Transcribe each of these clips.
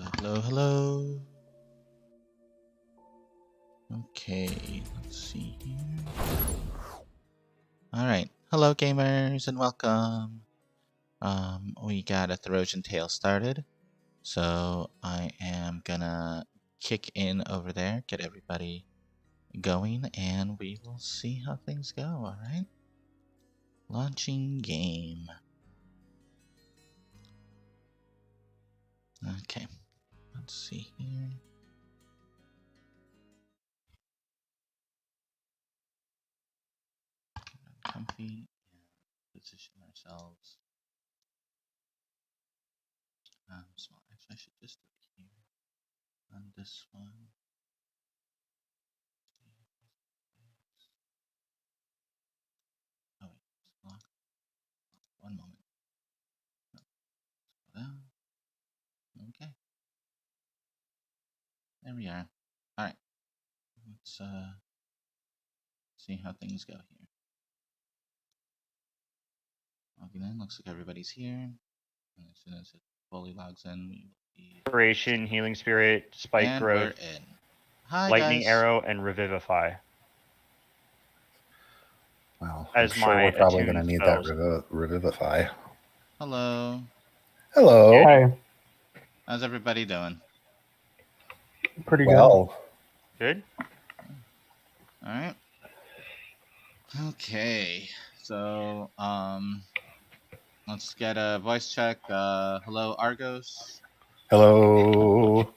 Hello, hello. Okay, let's see here. Alright, hello gamers and welcome. We got a Therosian Tales started. So I am gonna kick in over there, get everybody going, and we will see how things go, alright? Launching game. Okay, let's see here. Comfy and position ourselves. So actually I should just do it here on this one. Oh wait, it's locked. One moment. Okay. There we are. Alright. Let's see how things go here. Logging in, looks like everybody's here. And as soon as it fully logs in, we will be Inspiration, Healing Spirit, Spike and Growth, we're in. Hi Lightning guys. Arrow, and Revivify. Well, As I'm sure my we're probably attuned going to need spells. that Revivify. Hello. Hello. Hi. How's everybody doing? Pretty good. Well, Good? Alright. Okay. So, let's get a voice check. Hello Argos. hello.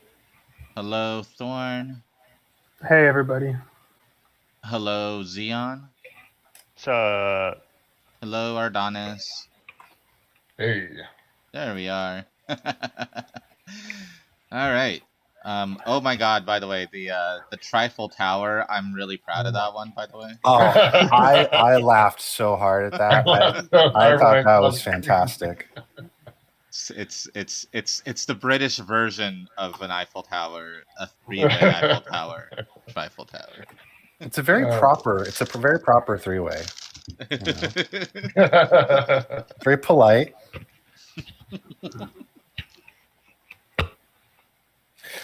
Hello Thorn. Hey, everybody. Hello Xeon. So, Hello Ardonis. Hey. There we are. All right. Oh my God! By the way, the Trifle Tower. I'm really proud of that one. By the way. Oh, I laughed so hard at that. I thought that was fantastic. It's the British version of an Eiffel Tower, a three-way Eiffel Tower, Trifle Tower. It's a very proper. It's a very proper three-way. Very polite.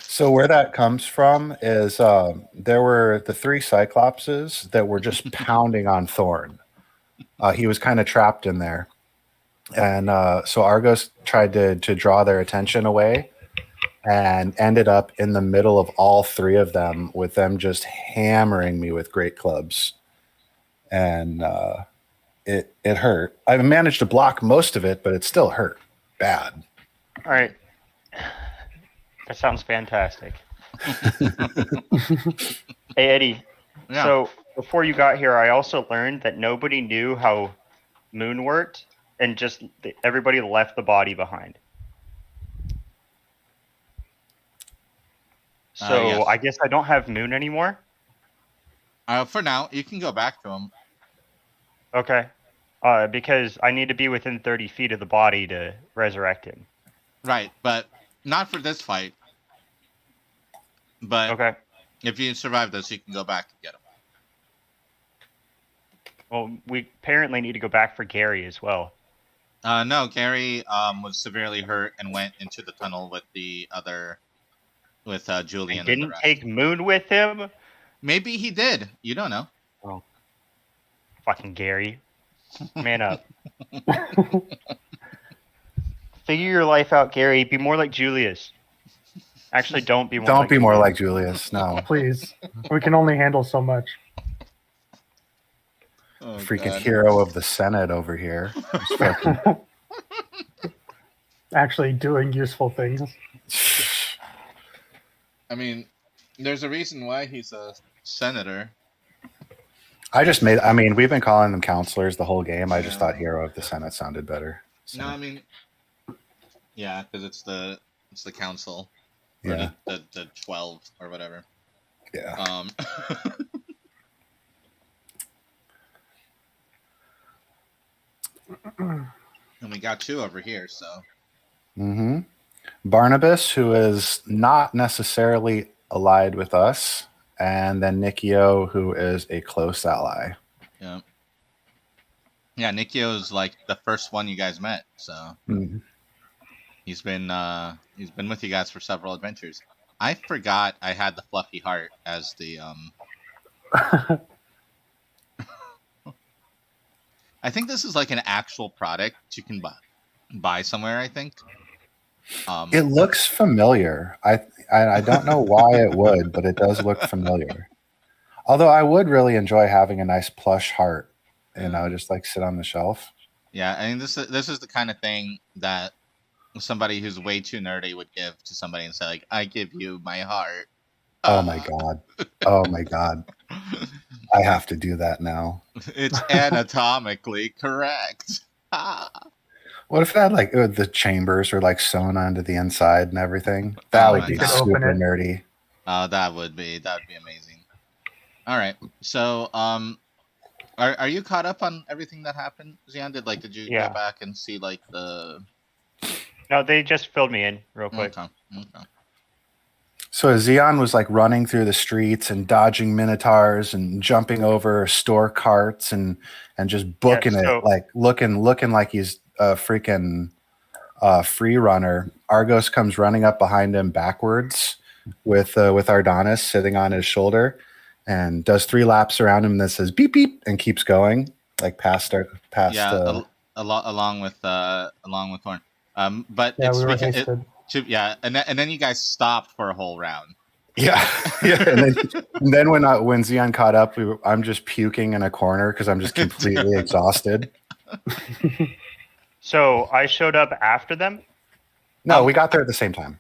So where that comes from is there were the three Cyclopses that were just pounding on Thorn. He was kind of trapped in there. And so Argos tried to draw their attention away and ended up in the middle of all three of them with them just hammering me with great clubs. And it hurt. I managed to block most of it, but it still hurt bad. all right. That sounds fantastic. Hey, Eddie. Yeah. So, before you got here, I also learned that nobody knew how Moon worked, and just everybody left the body behind. So, Yes. I guess I don't have Moon anymore? For now, you can go back to him. Okay. Because I need to be within 30 feet of the body to resurrect him. Right, but not for this fight. But Okay. if you survive this, you can go back and get him. Well, we apparently need to go back for Gary as well. No, Gary was severely hurt and went into the tunnel with the other, with Julian. And didn't take Moon with him? Maybe he did. You don't know. Oh, fucking Gary. Man up. Figure your life out, Gary. Be more like Julius. Actually, don't be more Don't like be more Julius. like Julius. No. Please. We can only handle so much. Oh, Freaking God. hero of the Senate over here. Just fucking- Actually doing useful things. I mean, there's a reason why he's a senator. I mean, we've been calling them counselors the whole game. I just thought hero of the Senate sounded better. So, No, I mean, yeah, because it's the council. Or yeah. the 12 or whatever. Yeah. And we got two over here, so. Mm-hmm. Barnabas, who is not necessarily allied with us, and then Nikio, who is a close ally. Yeah. Yeah, Nikio's like the first one you guys met, so. Mm-hmm. He's been with you guys for several adventures. I forgot I had the fluffy heart as the I think this is like an actual product you can buy somewhere, I think. It looks familiar. I don't know why it would, but it does look familiar. Although I would really enjoy having a nice plush heart, just like sit on the shelf. Yeah, I mean this is the kind of thing that somebody who's way too nerdy would give to somebody and say like, "I give you my heart." Oh my god! Oh my god! I have to do that now. It's anatomically correct. What if that like the chambers are like sewn onto the inside and everything? That would be super nerdy. Oh, that'd be amazing. All right, so are you caught up on everything that happened, Zion? Did you go back and see like the? No, they just filled me in real quick. Okay. So Xeon was like running through the streets and dodging minotaurs and jumping over store carts and just booking it, like looking like he's a freaking free runner. Argos comes running up behind him backwards with Ardonis sitting on his shoulder and does 3 laps around him and then says beep beep and keeps going like past. Along with Thorn. But yeah, it's we were because hasted. and then you guys stopped for a whole round. Yeah. And then when Xeon caught up, I'm just puking in a corner because I'm just completely exhausted. So I showed up after them? No, we got there at the same time.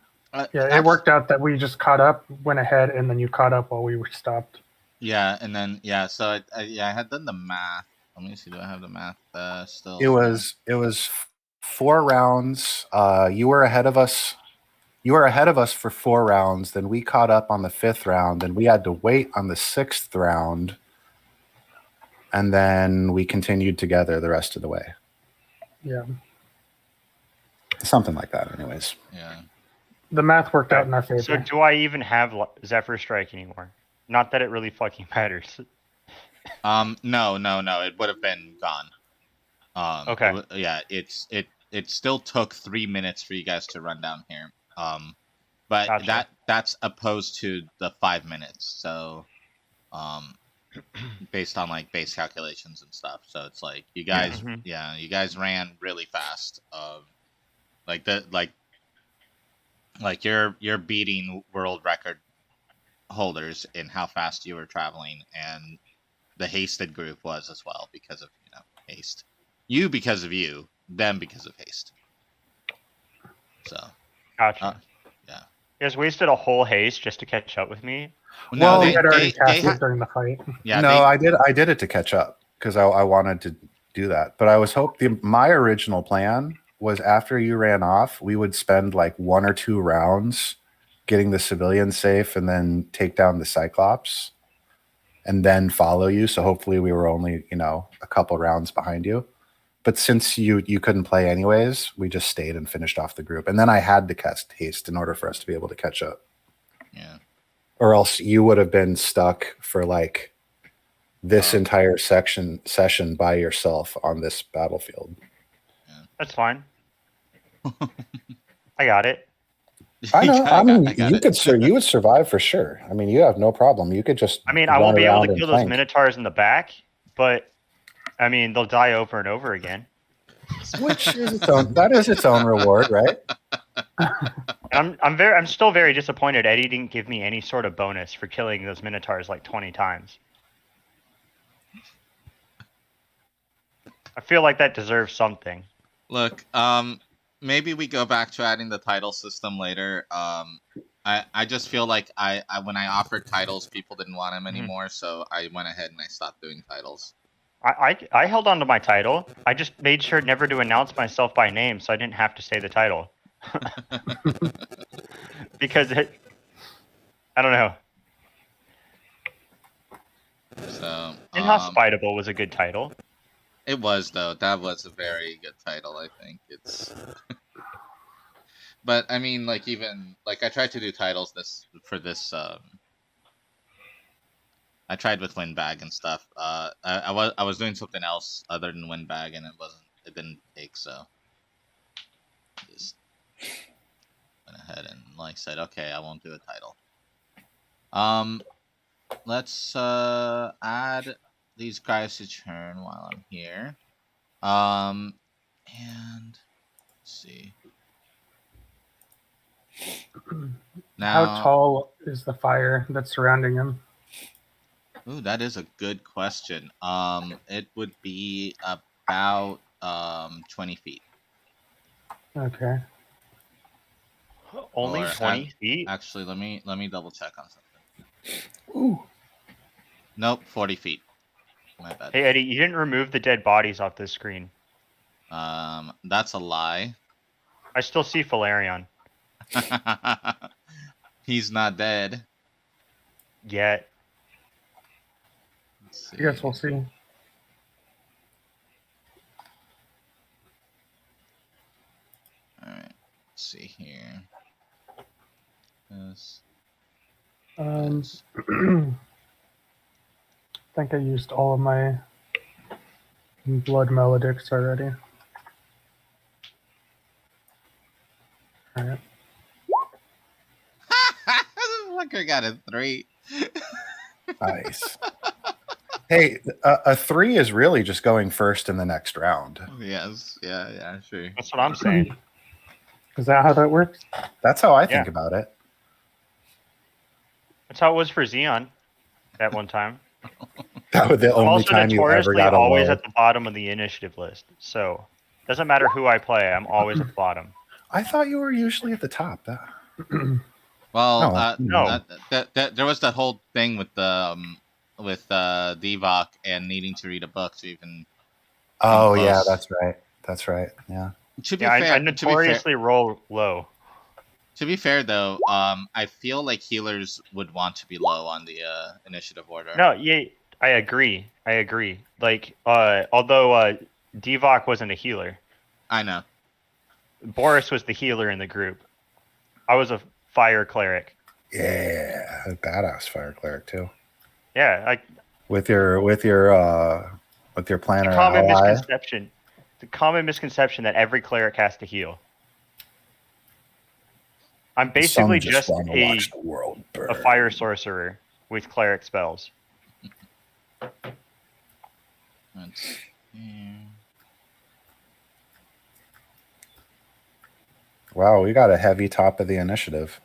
It worked out that we just caught up, went ahead, and then you caught up while we were stopped. Yeah, and then so I had done the math. Let me see. Do I have the math still? It was 4 rounds. You were ahead of us. You were ahead of us for 4 rounds. Then we caught up on the 5th round. Then we had to wait on the 6th round, and then we continued together the rest of the way. Yeah, something like that. Anyways. Yeah. The math worked out in our favor. So do I even have Zephyr Strike anymore? Not that it really fucking matters. No. It would have been gone. Okay. It still took 3 minutes for you guys to run down here. But Gotcha. that's opposed to the 5 minutes. So, based on like base calculations and stuff. So it's like you guys, you guys ran really fast. You're beating world record holders in how fast you were traveling, and the hasted group was as well because of haste. You because of you, them because of haste. So, gotcha. Yeah. You guys wasted a whole haste just to catch up with me. Well, we had already cast it during the fight. Yeah. No, I did it to catch up because I wanted to do that, but I was my original plan was after you ran off, we would spend like 1 or 2 rounds getting the civilians safe and then take down the Cyclops and then follow you. So hopefully we were only, a couple rounds behind you. But since you couldn't play anyways, we just stayed and finished off the group. And then I had to cast haste in order for us to be able to catch up. Yeah. Or else you would have been stuck for like this entire session by yourself on this battlefield. That's fine. I got it. I know. I mean, you would survive for sure. I mean, you have no problem. You could just. I mean, I won't be able to kill those minotaurs in the back, but I mean, they'll die over and over again. Which is that is its own reward, right? I'm still very disappointed. Eddie didn't give me any sort of bonus for killing those minotaurs like 20 times. I feel like that deserves something. Look, maybe we go back to adding the title system later. I just feel like when I offered titles, people didn't want them anymore, so I went ahead and I stopped doing titles. I held on to my title. I just made sure never to announce myself by name, so I didn't have to say the title. Because I don't know. So Inhospitable was a good title. It was, though. That was a very good title, I think. But I mean, like, even like I tried to do titles for this. I tried with Windbag and stuff. I was doing something else other than Windbag, and it didn't take. So went ahead and like said, okay, I won't do a title. Let's add these guys to turn while I'm here. And let's see. How Now, tall is the fire that's surrounding him? ooh, that is a good question. It would be about 20 feet. Okay. Only Or 20 feet? actually, let me double check on something. Ooh. Nope, 40 feet. My bad. Hey, Eddie, you didn't remove the dead bodies off this screen. That's a lie. I still see Valerian. He's not dead. Yet. Let's I guess see. we'll see. Alright, let's see here. This. I This. think I used all of my blood melodics already. Alright. Fucker got a 3. Nice. Hey, a 3 is really just going first in the next round. Yes, yeah, sure. That's what I'm saying. Is that how that works? That's how I think about it. That's how it was for Xeon at one time. That was the I'm only also time you ever notoriously got a always low. at the bottom of the initiative list. So doesn't matter who I play, I'm always at the bottom. I thought you were usually at the top. Well, No. there was that whole thing with the Divock and needing to read a book to even. Oh yeah, close. that's right. That's right. Yeah. To be Yeah, fair, I notoriously roll low. To be fair, though, I feel like healers would want to be low on the initiative order. No, yeah, I agree. Like, although Divock wasn't a healer, I know. Boris was the healer in the group. I was a fire cleric. Yeah, a badass fire cleric too. Yeah, With your planner common ally. misconception. The common misconception that every cleric has to heal. I'm basically Some just wanna watch the world burn. a fire sorcerer with cleric spells. Let's see. Wow, we got a heavy top of the initiative.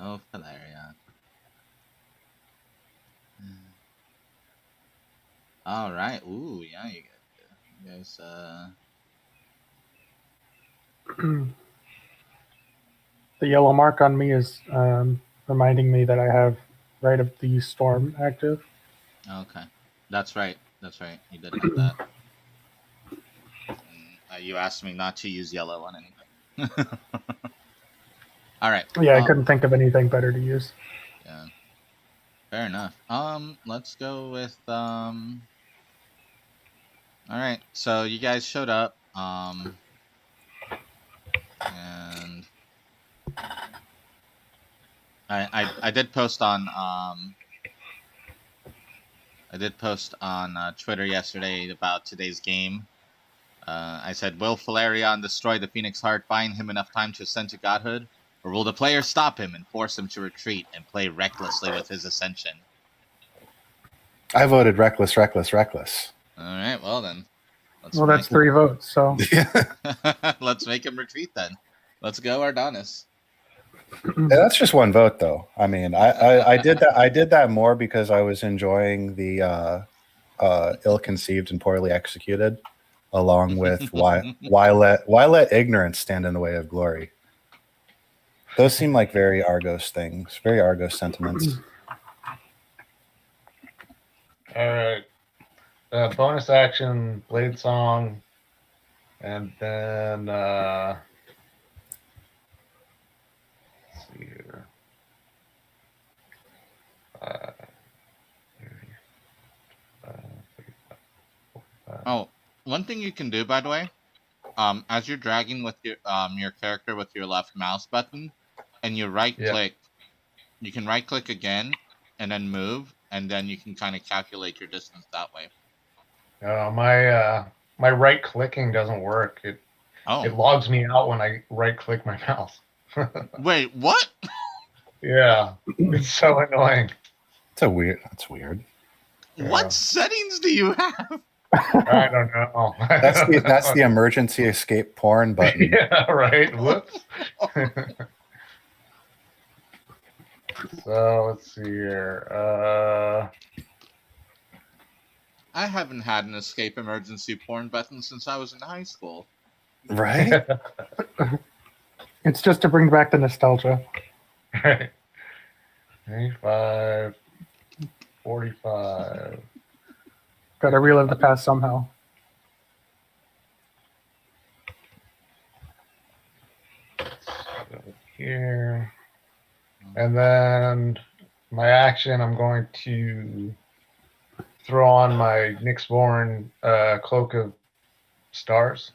Oh, Valerian. All right. Ooh, yeah, you guys. The yellow mark on me is reminding me that I have Rite of the Storm active. Okay, that's right. You did have that. You asked me not to use yellow on anything. All right. Yeah, I couldn't think of anything better to use. Yeah. Fair enough. Let's go with All right. So you guys showed up. And I did post on Twitter yesterday about today's game. I said, will Valerian destroy the Phoenix Heart, buying him enough time to ascend to godhood? Or will the player stop him and force him to retreat and play recklessly with his ascension? I voted reckless. All right, well then. That's 3 votes, so. Let's make him retreat then. Let's go, Ardonis. That's just one vote, though. I mean, I did that. I did that more because I was enjoying the ill-conceived and poorly executed, along with why let ignorance stand in the way of glory. Those seem like very Argos things, very Argos sentiments. All right. Bonus action, Blade Song, and then let's see here. Oh, one thing you can do, by the way, as you're dragging with your character with your left mouse button, and you right Yeah. click, you can right click again, and then move, and then you can kind of calculate your distance that way. My right clicking doesn't work. It Oh, logs me out when I right click my mouse. wait, what? Yeah, it's so annoying. That's weird. What Yeah. settings do you have? I don't know. That's the emergency escape porn button. Yeah, right. Whoops. So let's see here. I haven't had an escape emergency porn button since I was in high school. Right? It's just to bring back the nostalgia. Right. 25, 45. Got to relive the past somehow. Here. And then my action, I'm going to throw on my Nyxborn Cloak of Stars.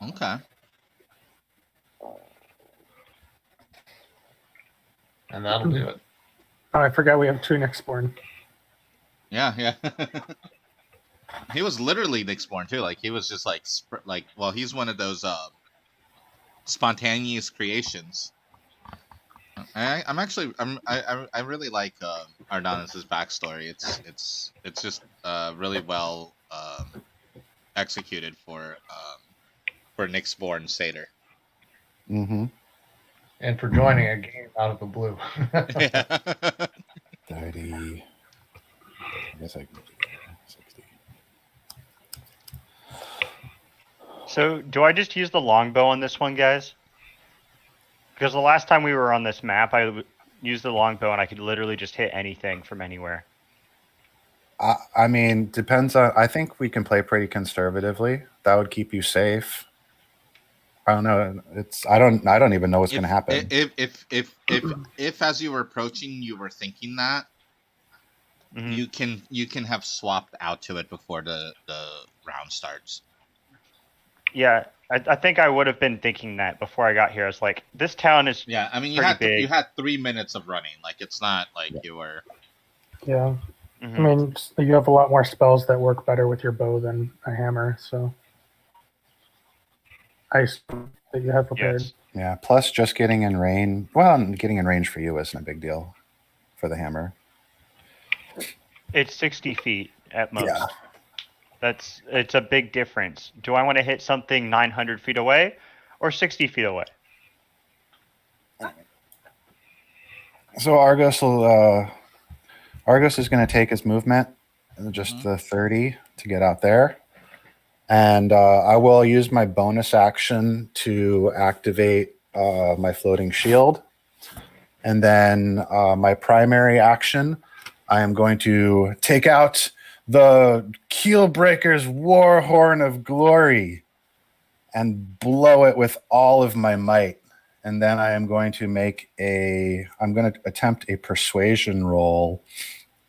Okay. And that'll do it. Oh, I forgot we have two Nyxborn. Yeah. He was literally Nyxborn too. Like he was just like well, he's one of those spontaneous creations. I really like Ardonis's backstory. It's just really well executed for Nyxborn Satyr. Mm-hmm. And for joining a game out of the blue. Yeah. 30. I guess I can do 60. So, do I just use the longbow on this one, guys? Because the last time we were on this map, I used the longbow and I could literally just hit anything from anywhere. I mean, depends on. I think we can play pretty conservatively. That would keep you safe. I don't know. I don't even know what's going to happen. If as you were approaching, you were thinking that, Mm-hmm. you can have swapped out to it before the round starts. Yeah, I think I would have been thinking that before I got here. I was like, this town is Yeah, I mean, pretty you big. had 3 minutes of running. Like it's not like you were. Yeah. Mhm. I mean, you have a lot more spells that work better with your bow than a hammer, so I assume that you have prepared. Yes. Yeah. Plus, just getting in range. Well, getting in range for you isn't a big deal for the hammer. It's 60 feet at most. Yeah. It's a big difference. Do I want to hit something 900 feet away or 60 feet away? So Argos is going to take his movement, just the 30 to get out there, and I will use my bonus action to activate my floating shield, and then my primary action, I am going to take out the Keelbreaker's war horn of glory and blow it with all of my might. And then I am going to I'm going to attempt a persuasion roll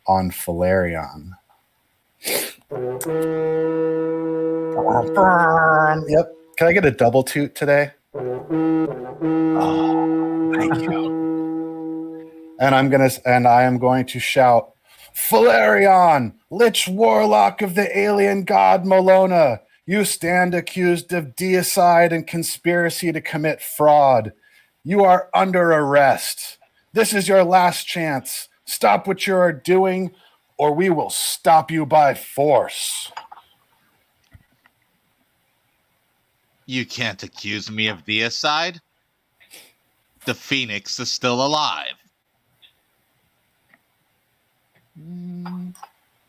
on Valerian. Yep. Can I get a double toot today? Oh, thank you. And I am going to shout, Valerian, Lich Warlock of the alien god Molona, you stand accused of deicide and conspiracy to commit fraud. You are under arrest. This is your last chance. Stop what you are doing, or we will stop you by force. You can't accuse me of deicide. The Phoenix is still alive.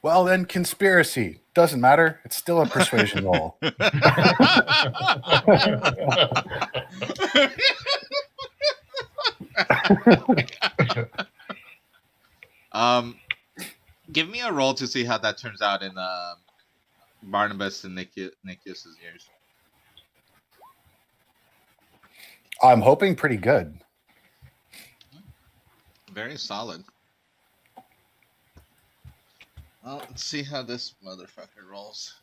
Well, then conspiracy. Doesn't matter. It's still a persuasion roll. Give me a roll to see how that turns out in Barnabas and Nikius's years. I'm hoping pretty good. Very solid. Well, let's see how this motherfucker rolls.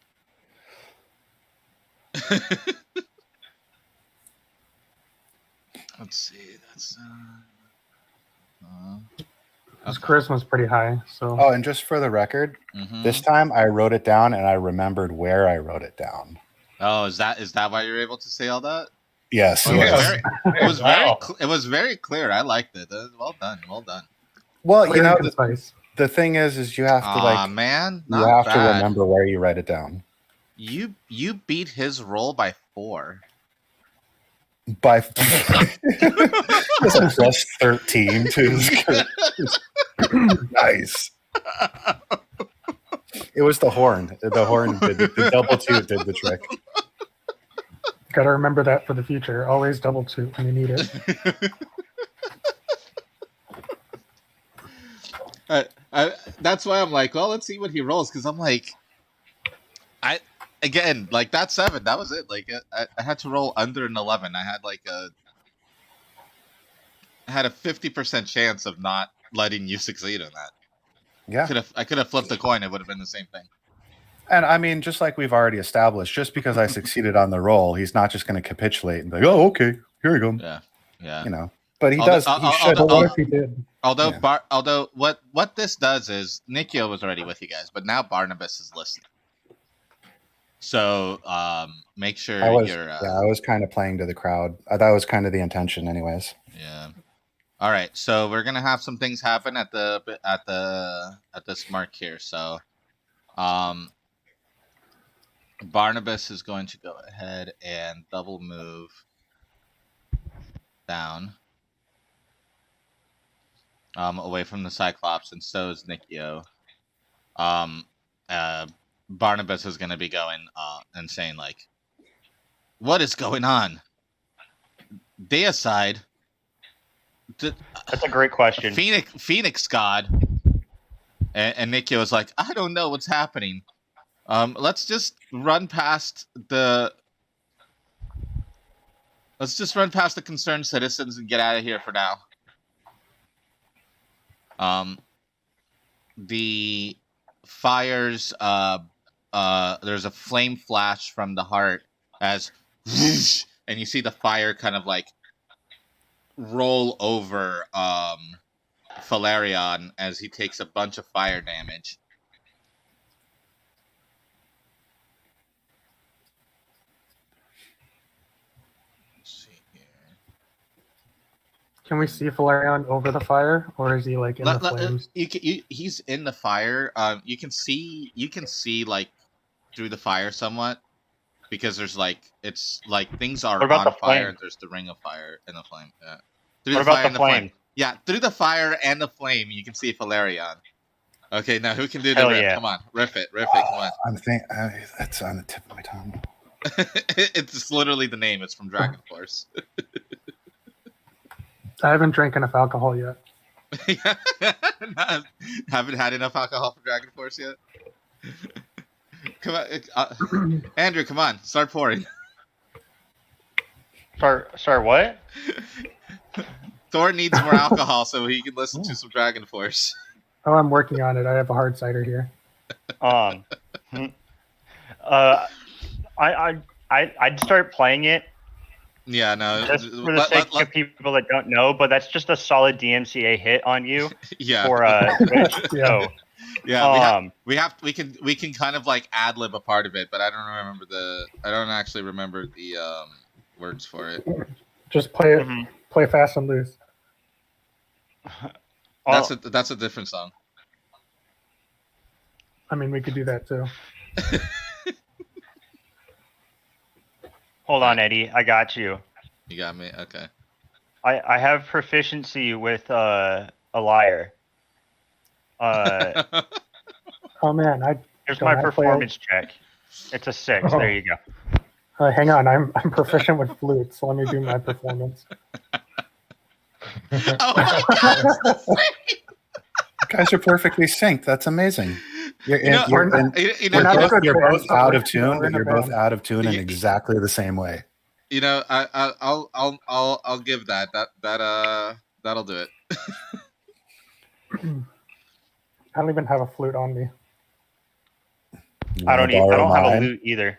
let's see. That's His okay. charisma's pretty high, so Oh, and just for the record, this time I wrote it down and I remembered where I wrote it down. Oh, is that why you're able to say all that? Yes. Well, it was Yes. very Wow. it was very clear. I liked it. Well done. Well done. Well, clear you know, and concise. the thing is you have to Aw, man, you not have bad. to remember where you write it down. You beat his roll by 4. By it's a plus 13 to his nice. It was the horn. The horn did the double toot did the trick. Got to remember that for the future. Always double toot when you need it. That's why I'm like, well, let's see what he rolls, because I'm like, again, like that 7, that was it. Like I had to roll under an 11. I had like a 50% chance of not letting you succeed on that. Yeah. I could have flipped a coin. It would have been the same thing. And I mean, just like we've already established, just because I succeeded on the roll, he's not just going to capitulate and be like, "Oh, okay, here you go." Yeah. You know, but he Although- does. He should. But what if he did? Although Yeah. although what this does is Nikio was already with you guys, but now Barnabas is listening. So make sure I was. you're. I was kind of playing to the crowd. That was kind of the intention, anyways. Yeah. All right. So we're gonna have some things happen at this mark here. So, Barnabas is going to go ahead and double move down, away from the Cyclops, and so is Nikio. Barnabas is going to be going and saying like, "What is going on? Deicide, That's a great question. Phoenix God." And Nikio is like, "I don't know what's happening. Let's just run past the concerned citizens and get out of here for now." The fires, there's a flame flash from the heart as whoosh, and you see the fire kind of like roll over Valerian as he takes a bunch of fire damage. Let's see here. Can we see Valerian over the fire, or is he like in the flames? He's in the fire. You can see like through the fire somewhat, because there's like it's like things are What about on the fire. flame? There's the ring of fire and the flame. Yeah. Through What the about fire the and the flame? flame. Yeah, through the fire and the flame, you can see Valerian. Okay, now who can do the Hell riff? yeah. Come on, riff it, come on. That's on the tip of my tongue. It's literally the name. It's from Dragon Force. I haven't drank enough alcohol yet. Haven't had enough alcohol for Dragon Force yet. Come on, Andrew. Come on, start pouring. Sorry, what? Thor needs more alcohol so he can listen to some Dragon Force. Oh, I'm working on it. I have a hard cider here. I'd start playing it Yeah, no. just for the sake of people that don't know, but that's just a solid DMCA hit on you Yeah. for Twitch. Yeah. So, Yeah, we can kind of like ad lib a part of it, but I don't actually remember the words for it. Just play it. Mhm. Play fast and loose. That's a different song. I mean, we could do that too. Hold on, Eddie. I got you. You got me. Okay. I have proficiency with a liar. Oh man, Here's Don't my I play performance check. It's a 6. Oh. There you go. hang on. I'm proficient with flute, so let me do my performance. Oh my god! You guys are perfectly synced. That's amazing. You're You know, you're not a both, good you're band, both but out we're- of tune, we're in but a you're both band. out of tune in Yeah. exactly the same way. I'll give that that'll do it. I don't even have a flute on me. You I wanna don't borrow have a mine? loot either.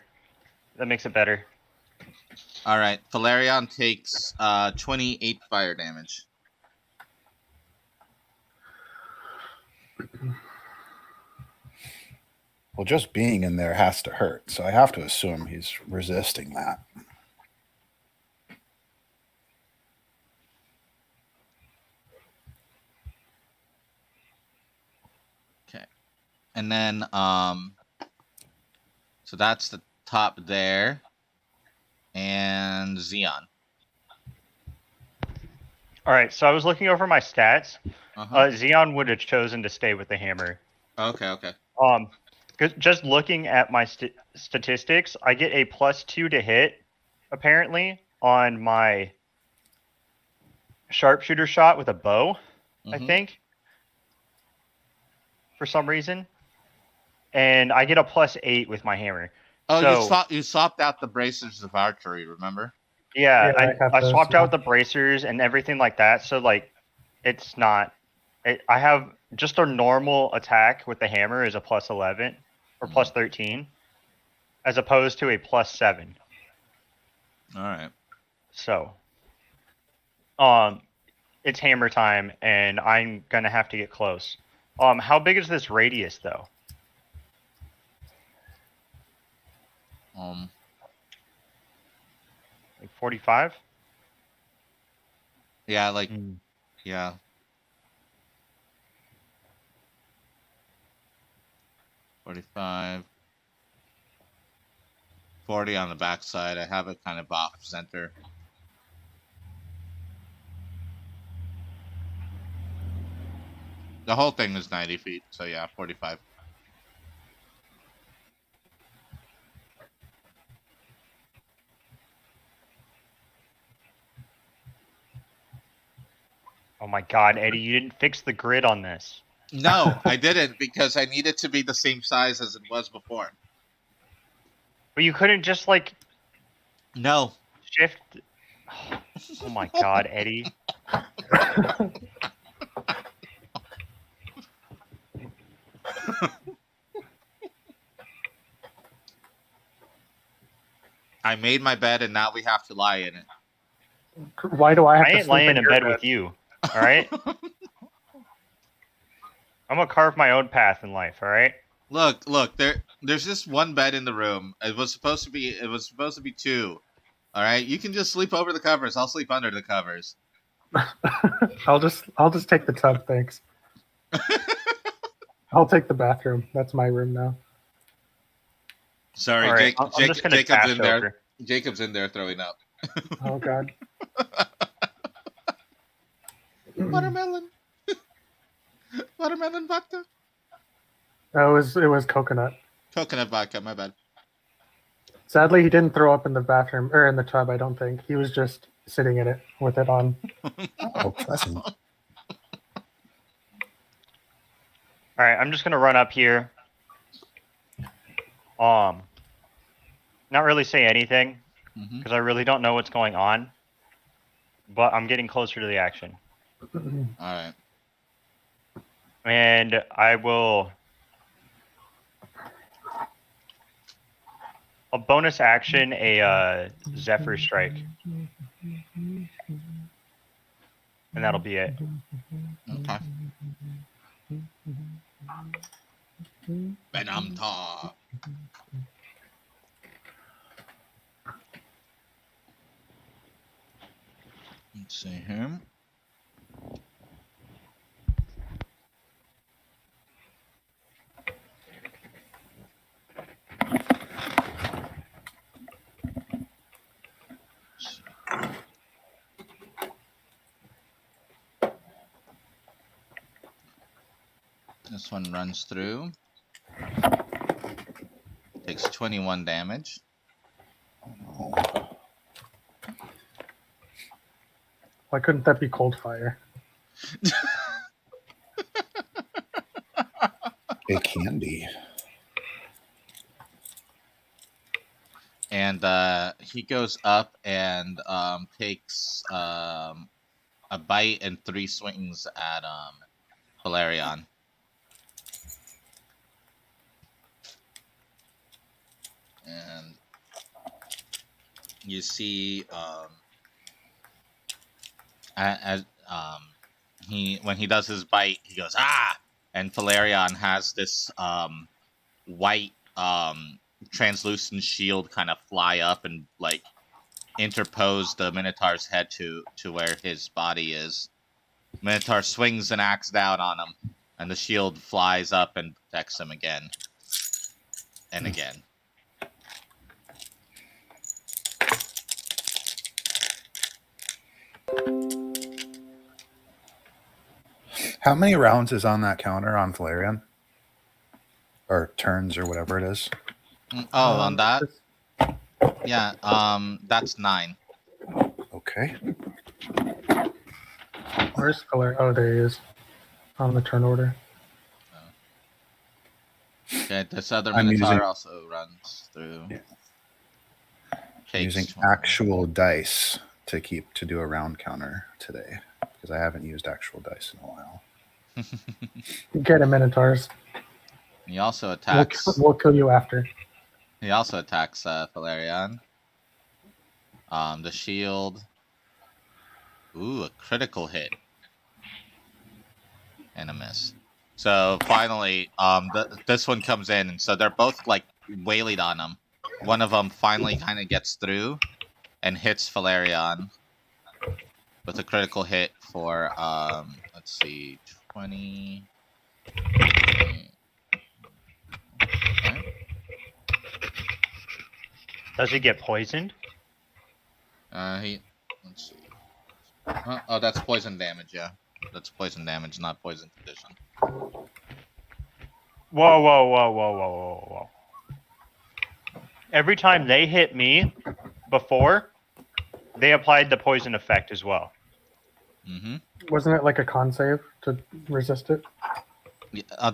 That makes it better. All right. Valerian takes 28 fire damage. Well, just being in there has to hurt, so I have to assume he's resisting that. Okay. And then so that's the top there. And Xeon. All right, so I was looking over my stats. Uh-huh. Xeon would have chosen to stay with the hammer. Okay. 'Cause just looking at my statistics, I get a +2 to hit, apparently, on my sharpshooter shot with a bow, I Mhm. think, for some reason. And I get a +8 with my hammer. Oh, So, you swapped out the bracers of archery, remember? yeah, Yeah, I have I those swapped now. out the bracers and everything like that. So, like, it's not. I have just a normal attack with the hammer is a +11 or Mhm. +13, as opposed to a +7. All right. So, it's hammer time, and I'm gonna have to get close. How big is this radius, though? Like 45? Yeah, like Mm. yeah. 45. 40 on the backside. I have it kind of off center. The whole thing is 90 feet, so yeah, 45. Oh my God, Eddie, you didn't fix the grid on this. No, I didn't because I need it to be the same size as it was before. But you couldn't just like No. shift. Oh my God, Eddie. I made my bed and now we have to lie in it. Why do I have I to ain't sleep laying in your bed with you. All right. I'm gonna carve my own path in life. All right. Look, there's just one bed in the room. It was supposed to be two. All right? You can just sleep over the covers. I'll sleep under the covers. I'll just take the tub, thanks. I'll take the bathroom. That's my room now. Sorry, All right. I'm just gonna Jacob's dash in there. over. Jacob's in there throwing up. Oh God. Watermelon. Watermelon vodka. It was coconut. Coconut vodka, my bad. Sadly, he didn't throw up in the bathroom or in the tub. I don't think he was just sitting in it with it on. Oh, pleasant. All right. I'm just gonna run up here. Not really say anything Mm-hmm. because I really don't know what's going on. But I'm getting closer to the action, All right. and I will. A bonus action, a Zephyr Strike, and that'll be it. Okay. Venom Talk. Let's see here. This one runs through. Takes 21 damage. Why couldn't that be cold fire? It can be. And he goes up and takes a bite and 3 swings at Valerian. And you see as he when he does his bite, he goes ah, and Valerian has this white translucent shield kind of fly up and like interpose the Minotaur's head to where his body is. Minotaur swings an axe down on him, and the shield flies up and protects him again and again. How many rounds is on that counter on Valerian? Or turns or whatever it is? Oh, on that? It's Yeah, that's 9. Okay. Where's color? Oh, there he is. On the turn order. Okay, this other I'm Minotaur using- also runs through. Yeah. Takes Using 20. actual dice to do a round counter today because I haven't used actual dice in a while. Get him, Minotaurs. He also attacks. We'll kill you after. He also attacks Valerian. The shield. Ooh, a critical hit. And a miss. So finally, this one comes in, and so they're both like waylaid on him. One of them finally kind of gets through and hits Valerian with a critical hit for let's see, 20. Okay. Does he get poisoned? Let's see. Oh, that's poison damage. Yeah, that's poison damage, not poison condition. Whoa, whoa, whoa, whoa, whoa, whoa, whoa. Every time they hit me before, they applied the poison effect as well. Mm-hmm. Wasn't it like a con save to resist it?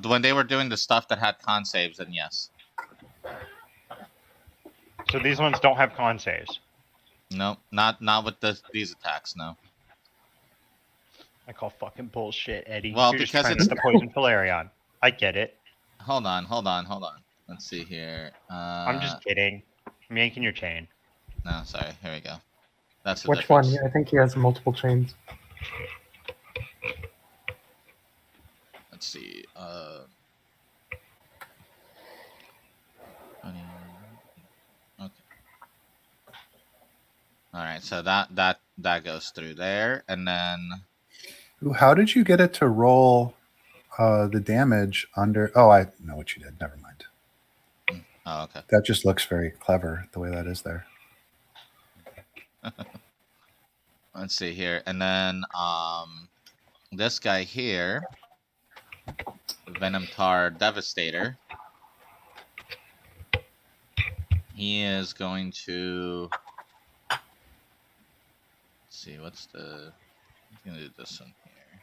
When they were doing the stuff that had con saves, then yes. So these ones don't have con saves. No, not with these attacks. No. I call fucking bullshit, Eddie. Well, You're just because trying it's- to poison Valerian. I get it. Hold on. Let's see here. I'm just kidding. I'm yanking your chain. No, sorry. Here we go. That's the Which difference. one? I think he has multiple chains. Let's see. 20. Okay. All right. So that goes through there, and then Ooh, how did you get it to roll the damage under? Oh, I know what you did. Never mind. oh, okay. That just looks very clever the way that is there. Let's see here, and then this guy here, Venom Tar Devastator. He is going to. Let's see, what's the. I'm gonna do this one here.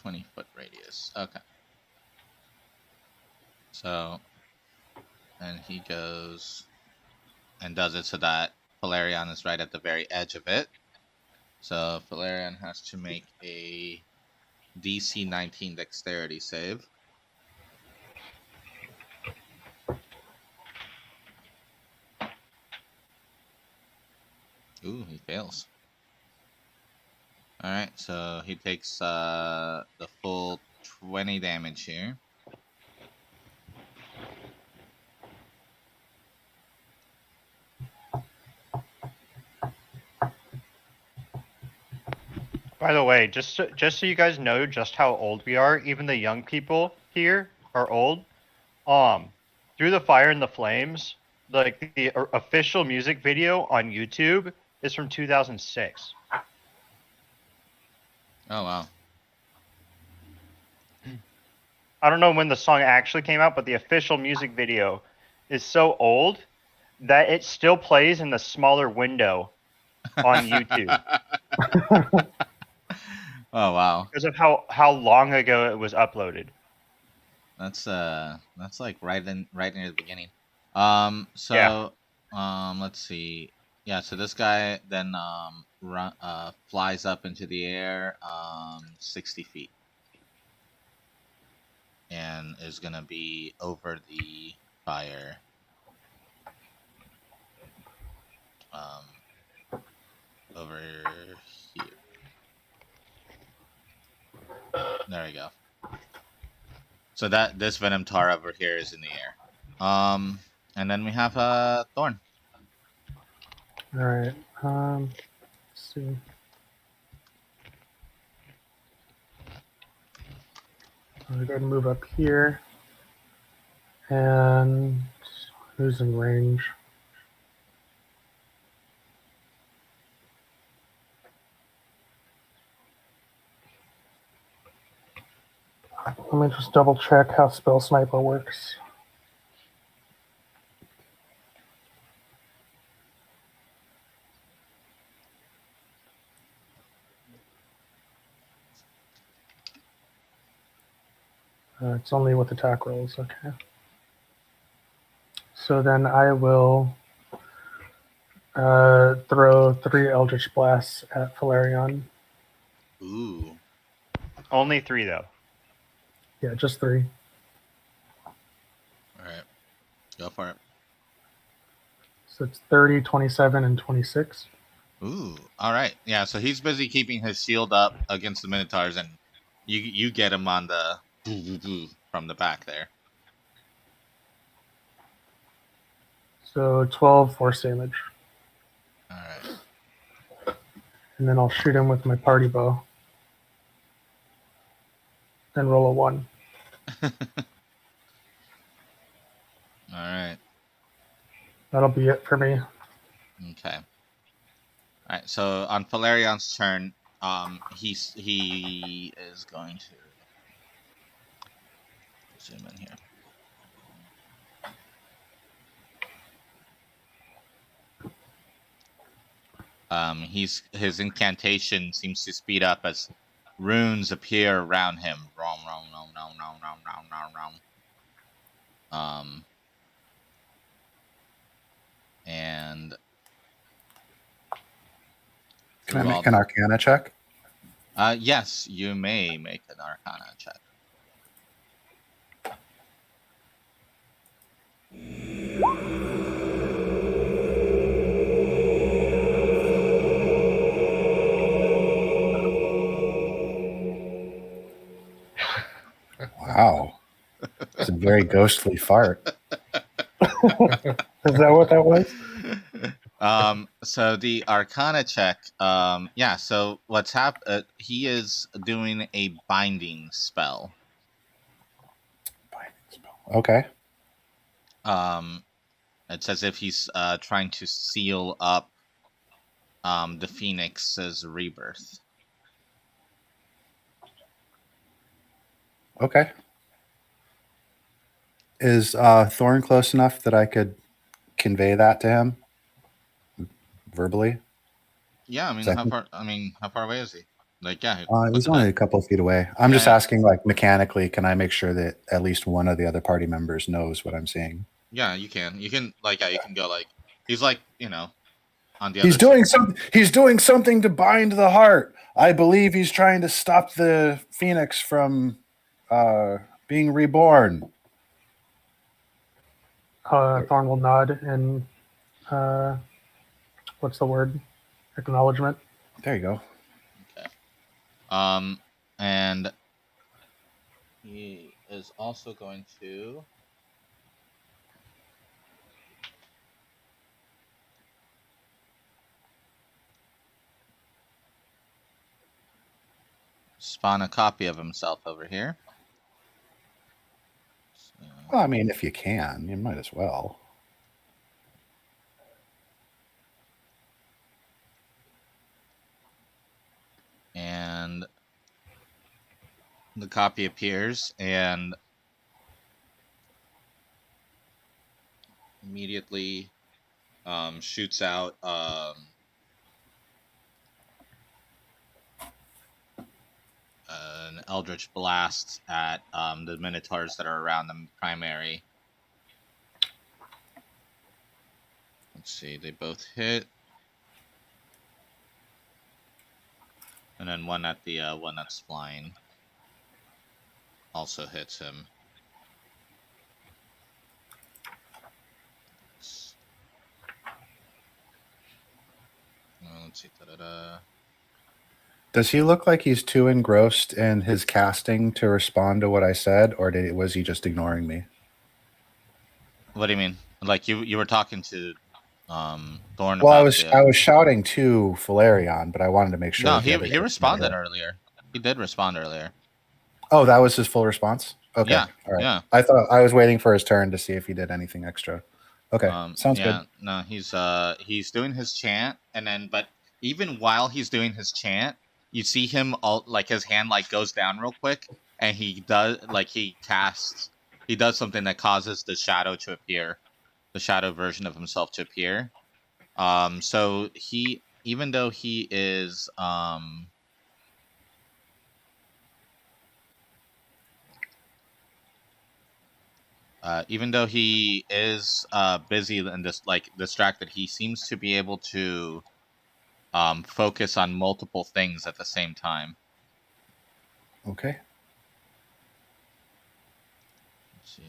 .20-foot radius. Okay. So, and he goes and does it so that Valerian is right at the very edge of it. So Valerian has to make a DC 19 dexterity save. Ooh, he fails. Alright, so he takes the full 20 damage here. By the way, just so you guys know just how old we are, even the young people here are old. Through the Fire and the Flames, like the official music video on YouTube is from 2006. Oh wow. I don't know when the song actually came out, but the official music video is so old that it still plays in the smaller window on YouTube Oh wow. because of how long ago it was uploaded. That's like right near the beginning. So Yeah. let's see. Yeah, so this guy then flies up into the air 60 feet and is going to be over the fire. Over here. There we go. So that this Venom Tar over here is in the air. And then we have Thorn. All right. Let's see. I'm gonna go ahead and move up here. And who's in range? Let me just double check how Spell Sniper works. It's only with attack rolls, okay. So then I will throw 3 Eldritch Blasts at Valerian. Ooh. Only 3 though. Yeah, just 3. All right. Go for it. So it's 30, 27, and 26. Ooh. All right. Yeah, so he's busy keeping his shield up against the Minotaurs, and you get him on the from the back there. So 12 force damage. All right. And then I'll shoot him with my party bow. And roll a 1. All right. That'll be it for me. Okay. All right. So on Valerian's turn, he is going to zoom in here. His incantation seems to speed up as runes appear around him. And Can I make an Arcana check? yes, you may make an Arcana check. Wow. It's a very ghostly fart. Is that what that was? So the Arcana check, yeah, so what's happened, he is doing a binding spell. Okay. It's as if he's trying to seal up the Phoenix's rebirth. Okay. Is Thorn close enough that I could convey that to him verbally? Yeah, I mean, Second. how far away is he? Like, yeah, He's only a couple of feet away. I'm just asking, like, mechanically, can I make sure that at least one of the other party members knows what I'm seeing? Yeah, you can. You can, like, yeah, you can go, like, he's like, on the He's other doing something. He's doing something to bind the heart. I believe he's trying to stop the Phoenix from being reborn. Thorn will nod and what's the word? Acknowledgement. There you go. Okay. And he is also going to spawn a copy of himself over here. So, Well, I mean, if you can, you might as well. and the copy appears and immediately shoots out an eldritch blast at the minotaurs that are around the primary. Let's see, they both hit. And then one at the one that's flying also hits him. Let's see. Da-da-da. Does he look like he's too engrossed in his casting to respond to what I said, or was he just ignoring me? What do you mean? Like you were talking to Thorn Well, about the. I was shouting to Valerian, but I wanted to make sure No, that the other he guys could hear. responded earlier. He did respond earlier. Oh, that was his full response? Okay. Yeah. All right. Yeah. I thought I was waiting for his turn to see if he did anything extra. Okay. Sounds yeah, good. No, he's doing his chant, and then but even while he's doing his chant, you see him all like his hand like goes down real quick, and he does something that causes the shadow to appear, the shadow version of himself to appear. So he, even though he is even though he is busy and just like distracted, he seems to be able to focus on multiple things at the same time. Okay. Let's see.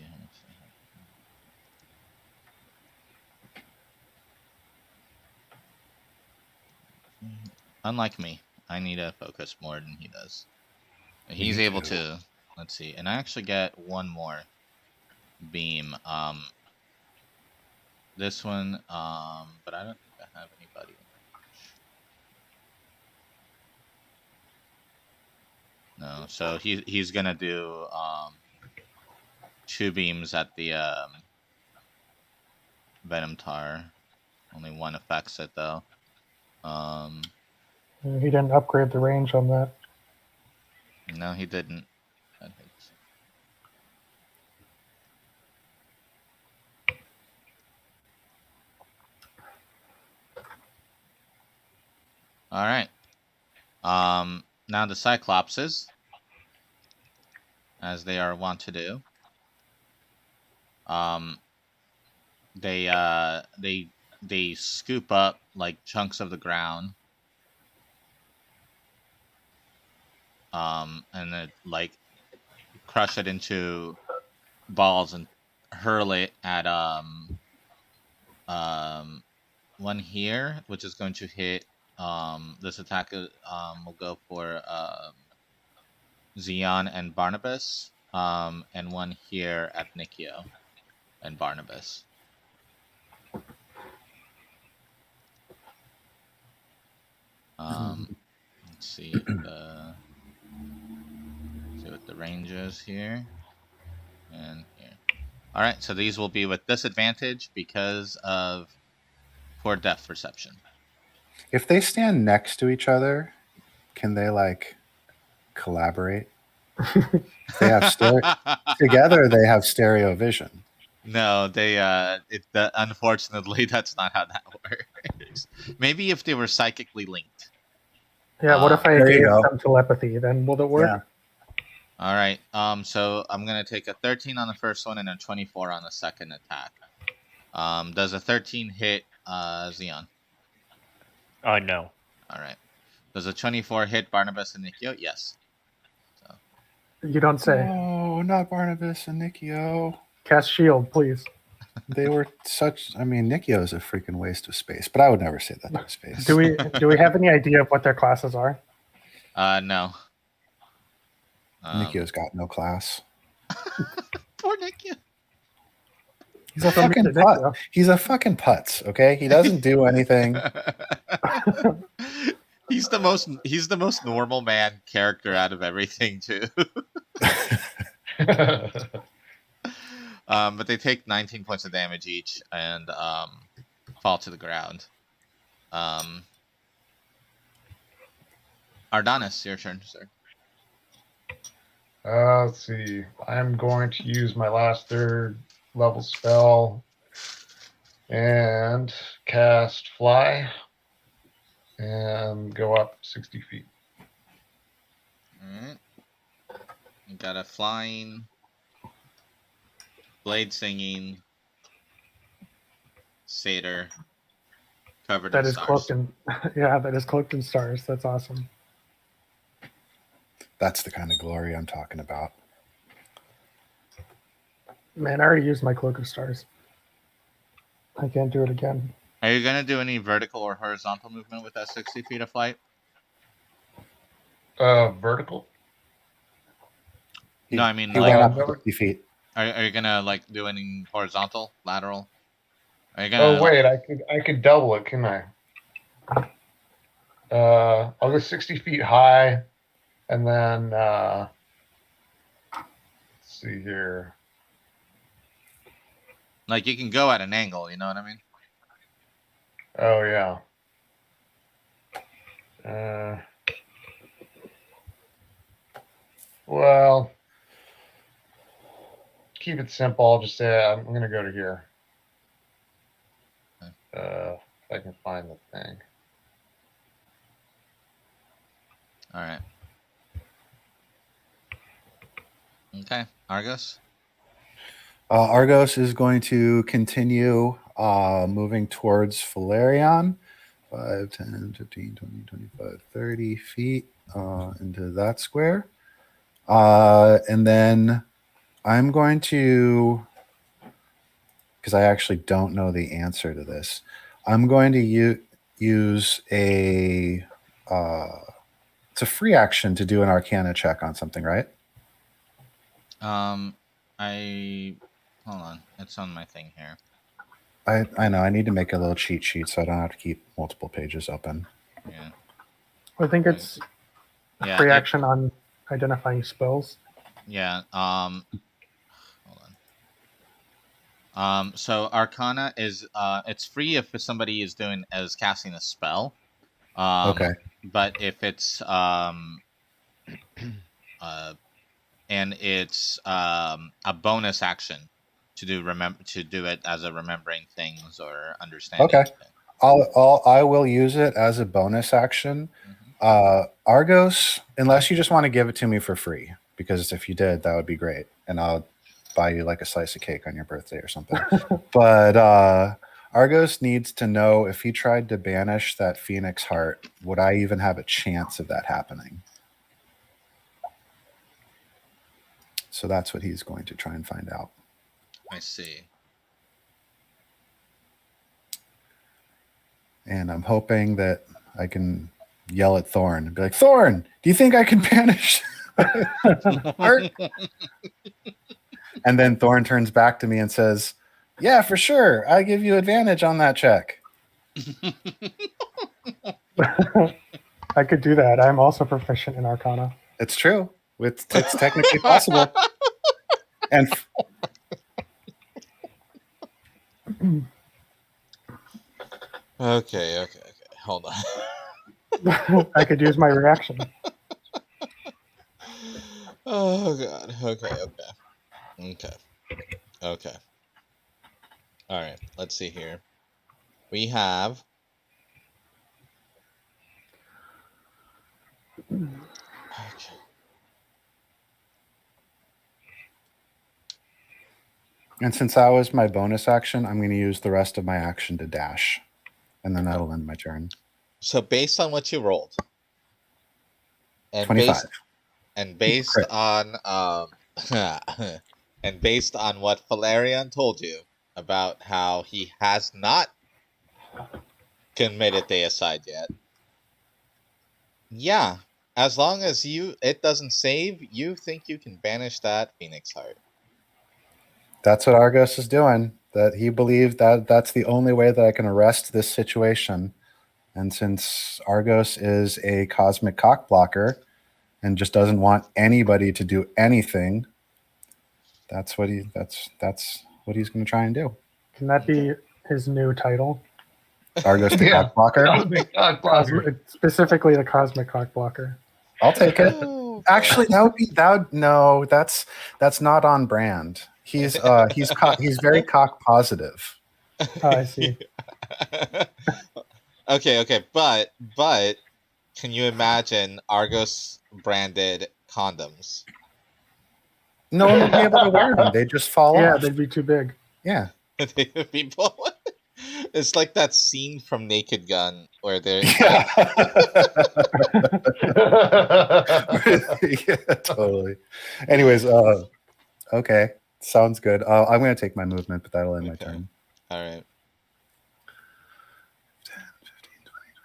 Unlike me, I need to focus more than he does. He's able to. Let's see, and I actually get one more beam. This one, but I don't think I have anybody. No, so he's gonna do 2 beams at the Venom Tar. Only one affects it though. He didn't upgrade the range on that. No, he didn't. That hits. All right. Now the Cyclopses, as they are wont to do. They scoop up like chunks of the ground. And then like crush it into balls and hurl it at one here, which is going to hit this attack will go for Xeon and Barnabas, and one here at Nikio and Barnabas. Let's see what the range is here and here. All right, so these will be with disadvantage because of poor depth perception. If they stand next to each other, can they like collaborate? They have together. They have stereo vision. No, they unfortunately that's not how that works. Maybe if they were psychically linked. Yeah, what if I There you gave go. them telepathy? Then will it work? Yeah. All right. So I'm gonna take a 13 on the first one and a 24 on the second attack. Does a 13 hit Xeon? No. All right. Does a 24 hit Barnabas and Nikio? Yes. So. You don't say. Oh, not Barnabas and Nikio. Cast shield, please. They were such. I mean, Nikio is a freaking waste of space, but I would never say that to his face. Do we have any idea of what their classes are? No. Nikio's got no class. Poor Nikio. He's a fucking putz. He's a fucking putz. Okay, he doesn't do anything. He's the most normal man character out of everything too. But they take 19 points of damage each and fall to the ground. Ardonis, your turn, sir. Let's see. I'm going to use my last 3rd level spell and cast Fly and go up 60 feet. Alright. You got a flying, blade singing, satyr covered That in is stars. cloaked in, yeah, that is cloaked in stars. That's awesome. That's the kind of glory I'm talking about. Man, I already used my Cloak of Stars. I can't do it again. Are you gonna do any vertical or horizontal movement with that 60 feet of flight? Vertical. No, I mean He like, went up no. 50 feet. are you gonna like do any horizontal, lateral? Are you Oh gonna? wait, I could double it, can I? I'll go 60 feet high, and then let's see here. Like you can go at an angle, you know what I mean? Oh yeah. Well, keep it simple. I'll just say I'm gonna go to here. If I can find the thing. All right. Okay, Argos. Argos is going to continue moving towards Valerian. 5, 10, 15, 20, 25, 30 feet into that square. And then I'm going to, because I actually don't know the answer to this, I'm going to use a, it's a free action to do an Arcana check on something, right? Hold on, it's on my thing here. I know, I need to make a little cheat sheet so I don't have to keep multiple pages open. Yeah. I think it's Yeah. free action on identifying spells. Yeah. Hold on. So Arcana is it's free if somebody is casting a spell. Okay. But if it's and it's a bonus action to do it as a remembering things or understanding. Okay. I will use it as a bonus action. Argos, unless you just want to give it to me for free, because if you did, that would be great, and I'll buy you like a slice of cake on your birthday or something. But Argos needs to know, if he tried to banish that Phoenix Heart, would I even have a chance of that happening? So that's what he's going to try and find out. I see. And I'm hoping that I can yell at Thorn and be like, Thorn, do you think I can banish Heart? And then Thorn turns back to me and says, yeah, for sure. I give you advantage on that check. I could do that. I'm also proficient in Arcana. It's true. It's technically possible. And Okay. Hold on. I could use my reaction. Oh god. Okay. All right. Let's see here. We have. Okay. And since that was my bonus action, I'm going to use the rest of my action to dash. And then that'll end my turn. So based on what you rolled, and 25. based on and based on what Valerian told you about how he has not committed deicide yet. Yeah, as long as it doesn't save, you think you can banish that Phoenix Heart. That's what Argos is doing. That he believed that that's the only way that I can arrest this situation. And since Argos is a cosmic cock blocker and just doesn't want anybody to do anything, that's what he's going to try and do. Can that be his new title? Argos the cock blocker. Specifically the cosmic cock blocker. I'll take it. Actually, that's not on brand. He's very cock positive. Oh, I see. Okay, but can you imagine Argos branded condoms? No one would be able to wear them. They just fall off. Yeah, they'd be too big. Yeah. People. It's like that scene from Naked Gun where they're Yeah. Yeah, totally. Anyways, okay, sounds good. I'm gonna take my movement, but that'll end my Okay. turn. All right. 10, 15,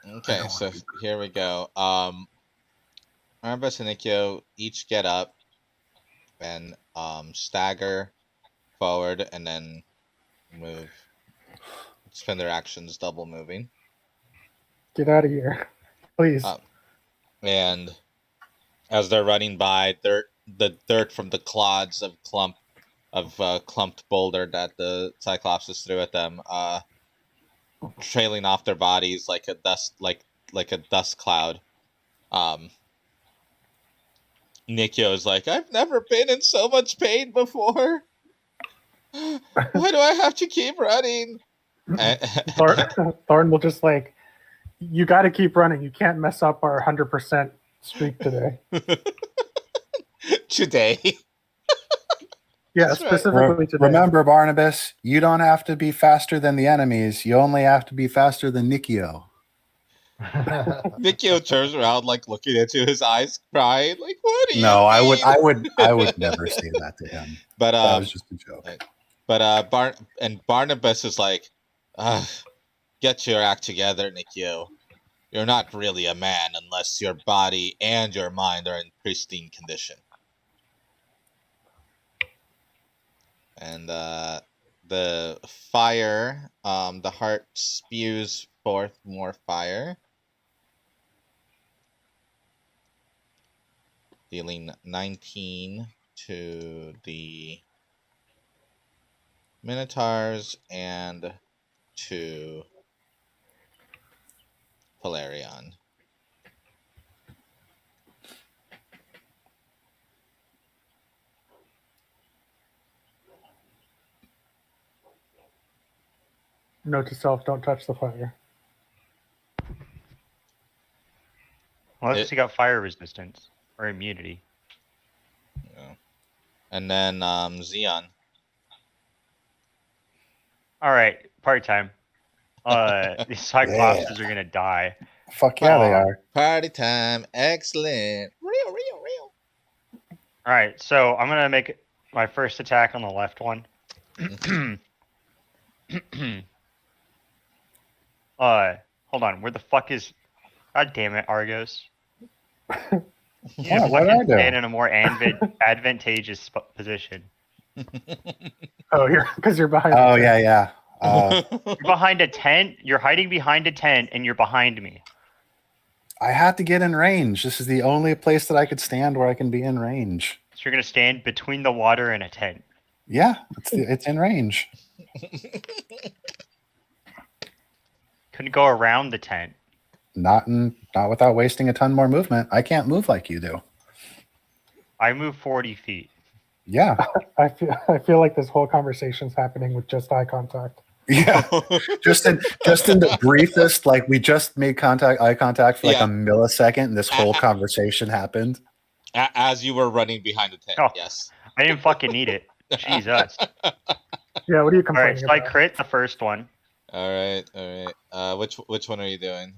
20. Okay, so here we go. Armbus and Nikio each get up and stagger forward and then move. Spend their actions double moving. Get out of here, please. And as they're running by, the dirt from the clods of clumped boulder that the Cyclops threw at them, trailing off their bodies like a dust cloud. Nikio is like, I've never been in so much pain before. Why do I have to keep running? Thorn will just like, you got to keep running. You can't mess up our 100% streak today. Today. Yeah, That's right. specifically today. Remember, Barnabas, you don't have to be faster than the enemies. You only have to be faster than Nikio. Nikio turns around, like looking into his eyes, crying, like, "What do you No, mean?" I would never say that to him. But That was just a joke. But Barnabas is like, get your act together, Nikio. You're not really a man unless your body and your mind are in pristine condition. And the fire, the heart spews forth more fire, dealing 19 to the Minotaurs and to Valerian. Note to self: don't touch the fire. Unless you got fire resistance or immunity. Yeah. And then Xeon. All right, party time. These Cyclopses are gonna die. Fuck yeah, they are. Party time. Excellent. Real. All right, so I'm gonna make my first attack on the left one. Hold on. Where the fuck is? God damn it, Argos. Yeah, what did I do? Stand in a more advantageous position. Oh, because you're behind. Oh the tent. yeah. You're behind a tent. You're hiding behind a tent, and you're behind me. I had to get in range. This is the only place that I could stand where I can be in range. So you're gonna stand between the water and a tent. Yeah, it's in range. Couldn't go around the tent. Not without wasting a ton more movement. I can't move like you do. I move 40 feet. Yeah. I feel like this whole conversation's happening with just eye contact. Yeah. just in the briefest, like we just made eye contact for like a millisecond, and this whole conversation happened. As you were running behind the tent, yes. I didn't fucking need it. Jesus. Yeah, what are you All complaining right, so about? I crit the first one. All right. Which one are you doing?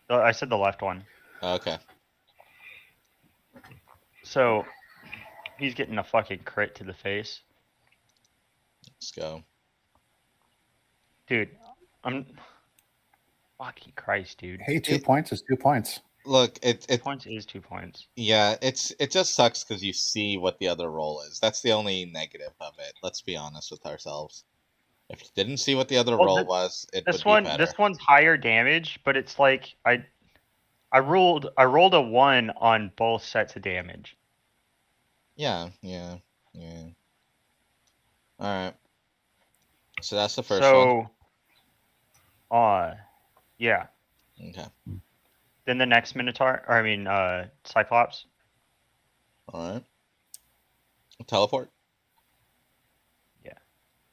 I said the left one. Okay. So he's getting a fucking crit to the face. Let's go. Dude, I'm fucking Christ, dude. Hey, 2 points is 2 points. Look, 2 points is 2 points. Yeah, it just sucks because you see what the other roll is. That's the only negative of it. Let's be honest with ourselves. If you didn't see what the other roll was, it would be better. This one's higher damage, but it's like I rolled a 1 on both sets of damage. Yeah. All right. So that's the first one. Yeah. Okay. Then the next Minotaur, Cyclops. All right. Teleport. Yeah.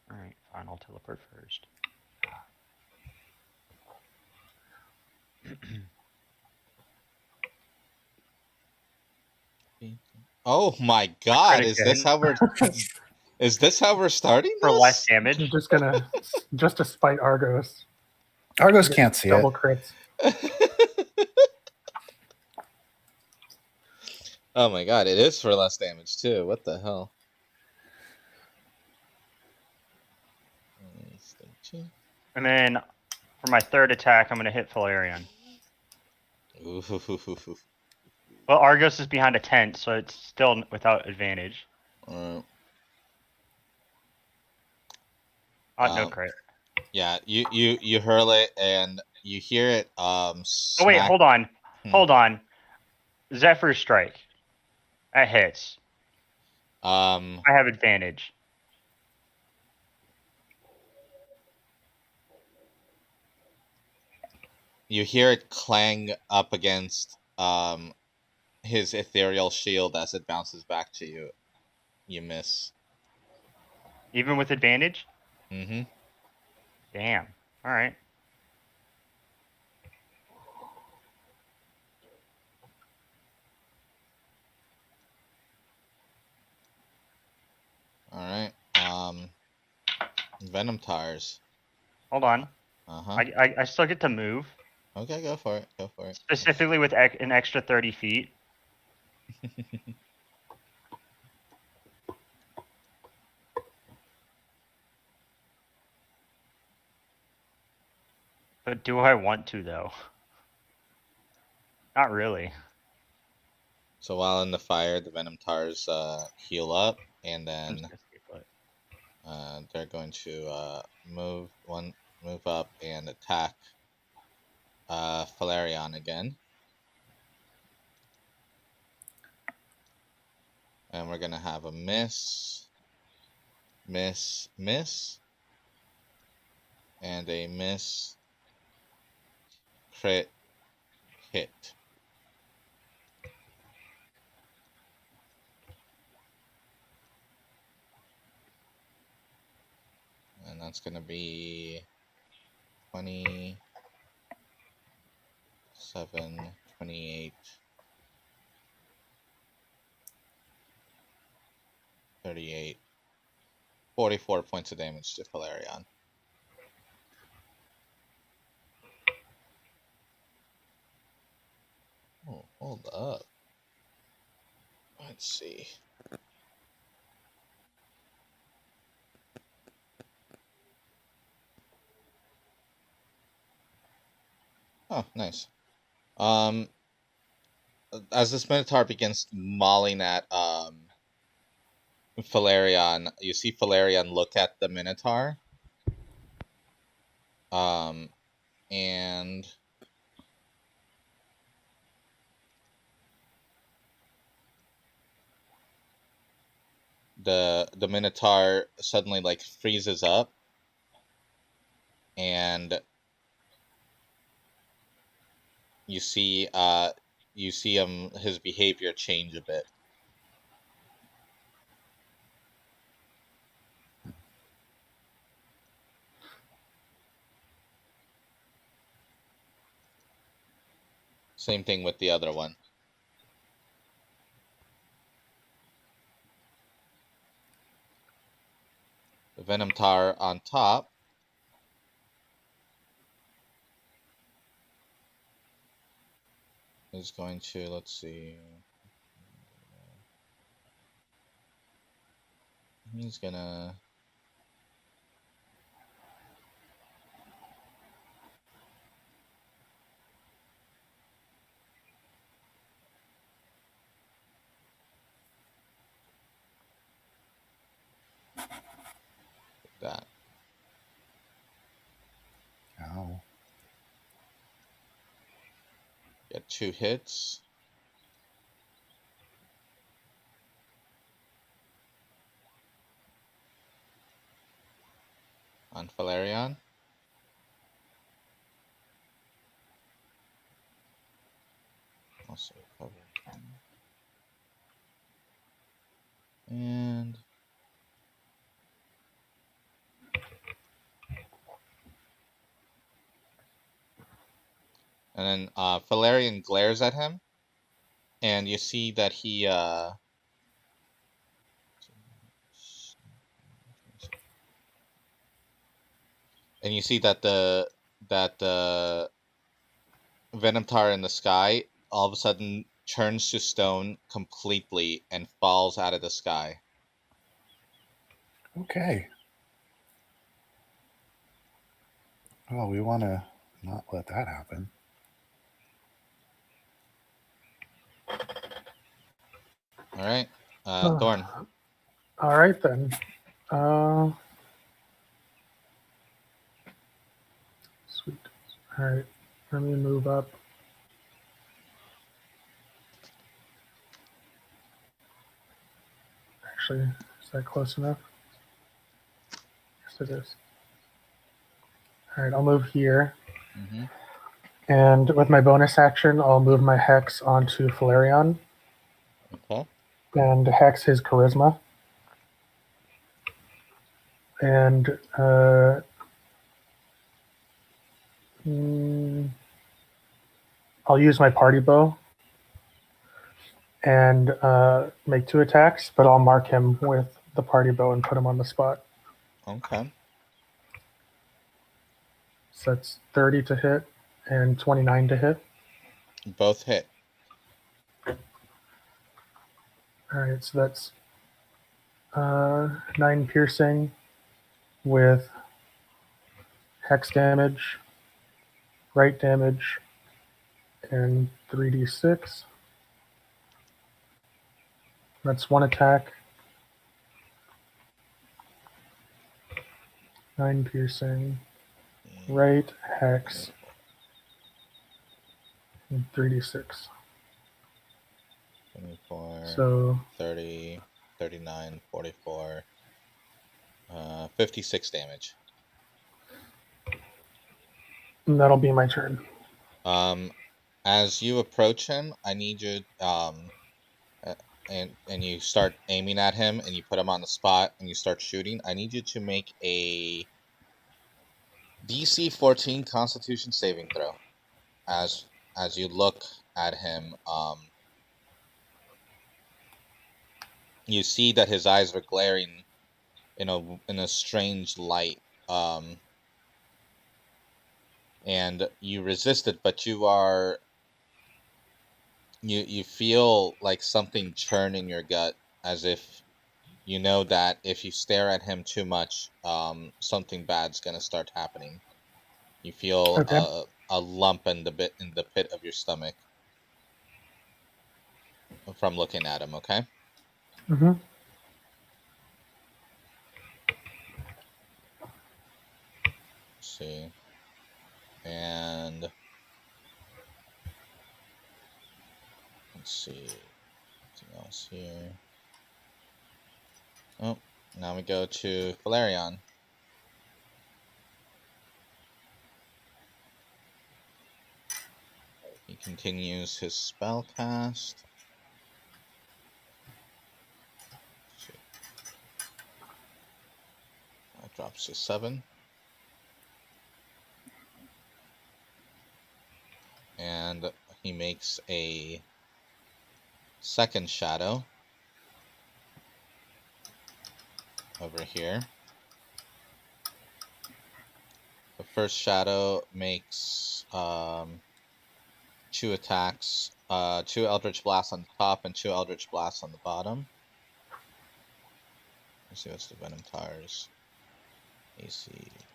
All right. Fine. I'll teleport first. Oh my God! Is this how we're? Is this how we're starting for this? less I'm damage. just gonna just to spite Argos. Argos can't see Double it. crits. Oh my god, it is for less damage too. What the hell? And then for my third attack, I'm going to hit Valerian. Ooh. Well, Argos is behind a tent, so it's still without advantage. No crit. Yeah, you hurl it and you hear it Oh wait, smack. hold on. Hold on. Zephyr Strike. That hits. I have advantage. You hear it clang up against his ethereal shield as it bounces back to you. You miss. Even with advantage? Mm-hmm. Damn. Alright. Alright. Venom tires. Hold on. Uh-huh. I still get to move. Okay, go for it. Go for it. Specifically with an extra 30 feet. But do I want to, though? Not really. So while in the fire, the Venom tars heal up, and then they're going to move up and attack Valerian again. And we're gonna have a miss, miss, miss, and a miss, crit, hit. And that's gonna be 27, 28, 38, 44 points of damage to Valerian. Oh, hold up. Let's see. Oh, nice. As this Minotaur begins mauling at Valerian, you see Valerian look at the Minotaur. And the Minotaur suddenly like freezes up, and you see his behavior change a bit. Same thing with the other one. The Venom Tar on top is going to, let's see. He's gonna that. Ow. Get 2 hits. On Valerian. Also recover. And then Valerian glares at him, and you see that he and you see that the venom tar in the sky all of a sudden turns to stone completely and falls out of the sky. Okay. Well, we want to not let that happen. All right, Oh. Thorn. All right then. Sweet. All right. Let me move up. Actually, is that close enough? Yes, it is. All right, I'll move here. Mm-hmm. And with my bonus action, I'll move my Hex onto Valerian Okay. and Hex his Charisma. And I'll use my Party Bow and make 2 attacks, but I'll mark him with the Party Bow and put him on the spot. Okay. So that's 30 to hit and 29 to hit. Both hit. All right, so that's 9 piercing with Hex damage, right damage, and 3d6. That's 1 attack. 9 piercing, right, Hex, and 3d6. 24, So 30, 39, 44, 56 damage. that'll be my turn. As you approach him, I need you, and you start aiming at him, and you put him on the spot, and you start shooting. I need you to make a DC 14 Constitution saving throw. As you look at him, you see that his eyes are glaring in a strange light. And you resist it, but you feel like something churn in your gut, as if you know that if you stare at him too much, something bad's gonna start happening. You feel Okay. a lump in the pit of your stomach from looking at him. Okay. Mm-hmm. Let's see. And let's see. Anything else here? Oh, now we go to Valerian. He continues his spell cast. Let's see. That drops to 7. And he makes a second shadow over here. The first shadow makes 2 attacks, 2 Eldritch Blasts on the top and 2 Eldritch Blasts on the bottom. Let's see what's the Venom Tars. AC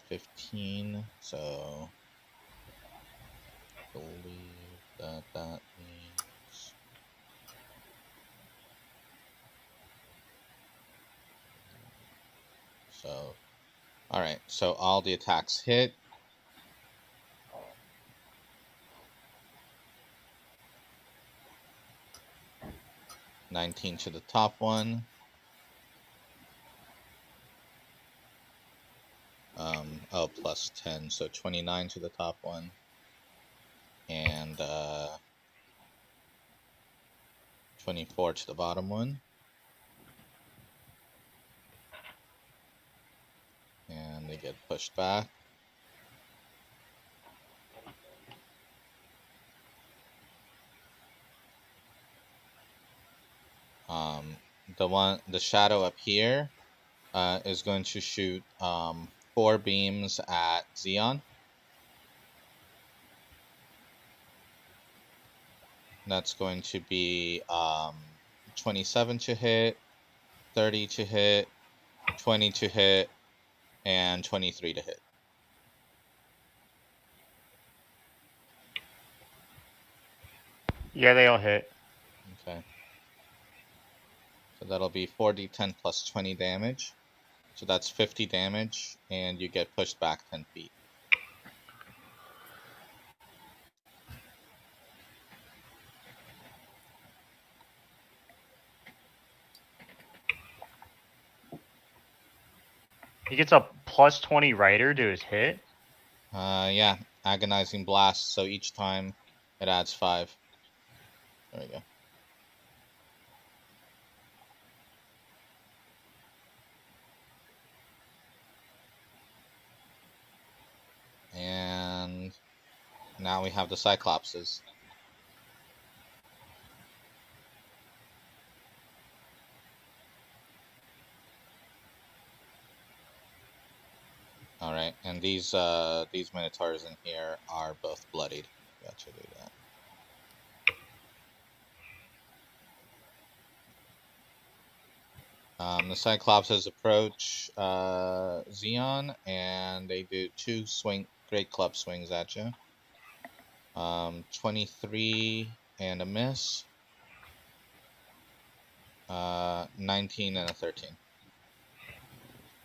15, so I believe that means so. All right, so all the attacks hit. $19 to the top one. Plus 10, so 29 to the top one. And 24 to the bottom one. And they get pushed back. The shadow up here is going to shoot 4 beams at Xeon. That's going to be 27 to hit, 30 to hit, 20 to hit, and 23 to hit. Yeah, they all hit. Okay. So that'll be 4d10 plus 20 damage. So that's 50 damage, and you get pushed back 10 feet. He gets a plus 20 rider to his hit. Yeah, agonizing blast. So each time it adds 5. There we go. And now we have the Cyclopses. All right, and these minotaurs in here are both bloodied. Gotcha, do that. The Cyclopses approach Xeon, and they do 2 great club swings at you. 23 and a miss. 19 and a 13.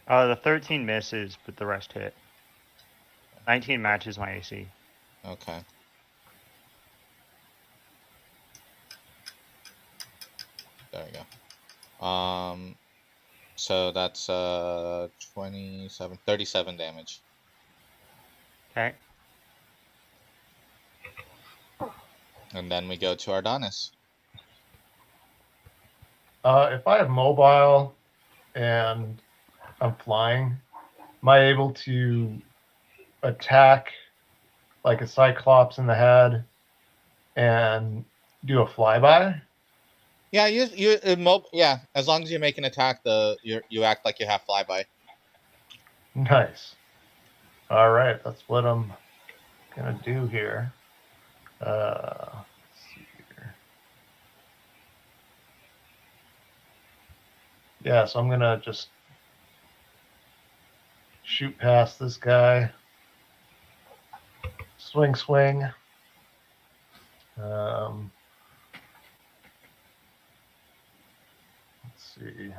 The 13 misses, but the rest hit. 19 matches my AC. Okay. There we go. So that's 27, 37 damage. Okay. And then we go to Ardonis. If I have mobile and I'm flying, am I able to attack like a Cyclops in the head and do a flyby? Yeah, yeah. As long as you make an attack, you act like you have flyby. Nice. All right, that's what I'm gonna do here. Let's see here. Yeah, so I'm gonna just shoot past this guy. Swing, swing. Let's see.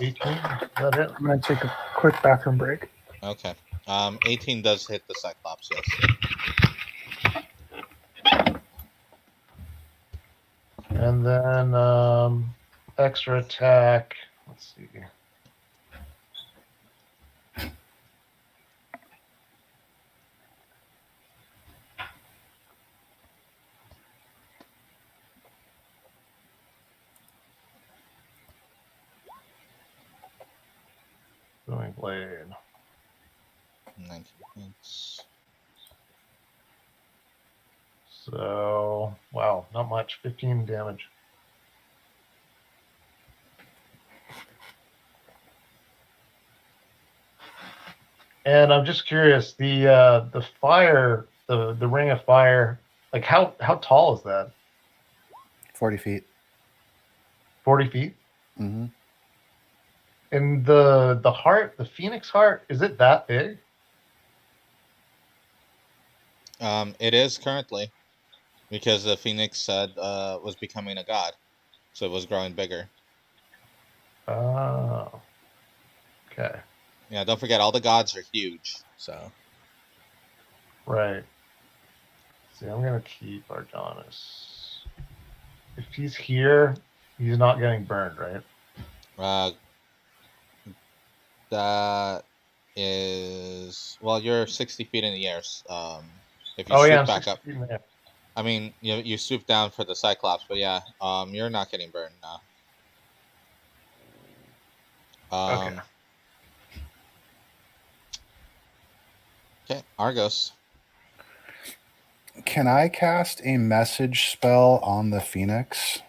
Is that it? I'm going to take a quick bathroom break. Okay. 18 does hit the Cyclops, yes. And then extra attack. Let's see. Booming blade. 19 hits. So, wow, not much. 15 damage. And I'm just curious, the fire, the ring of fire, like how tall is that? 40 feet. 40 feet? Mm-hmm. And the heart, the phoenix heart, is it that big? It is currently, because the Phoenix said was becoming a god, so it was growing bigger. Oh. Okay. Yeah, don't forget, all the gods are huge, so. Right. See, I'm gonna keep Ardonis. If he's here, he's not getting burned, right? That is, well, you're 60 feet in the air. If you Oh yeah, swoop I'm back 60 up, feet in the air. I mean, you swoop down for the Cyclops, but yeah, you're not getting burned now. Okay. Okay, Argos. Can I cast a message spell on the Phoenix?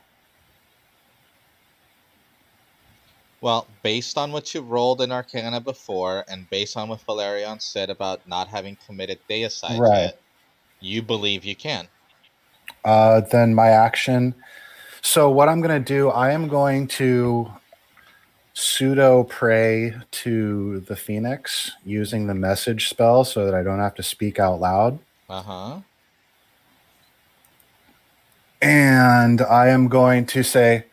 Well, based on what you rolled in Arcana before, and based on what Valerian said about not having committed Deicide Right. yet, you believe you can. Then my action. So what I'm going to do, I am going to pseudo pray to the Phoenix using the message spell so that I don't have to speak out loud. Uh-huh. And I am going to say,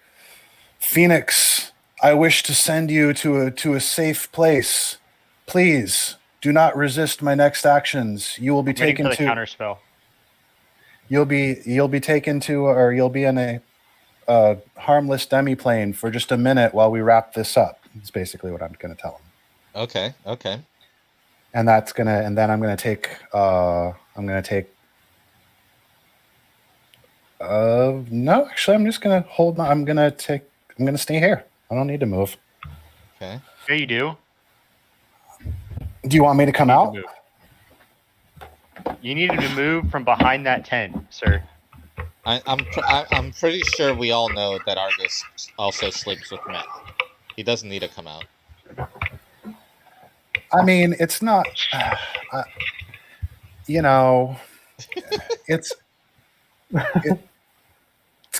Phoenix, I wish to send you to a safe place. Please do not resist my next actions. You will be Waiting taken for the to counter spell. you'll be taken to, or you'll be in a harmless demiplane for just a minute while we wrap this up. It's basically what I'm going to tell him. Okay, okay. And then I'm going to take no, actually I'm just going to hold my, I'm going to stay here. I don't need to move. Okay. Yeah, you do. Do you want me to come You need out? to move. You needed to move from behind that tent, sir. I'm pretty sure we all know that Argus also sleeps with men. He doesn't need to come out. I mean, it's not, you know, it's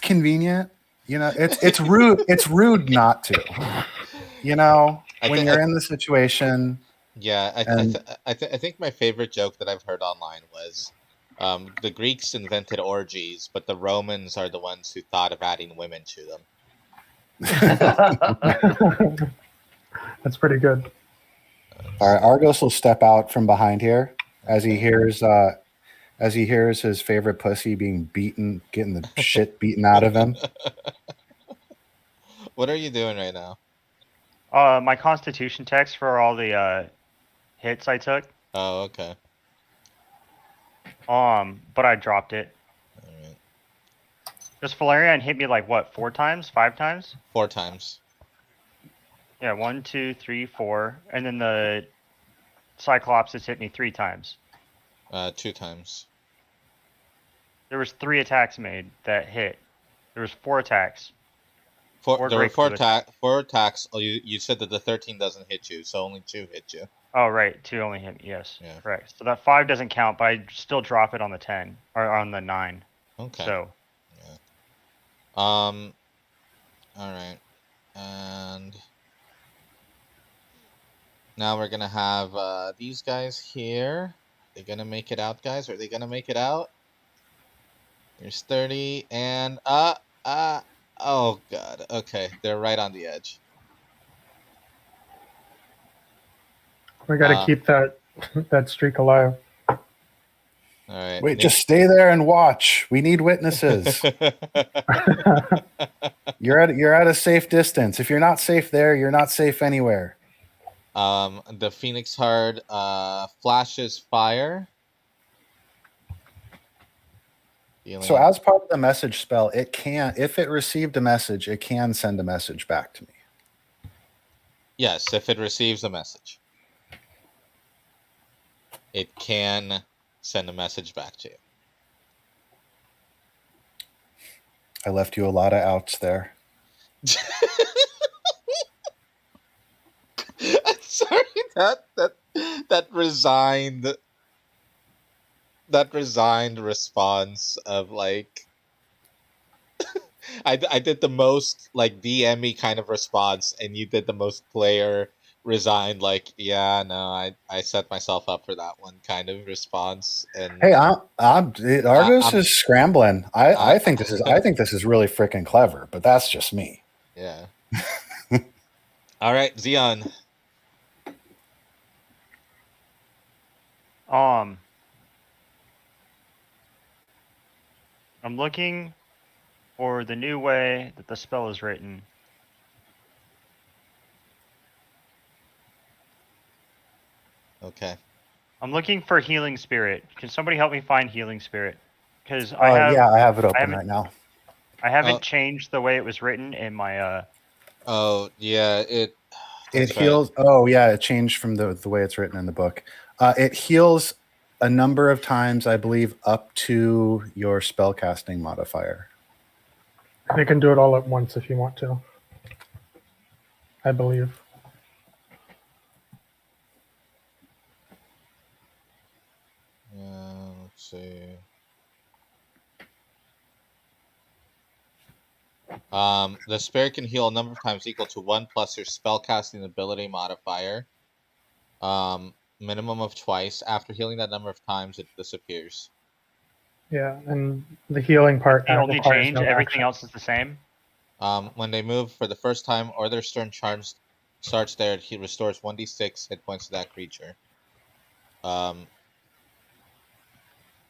convenient. You know, it's rude. It's rude not to. You know, when you're in the situation. Yeah, I think my favorite joke that I've heard online was, the Greeks invented orgies, but the Romans are the ones who thought of adding women to them. That's pretty good. All right, Argos will step out from behind here as he hears his favorite pussy being beaten, getting the shit beaten out of him. What are you doing right now? My constitution text for all the hits I took. Oh, okay. But I dropped it. All right. Just Valerian hit me like what, 4 times? 5 times? 4 times. Yeah, 1, 2, 3, 4. And then the Cyclops has hit me 3 times. 2 times. There was 3 attacks made that hit. There was 4 attacks. There were four breakthrough attacks. Oh, you said that the 13 doesn't hit you, so only 2 hit you. Oh, right. 2 only hit me. Yes. Yeah. Correct. So that 5 doesn't count, but I still drop it on the 10 or on the 9. Okay. So. Yeah. All right. And now we're gonna have these guys here. They gonna make it out, guys? Are they gonna make it out? There's 30 and oh god. Okay, they're right on the edge. We got to keep that streak alive. All right. Wait, just stay there and watch. We need witnesses. You're at a safe distance. If you're not safe there, you're not safe anywhere. The Phoenix Heart flashes fire. So as part of the message spell, it can, if it received a message, it can send a message back to me. Yes, if it receives a message, it can send a message back to you. I left you a lot of outs there. I'm sorry, that resigned response of like I did the most like DM-y kind of response, and you did the most player resigned, like, yeah, no, I set myself up for that one kind of response. And hey, Argos is scrambling. I think this is really freaking clever, but that's just me. Yeah. All right, Xeon. I'm looking for the new way that the spell is written. Okay. I'm looking for Healing Spirit. Can somebody help me find Healing Spirit? Because I have it open right now. I haven't changed the way it was written in my Oh yeah, It That's right. heals. Oh yeah, it changed from the way it's written in the book. It heals a number of times, I believe, up to your spellcasting modifier. You can do it all at once if you want to. I believe. Let's see. The spirit can heal a number of times equal to 1 plus your spellcasting ability modifier. Minimum of twice. After healing that number of times, it disappears. Yeah, and the healing part The only requires change, no everything action. else is the same. When they move for the first time or their turn charge starts there, he restores 1d6 hit points to that creature.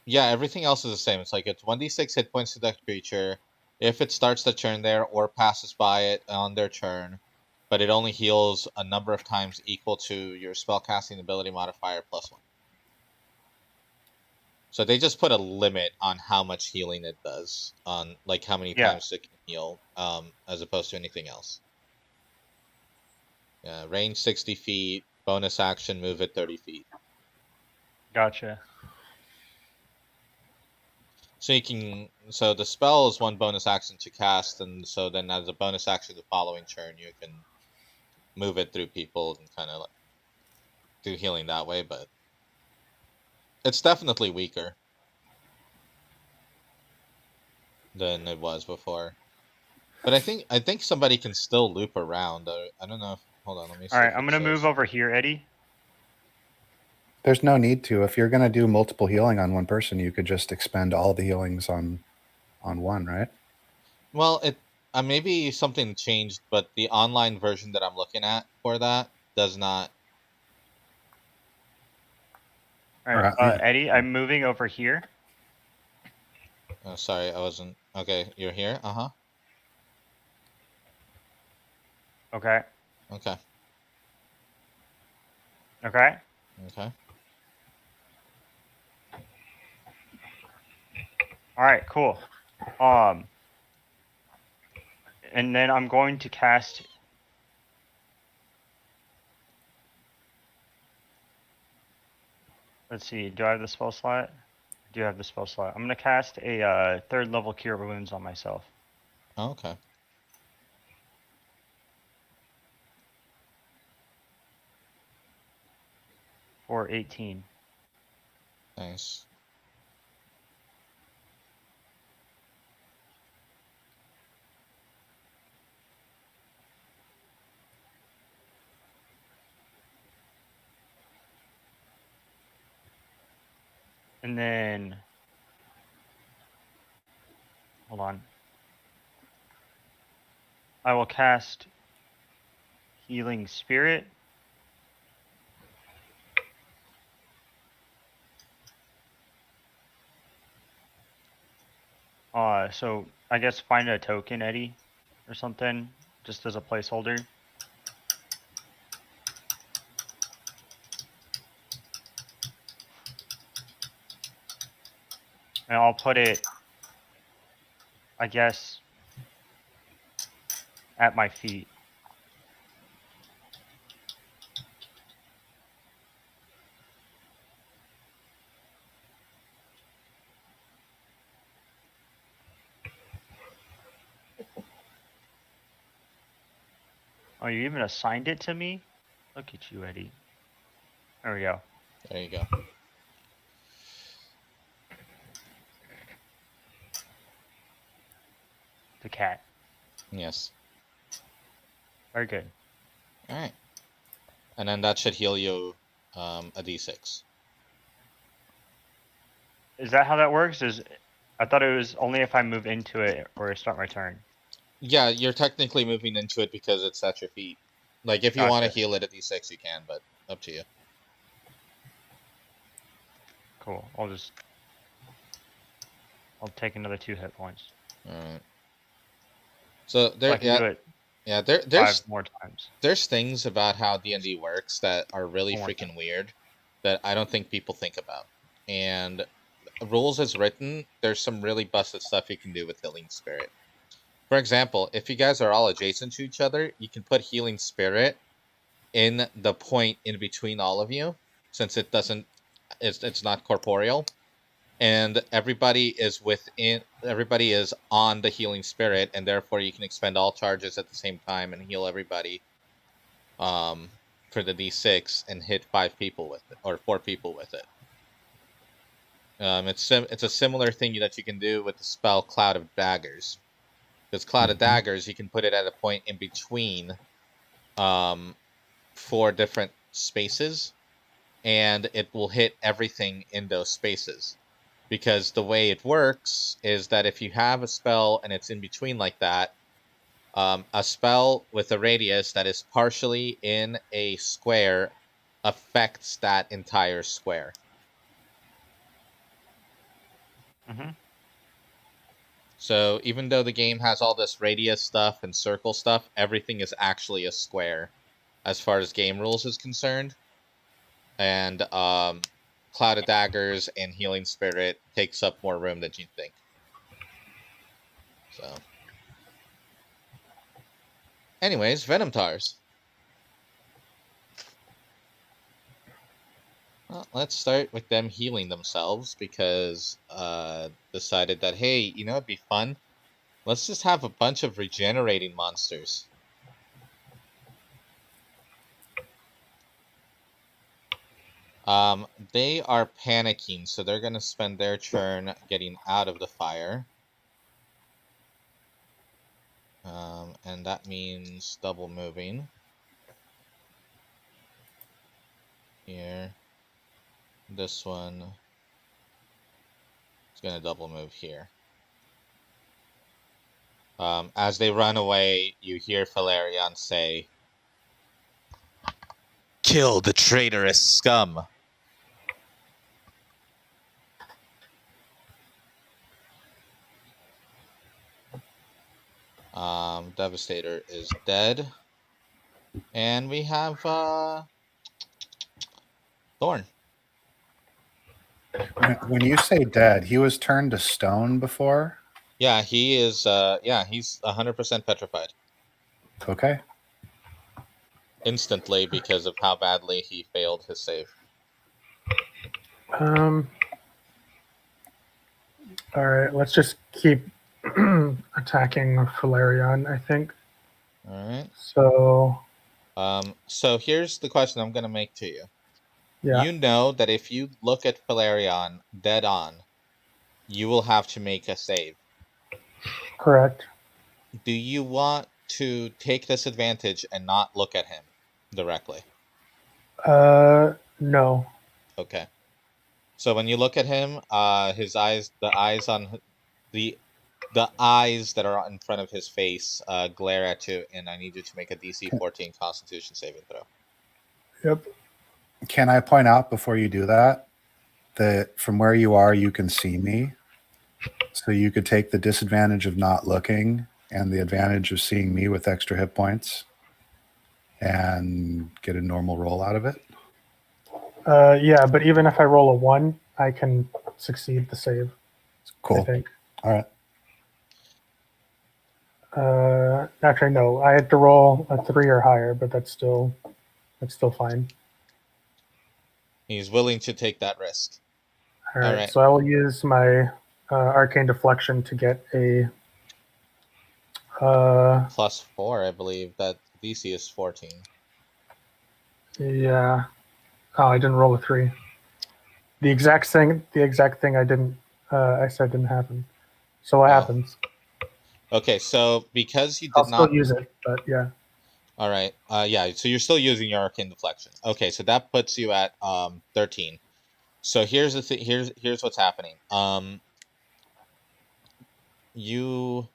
Yeah, everything else is the same. It's like it's 1d6 hit points to that creature if it starts the turn there or passes by it on their turn, but it only heals a number of times equal to your spellcasting ability modifier +1. So they just put a limit on how much healing it does, on like how many Yeah. times it can heal, as opposed to anything else. Yeah, range 60 feet, bonus action, move it 30 feet. Gotcha. So you can, so the spell is 1 bonus action to cast, and so then as a bonus action the following turn you can move it through people and kind of like do healing that way, but it's definitely weaker than it was before. But I think somebody can still loop around. I don't know if, hold on, let me see. All right, if I'm it gonna move says. over here, Eddie. There's no need to. If you're going to do multiple healing on one person, you could just expend all the healings on one, right? Well, it maybe something changed, but the online version that I'm looking at for that does not. All right, Or, Eddie, I'm moving over here. Oh, sorry, I wasn't. Okay, you're here. Uh-huh. Okay. Okay. Okay. Okay. All right. Cool. And then I'm going to cast. Let's see. Do I have the spell slot? I do have the spell slot. I'm gonna cast a 3rd level Cure Wounds on myself. Oh, okay. For 18. Nice. And then, hold on. I will cast Healing Spirit. So I guess find a token, Eddie, or something, just as a placeholder. And I'll put it, I guess, at my feet. Oh, you even assigned it to me? Look at you, Eddie. There we go. There you go. The cat. Yes. Very good. All right. And then that should heal you a d6. Is that how that works? I thought it was only if I move into it or start my turn. Yeah, you're technically moving into it because it's at your feet. Like if you want to Gotcha. heal it at d6 you can, but up to you. Cool. I'll take another 2 hit points. All right. So So there, I can do it yeah, 5 more times. there's things about how D&D works that are really One more freaking weird that I don't think people think about. And rules as written, there's some really busted stuff you can do with Healing Spirit. For example, if you guys are all adjacent to each other, you can put Healing Spirit in the point in between all of you, since it's not corporeal, and everybody is on the healing spirit, and therefore you can expend all charges at the same time and heal everybody for the D6 and hit 5 people with it, or 4 people with it. It's a similar thing that you can do with the spell Cloud of Daggers. Because Cloud of Daggers, you can put it at a point in between 4 different spaces, and it will hit everything in those spaces. Because the way it works is that if you have a spell and it's in between like that, a spell with a radius that is partially in a square affects that entire square. Mm-hmm. So even though the game has all this radius stuff and circle stuff, everything is actually a square as far as game rules is concerned. And Cloud of Daggers and Healing Spirit takes up more room than you think. So, anyways, Venom Tars. Well, let's start with them healing themselves because decided that, hey, you know, it'd be fun. Let's just have a bunch of regenerating monsters. They are panicking, so they're gonna spend their turn getting out of the fire. And that means double moving. Here. This one is gonna double move here. As they run away, you hear Valerian say, "Kill the traitorous scum." Devastator is dead. And we have Thorn. When you say dead, he was turned to stone before? Yeah, he is he's 100% petrified. Okay. Instantly because of how badly he failed his save. All right, let's just keep attacking Valerian, I think. Alright. So here's the question I'm gonna make to you. yeah. You know that if you look at Valerian dead on, you will have to make a save. Correct. Do you want to take this advantage and not look at him directly? No. Okay. So when you look at him, his eyes, the eyes that are in front of his face, glare at you, and I need you to make a DC 14 Constitution saving throw. Yep. Can I point out before you do that from where you are, you can see me? So you could take the disadvantage of not looking and the advantage of seeing me with extra hit points and get a normal roll out of it? Yeah, but even if I roll a 1, I can succeed the save. Cool. I think. All right. Actually, no. I had to roll a 3 or higher, but that's still fine. He's willing to take that risk. All right. Alright. So I will use my arcane deflection to get a +4, I believe. That DC is 14. yeah. Oh, I didn't roll a 3. The exact thing I didn't I said didn't happen. So what happens? Okay, so because you did I'll not still use it, but yeah. All right. Yeah, so you're still using your arcane deflection. Okay, so that puts you at 13. So here's the thing. Here's what's happening. You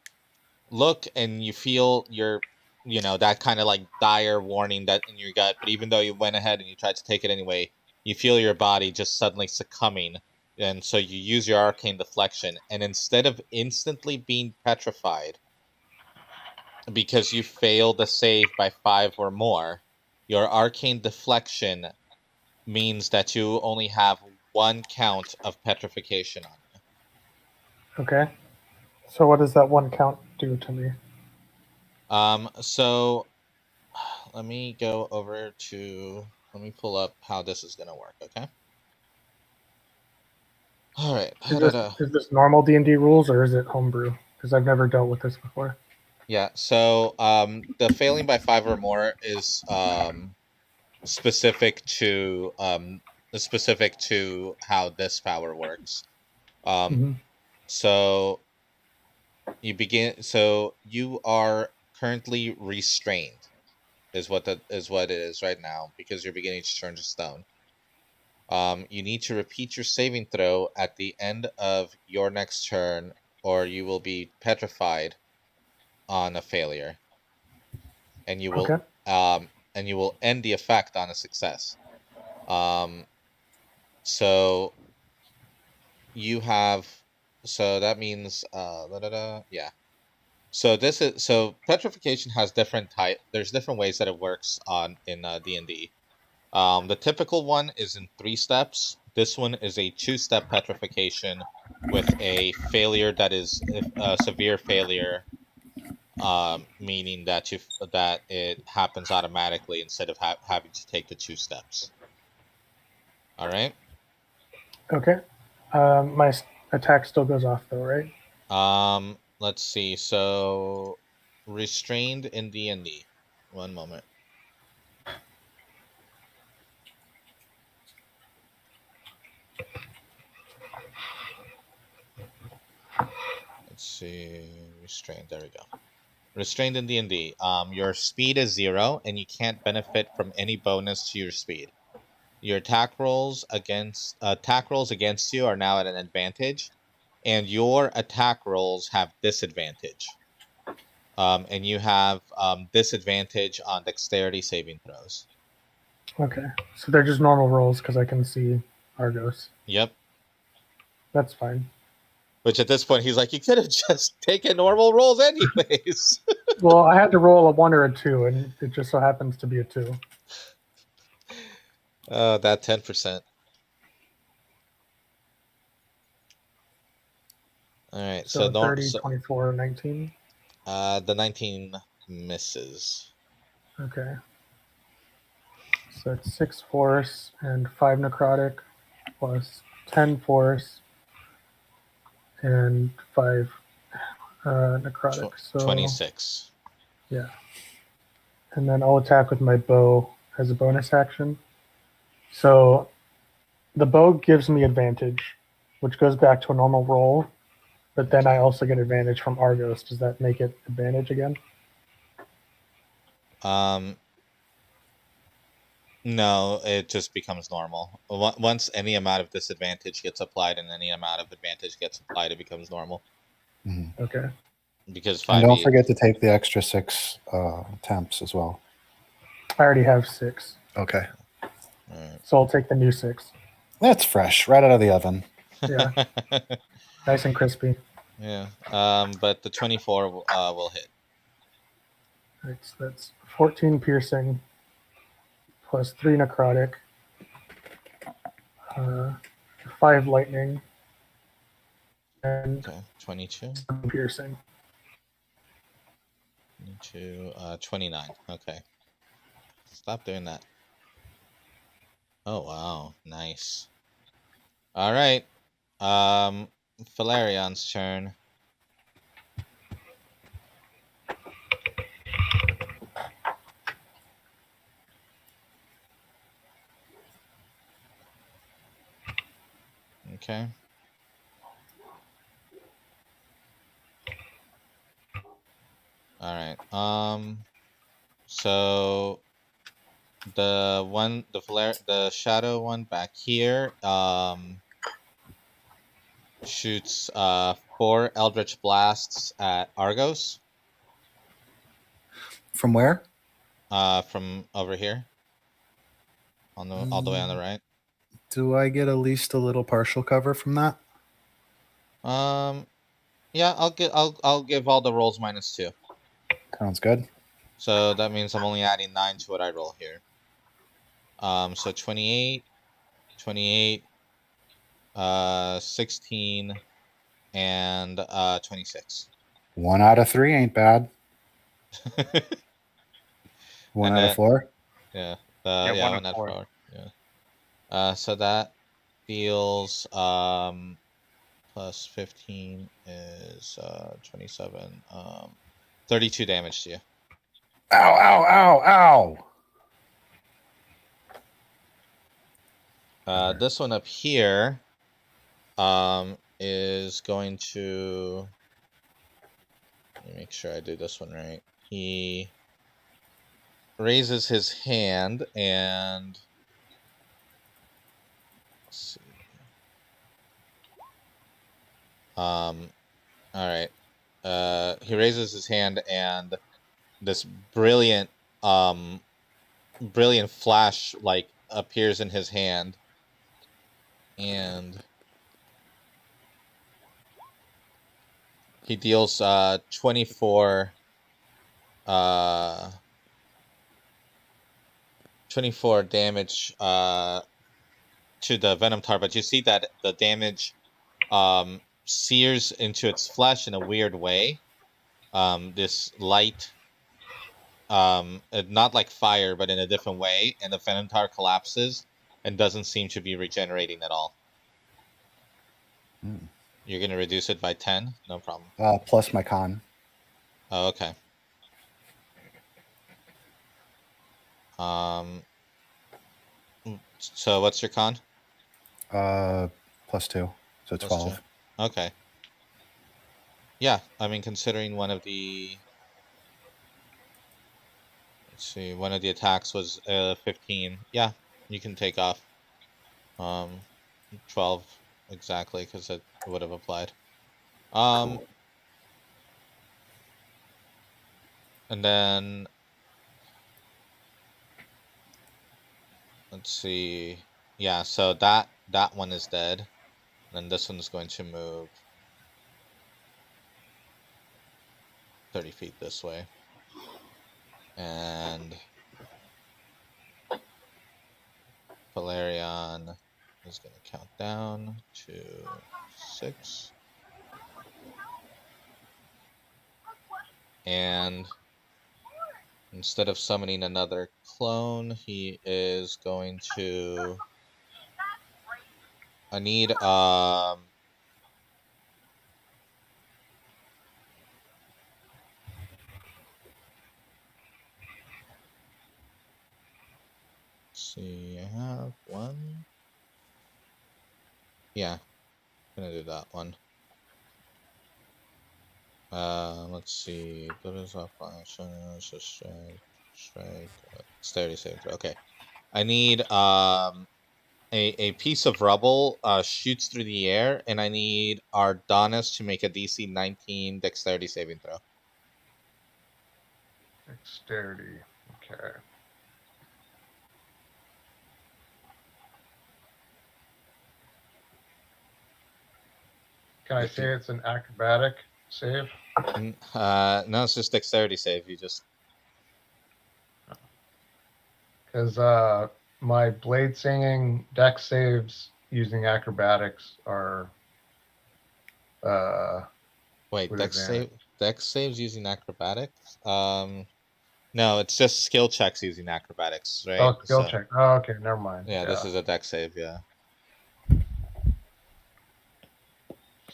look and you feel that kind of like dire warning that in your gut, but even though you went ahead and you tried to take it anyway, you feel your body just suddenly succumbing. And so you use your arcane deflection, and instead of instantly being petrified, because you failed the save by 5 or more, your arcane deflection means that you only have 1 count of petrification on you. Okay. So what does that 1 count do to me? So let me go over to. Let me pull up how this is gonna work. Okay. All right. Is this normal D&D rules or is it homebrew? Because I've never dealt with this before. Yeah. So the failing by 5 or more is specific to how this power works. Mhm. So you are currently restrained is what it is right now because you're beginning to turn to stone. You need to repeat your saving throw at the end of your next turn, or you will be petrified on a failure, and you will Okay. end the effect on a success. Um, so you have so that means yeah. So petrification has different type. There's different ways that it works in D&D. The typical one is in 3 steps. This one is a 2-step petrification with a failure that is a severe failure, meaning that it happens automatically instead of having to take the 2 steps. All right. Okay. My attack still goes off though, right? Let's see. So restrained in D&D. One moment. Let's see. Restrained. There we go. Restrained in D&D. Your speed is 0, and you can't benefit from any bonus to your speed. Your attack rolls against you are now at an advantage, and your attack rolls have disadvantage. And you have disadvantage on dexterity saving throws. Okay. So they're just normal rolls because I can see Argos. Yep. That's fine. Which at this point he's like, you could have just taken normal rolls anyways. Well, I had to roll a 1 or a 2, and it just so happens to be a 2. That 10%. All right. So 30, 24, 19. The 19 misses. Okay. So it's 6 force and 5 necrotic plus 10 force and 5 necrotic. So 26. yeah. And then I'll attack with my bow as a bonus action. So the bow gives me advantage, which goes back to a normal roll, but then I also get advantage from Argos. Does that make it advantage again? No, it just becomes normal. Once any amount of disadvantage gets applied and any amount of advantage gets applied, it becomes normal. Mm-hmm. Okay. Because 5e. And don't forget to take the extra 6 temps as well. I already have 6. Okay. Right. So I'll take the new 6. That's fresh, right out of the oven. Yeah. Nice and crispy. Yeah. But the 24 will hit. Right, so that's 14 piercing plus 3 necrotic, 5 lightning, and Okay. 22. 7 piercing. 22. 29. Okay. Stop doing that. Oh wow, nice. All right. Valerian's turn. Okay. All right. So the shadow one back here, shoots 4 eldritch blasts at Argos. From where? From over here. All the way on the right. Do I get at least a little partial cover from that? Yeah, I'll give all the rolls -2. Sounds good. So that means I'm only adding 9 to what I roll here. So 28, 16, and 26. 1 out of 3 ain't bad. One And out of then- 4. Yeah. Yeah, Yeah, 1 1 of out 4. of 4. Yeah. So that deals plus 15 is 27. 32 damage to you. Ow! Ow! Ow! Ow! This one up here is going to, let me make sure I do this one right. He raises his hand and let's see. All right. He raises his hand and this brilliant flash like appears in his hand, and he deals 24 24 damage to the venom tar, but you see that the damage sears into its flesh in a weird way. This light, not like fire, but in a different way, and the venom tar collapses and doesn't seem to be regenerating at all. Mm. You're gonna reduce it by 10? No problem. Plus my con. Oh, okay. So what's your con? Plus 2. So Plus 12. 2. Okay. Yeah, I mean, considering one of the, let's see, one of the attacks was 15. Yeah, you can take off 12 exactly, because it would have applied. And then let's see. Yeah, so that one is dead. And then this one's going to move 30 feet this way. And Valerian is going to count down to 6. And instead of summoning another clone, he is going to, I need let's see, I have 1. Yeah, I'm gonna do that one. Let's see. Strike. Dexterity saving throw. Okay. I need a piece of rubble shoots through the air, and I need Ardonis to make a DC 19 dexterity saving throw. Dexterity. Okay. Can I say it's an acrobatic save? No, it's just dexterity save. You just, Because my blade singing dex saves using acrobatics are wait, with dex advantage. saves using acrobatics? No, it's just skill checks using acrobatics, right? Oh, skill check. Oh, okay, never mind. Yeah, this is a dex save, yeah.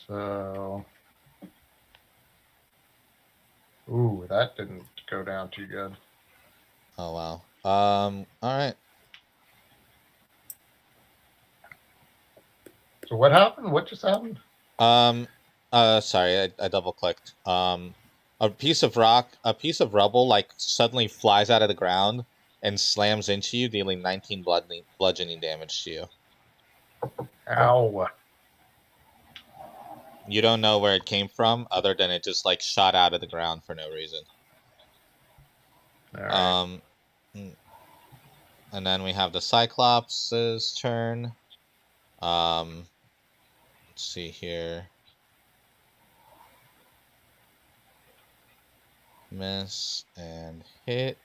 So, ooh, that didn't go down too good. Oh wow. All right. So what happened? What just happened? Sorry, I double clicked. A piece of rubble, like suddenly flies out of the ground and slams into you, dealing 19 bludgeoning damage to you. Ow. You don't know where it came from, other than it just like shot out of the ground for no reason. All right. And then we have the Cyclops' turn. Let's see here. Miss and hit.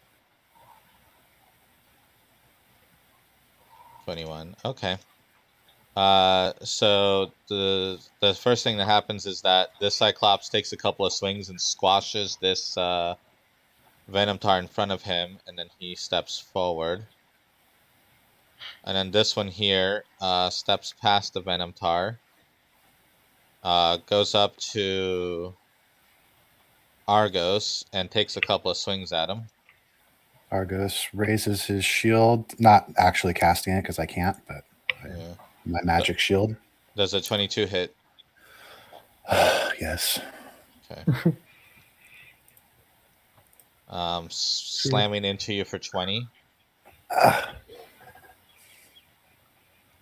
21. Okay. So the first thing that happens is that this Cyclops takes a couple of swings and squashes this Venom Tar in front of him, and then he steps forward. And then this one here steps past the Venom Tar, goes up to Argos and takes a couple of swings at him. Argos raises his shield, not actually casting it because I can't, but Yeah. my magic shield. Does a 22 hit? Yes. Okay. Slamming into you for 20.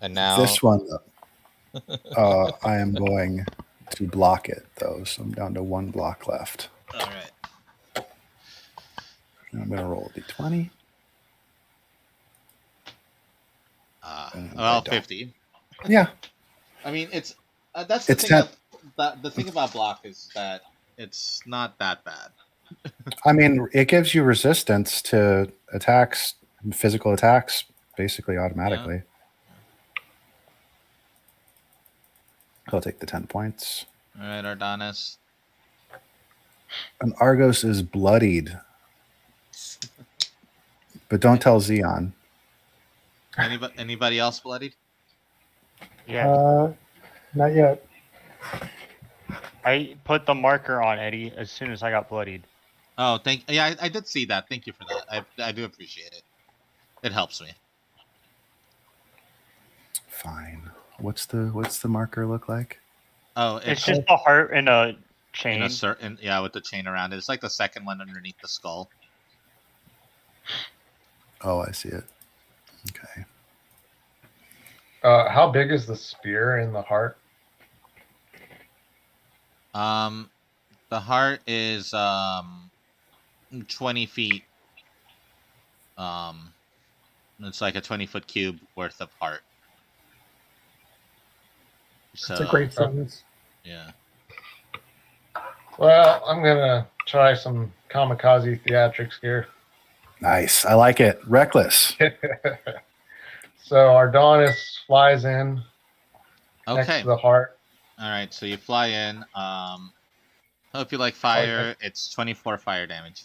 And now This one, I am going to block it, though, so I'm down to 1 block left. all right. And I'm going to roll a d20. And I Well, don't. 50. Yeah. I mean, it's that's the It's thing. not- The thing about block is that it's not that bad. I mean, it gives you resistance to attacks, physical attacks, basically automatically. I'll take the 10 points. All right, Ardonis. And Argos is bloodied. But don't tell Xeon. Anybody else bloodied? Yeah. Not yet. I put the marker on Eddie as soon as I got bloodied. Oh, I did see that. Thank you for that. I do appreciate it. It helps me. Fine. What's the marker look like? Oh, It's just a heart and a chain. in a certain with the chain around it. It's like the second one underneath the skull. Oh, I see it. Okay. How big is the spear in the heart? The heart is 20 feet. It's like a 20-foot cube worth of heart. So, It's a great sentence. Yeah. Well, I'm gonna try some kamikaze theatrics here. Nice. I like it. Reckless. So Ardonis flies in next Okay. to the heart. All right. So you fly in. Hope you like fire. It's 24 fire damage.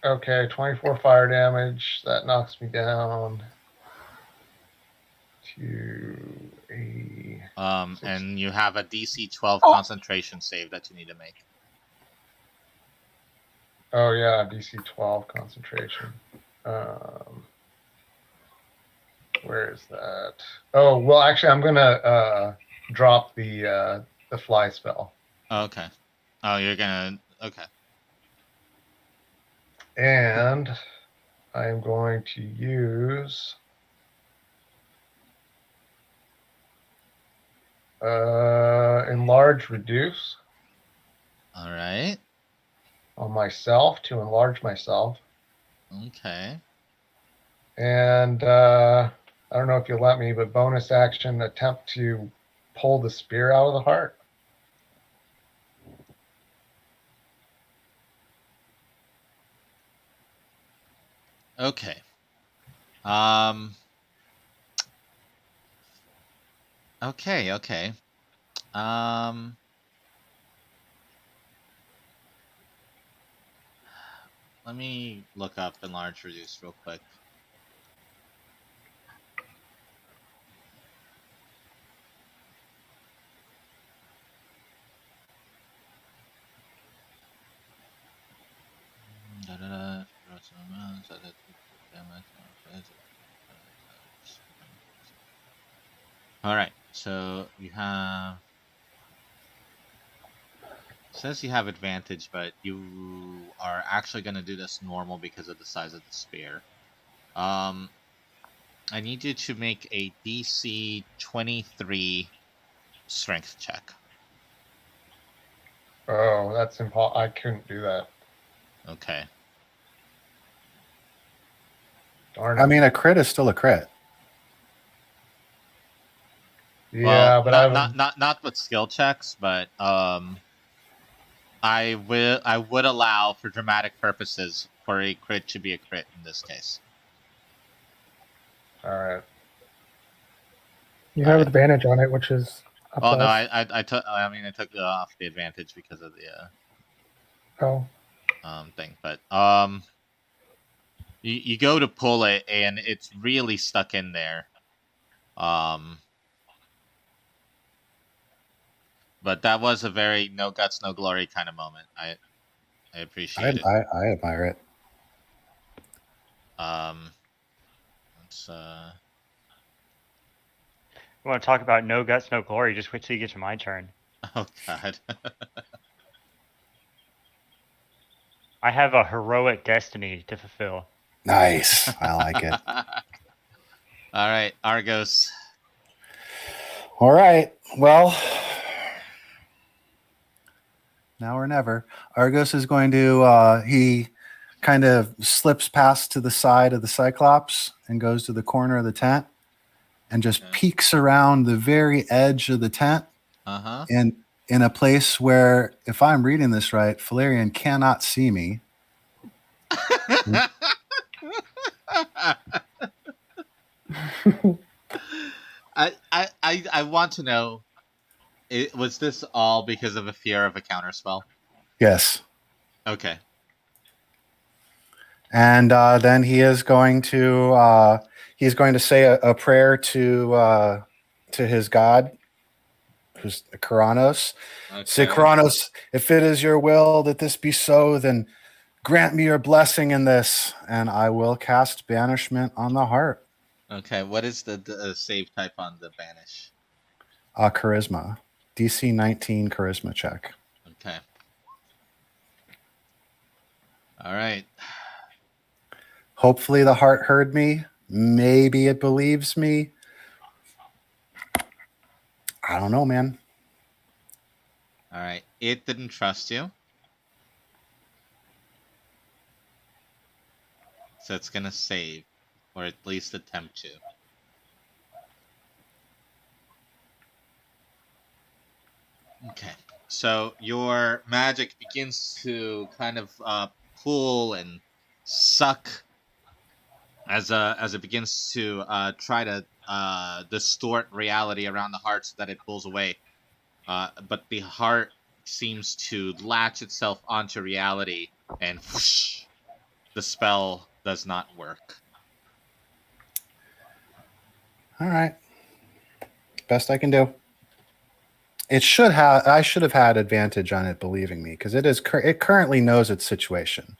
Okay, 24 fire damage. That knocks me down to a. And you have a DC 12 concentration save that you need to make. Oh yeah, DC 12 concentration. Where is that? Oh well, actually, I'm gonna drop the fly spell. Okay. Oh, you're gonna. Okay. And I am going to use enlarge reduce All right. on myself to enlarge myself. Okay. And I don't know if you'll let me, but bonus action attempt to pull the spear out of the heart. Okay. Okay. Let me look up enlarge reduce real quick. All right, so you have. Says you have advantage, but you are actually going to do this normal because of the size of the spear. I need you to make a DC 23 strength check. Oh, that's impossible. I couldn't do that. Okay. Darn it. I mean, a crit is still a crit. Yeah, Well, but not with skill checks, but I would allow for dramatic purposes for a crit to be a crit in this case. all right. You have advantage on it, which is a Oh no, plus. I took. I mean, I took off the advantage because of the. Oh, thing, but you go to pull it and it's really stuck in there. But that was a very no guts, no glory kind of moment. I appreciate it. I admire it. Let's You want to talk about no guts, no glory? Just wait till you get to my turn. oh god. I have a heroic destiny to fulfill. Nice. I like it. All right, Argos. All right. Well, now or never. Argos is going to, he kind of slips past to the side of the Cyclops and goes to the corner of the tent and just peeks around the very edge of the tent. Uh-huh. And in a place where, if I'm reading this right, Valerian cannot see me. I want to know, was this all because of a fear of a counterspell? Yes. Okay. And then he is going to say a prayer to his god, who's Kuranos. Okay. Say, Kuranos, if it is your will that this be so, then grant me your blessing in this, and I will cast banishment on the heart. Okay, what is the save type on the banish? Charisma. DC 19 charisma check. Okay. All right. Hopefully the heart heard me. Maybe it believes me. I don't know, man. All right. It didn't trust you. So it's going to save, or at least attempt to. Okay. So your magic begins to kind of pull and suck as it begins to try to distort reality around the heart so that it pulls away. But the heart seems to latch itself onto reality, and whoosh, the spell does not work. All right. Best I can do. I should have had advantage on it believing me, because it currently knows its situation.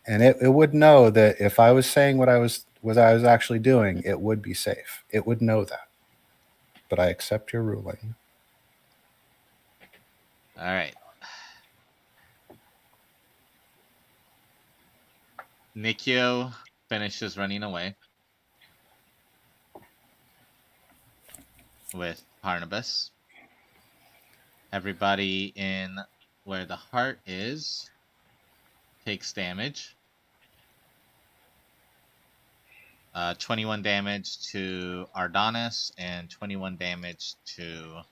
And it would know that if I was saying what I was actually doing, it would be safe. It would know that. But I accept your ruling. All right. Nikio finishes running away with Barnabas. Everybody in where the heart is takes damage. 21 damage to Ardonis and 21 damage to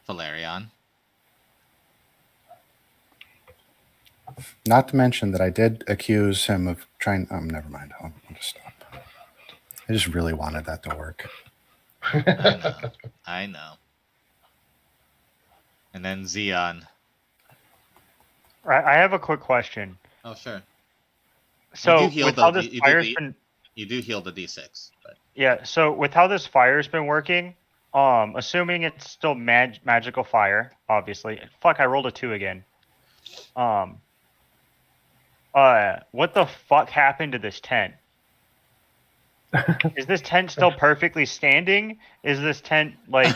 Valerian. Not to mention that I did accuse him of trying. Never mind. I'll just stop. I just really wanted that to work. I know. And then Xeon. I have a quick question. Oh, sure. So you do heal with how this fire's you do heal the D6. But. Yeah, so with how this fire's been working, assuming it's still magical fire, obviously. Fuck, I rolled a 2 again. What the fuck happened to this tent? Is this tent still perfectly standing? Is this tent like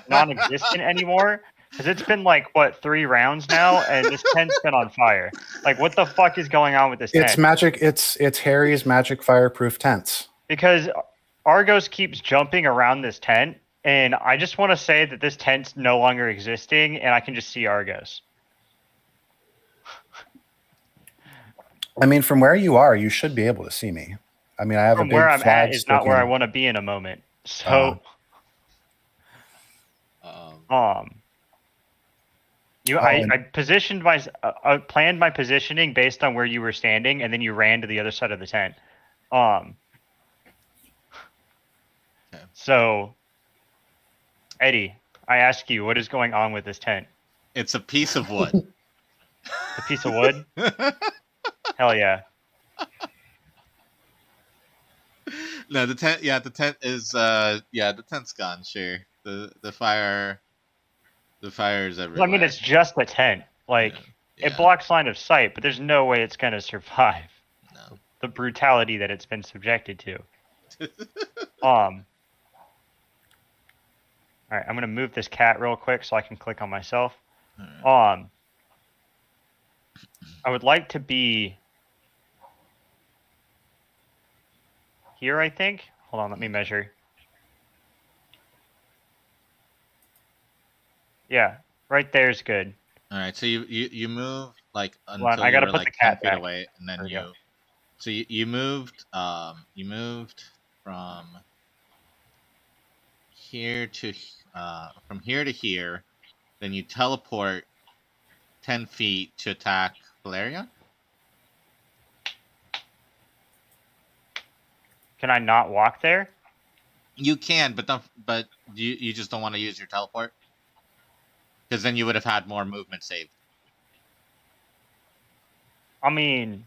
non-existent anymore? Because it's been like what 3 rounds now, and this tent's been on fire. Like, what the fuck is going on with this tent? It's magic. It's Harry's magic fireproof tents. Because Argos keeps jumping around this tent, and I just want to say that this tent's no longer existing, and I can just see Argos. I mean, from where you are, you should be able to see me. I mean, I have From a big where I'm flag at is not where I sticking. want to be in a moment. So, I positioned I planned my positioning based on where you were standing, and then you ran to the other side of the tent. So, Eddie, I ask you, what is going on with this tent? It's a piece of wood. piece of wood. Hell yeah. No, the tent. Yeah, the tent is. Yeah, the tent's gone. Sure. The fire. The fire is everywhere. Well, I mean, it's just a tent. Like, Yeah. it blocks line of sight, but there's no way it's gonna survive No. the brutality that it's been subjected to. All right, I'm gonna move this cat real quick so I can click on myself. Alright. I would like to be here, I think. Hold on, let me measure. Yeah, right there's good. All right. So you move like Hold on, until I you gotta were put the like 10 cat feet back. away, and then There we go. So you moved from here to here, then you teleport 10 feet to attack Valerian. Can I not walk there? You can, but you just don't want to use your teleport, because then you would have had more movement saved. I mean,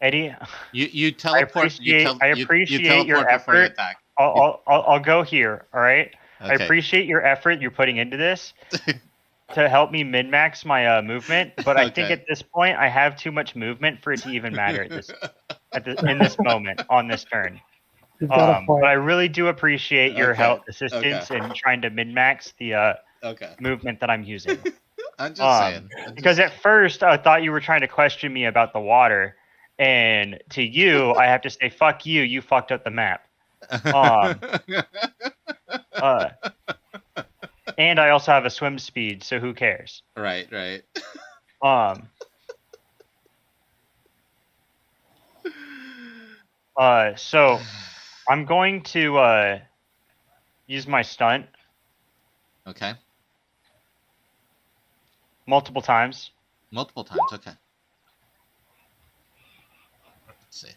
Eddie, You teleport. I appreciate you teleport your before you effort. attack. I'll go here. All right. I Okay. appreciate your effort you're putting into this to help me min max my movement, but I think Okay. at this point I have too much movement for it to even matter in this moment on this turn. You've got a But I point. really do appreciate your Okay, help, assistance in trying to min max the Okay. movement that I'm using. I'm just saying. Because at first I thought you were trying to question me about the water, and to you I have to say fuck you. You fucked up the map. And I also have a swim speed, so who cares? Right. Right. So I'm going to use my stunt Okay. multiple times. Multiple times. Okay. Let's see.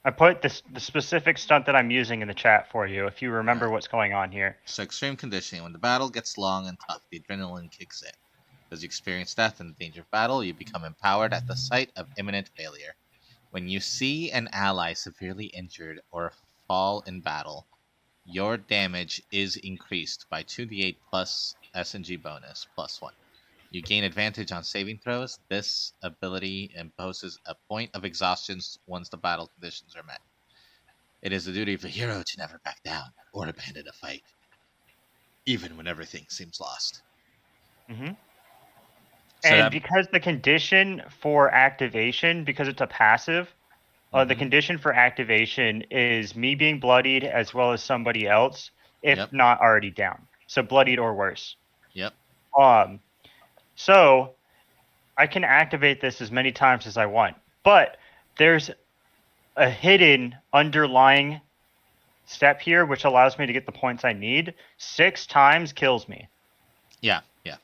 I put the specific stunt that I'm using in the chat for you, if you remember what's going on here. So extreme conditioning. When the battle gets long and tough, the adrenaline kicks in. As you experience death and the danger of battle, you become empowered at the sight of imminent failure. When you see an ally severely injured or fall in battle, your damage is increased by 2d8 plus SNG bonus plus 1. You gain advantage on saving throws. This ability imposes a point of exhaustion once the battle conditions are met. It is the duty of a hero to never back down or abandon a fight, even when everything seems lost. Mm-hmm. So And that- because the condition for activation, because it's a passive, the condition for activation is me being bloodied as well as somebody else, if Yep. not already down. So bloodied or worse. Yep. So I can activate this as many times as I want, but there's a hidden underlying step here which allows me to get the points I need. 6 times kills me. Yeah. Yeah.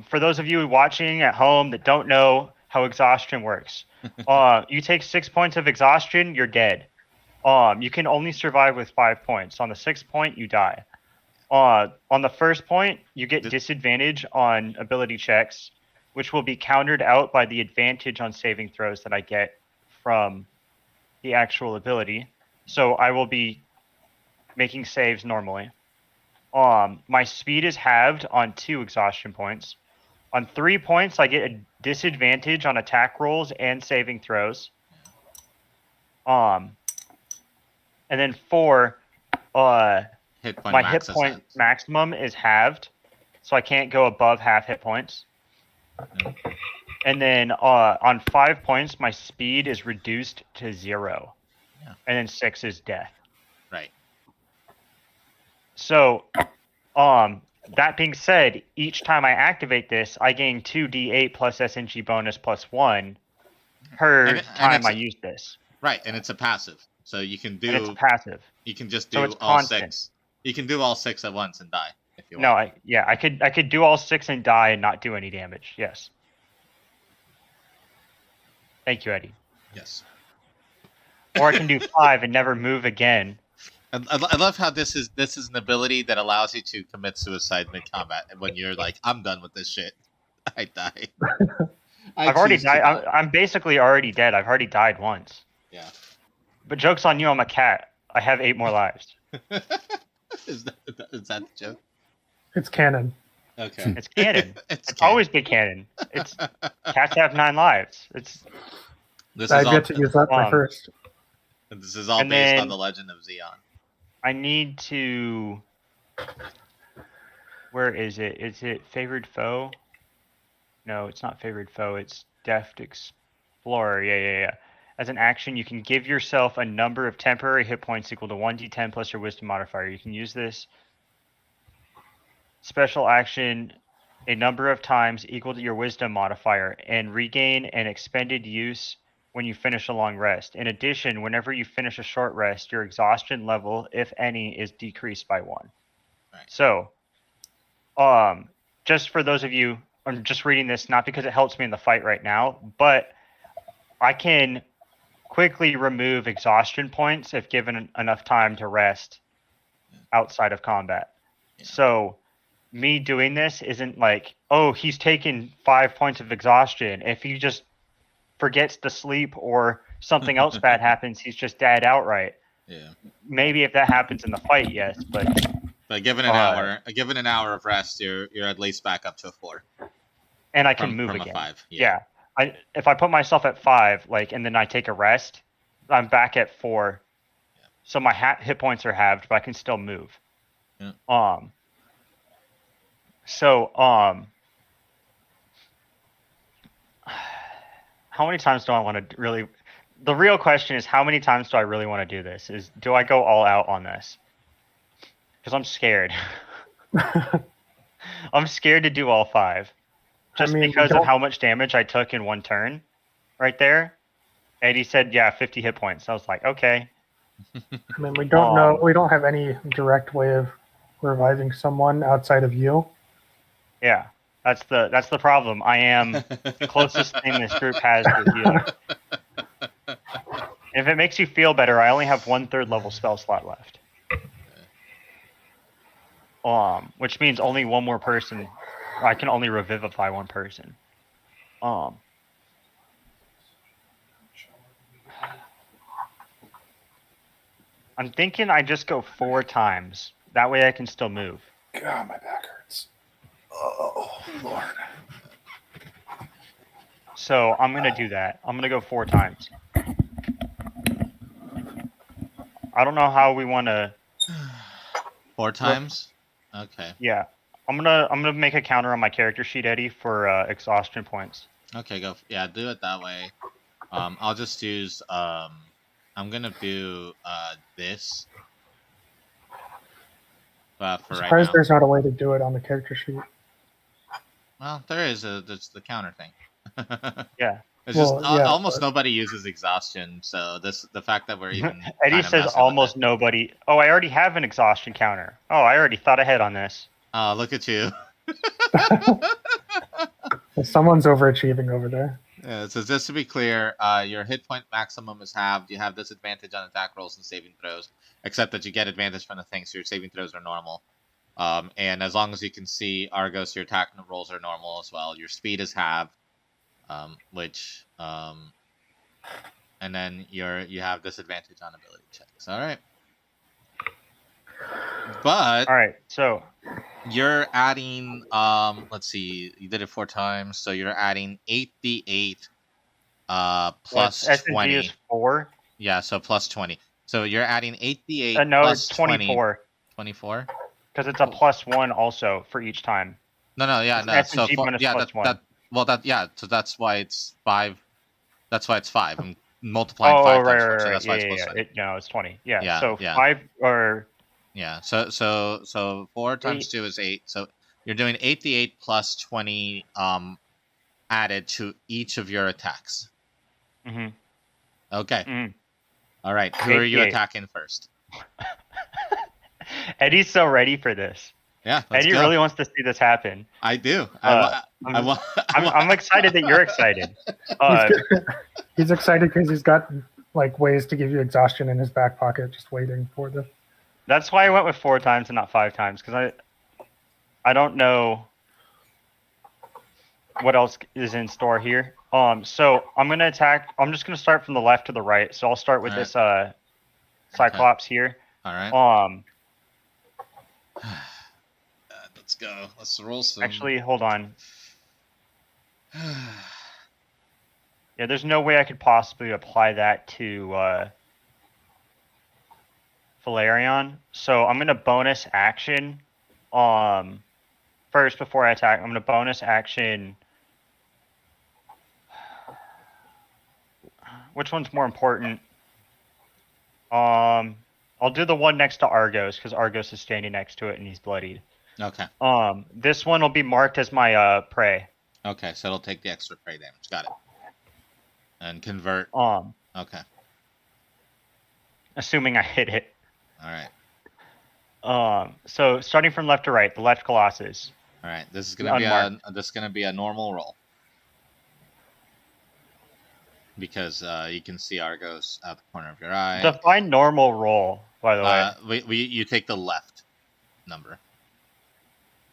For those of you watching at home that don't know how exhaustion works, you take 6 points of exhaustion, you're dead. You can only survive with 5 points. On the 6th point, you die. On the first point, you get disadvantage on ability checks, which will be countered out by the advantage on saving throws that I get from the actual ability. So I will be making saves normally. My speed is halved on 2 exhaustion points. On 3 points, I get a disadvantage on attack rolls and saving throws. And then 4, my hit point maximum is halved, so I can't go above half hit points. Nope. And then on 5 points, my speed is reduced to 0. Yeah. And then 6 is death. Right. So, that being said, each time I activate this, I gain 2d8 plus SNG bonus plus 1 per time I use this. Right, and it's a passive, so you can do. And it's a passive. You can just So do it's all constant. 6. You can do all 6 at once and die if you No, want. I could do all 6 and die and not do any damage. Yes. Thank you, Eddie. Yes. Or I can do 5 and never move again I love how this is an ability that allows you to commit suicide mid combat, and when you're like, I'm done with this shit, I die. I've already choose to died. die. I'm basically already dead. I've already died once. Yeah. But joke's on you, I'm a cat. I have 8 more lives. is that the joke? It's canon. Okay. It's canon. It's It's always been canon. It's cats have 9 lives. It's I've yet to use that my first. This is all and based on then- the legend of Xeon. I need to. Where is it? Is it favored foe? No, it's not favored foe. It's deft explorer. Yeah. As an action, you can give yourself a number of temporary hit points equal to 1d10 plus your wisdom modifier. You can use this special action a number of times equal to your wisdom modifier and regain an expended use when you finish a long rest. In addition, whenever you finish a short rest, your exhaustion level, if any, is decreased by 1. Right. So, just for those of you, I'm just reading this not because it helps me in the fight right now, but I can quickly remove exhaustion points if given enough time to rest outside of combat. Yeah. So, me doing this isn't like, oh, he's taken 5 points of exhaustion. If he just forgets to sleep or something else bad happens, he's just dead outright. Yeah. Maybe if that happens in the fight, yes, but given an hour of rest, you're at least back up to a 4. And I can move from again. A 5. Yeah. If I put myself at 5, and then I take a rest, I'm back at 4. Yeah. So my hit points are halved, but I can still move. Yeah. How many times do I want to really? The real question is, how many times do I really want to do this? Do I go all out on this? Because I'm scared. I'm scared to do all 5. Just because of how much damage I took in one turn right there. Eddie said, yeah, 50 hit points. I was like, okay. I mean, we don't know. We don't have any direct way of reviving someone outside of you. Yeah, that's the problem. I am the closest thing this group has to healer. If it makes you feel better, I only have 1/3 level spell slot left. Which means only one more person. I can only revivify one person. I'm thinking I just go 4 times. That way I can still move. God, my back hurts. Oh, Lord. So I'm going to do that. I'm going to go 4 times. I don't know how we want to... 4 times? Okay. Yeah. I'm gonna make a counter on my character sheet, Eddie, for exhaustion points. Okay, go. Yeah, do it that way. I'll just use. I'm gonna do this. But for right now. Surprised there's not a way to do it on the character sheet. Well, there is. There's the counter thing. Yeah. It's Well, just yeah, almost but- nobody uses exhaustion, so the fact that we're even Eddie kinda says messing with almost it. nobody. Oh, I already have an exhaustion counter. Oh, I already thought ahead on this. Oh, look at you. Someone's overachieving over there. Yeah, so just to be clear, your hit point maximum is halved. You have disadvantage on attack rolls and saving throws, except that you get advantage from the thing, so your saving throws are normal. And as long as you can see Argos, your attack rolls are normal as well. Your speed is halved, and then you have disadvantage on ability checks. All right. But All right, so you're adding, let's see, you did it 4 times, so you're adding 8d8 plus S&G 20. is 4. Yeah, so plus 20. So you're adding 8d8 No, plus it's 24 24? because it's a +1 also for each time. No, yeah, It's no. S&G So minus yeah, +1. so that's why it's 5. That's why it's 5. I'm multiplying 5 times 4, so that's why it's plus 20. No, it's 20. Yeah. Yeah, So yeah. 5 or Yeah, so 4 times 2 is 8. So you're doing 8d8 plus 20 added to each of your attacks. Mhm. Okay. Mhm. All right. Who are you 8d8. attacking first? Eddie's so ready for this. Yeah, let's Eddie go. really wants to see this happen. I do. I'm excited that you're excited. He's excited because he's got like ways to give you exhaustion in his back pocket, just waiting for the That's why I went with 4 times and not 5 times, because I don't know what else is in store here. So I'm gonna attack. I'm just gonna start from the left to the right. So I'll start with Alright. this Cyclops here. All right. Let's go. Let's roll some. Actually, hold on. Yeah, there's no way I could possibly apply that to Valerian. So I'm gonna bonus action. First before I attack, I'm gonna bonus action. Which one's more important? I'll do the one next to Argos because Argos is standing next to it and he's bloodied. Okay. This one will be marked as my prey. Okay, so it'll take the extra prey damage. Got it. And convert. Okay. Assuming I hit it. All right. So starting from left to right, the left Colossus. All right. This is gonna be a normal roll because you can see Argos out the corner of your eye. Define normal roll, by the way. You take the left number.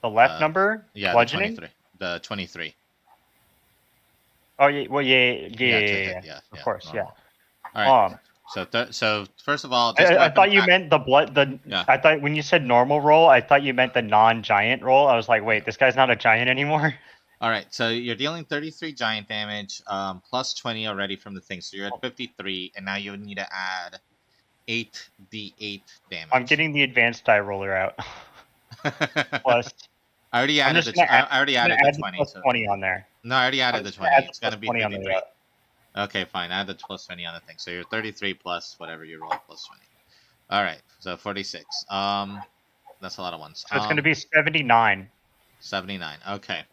The left number? Yeah. Bludgeoning? The 23. Oh yeah. Well, yeah. Of course, normal. yeah. All right. So first of all, I thought you meant the blood. Yeah. I thought when you said normal roll, I thought you meant the non-giant roll. I was like, wait, this guy's not a giant anymore. All right, so you're dealing 33 giant damage, plus 20 already from the thing, so you're at 53, and now you need to add 8d8 damage. I'm getting the advanced die roller out. Plus, I already added the 20. Plus 20 on there. No, I already added the 20. It's gonna be 53. Okay, fine. Add the plus 20 on the thing, so you're 33 plus whatever you roll plus 20. All right, so 46. That's a lot of ones. So it's gonna be 79. 79. Okay.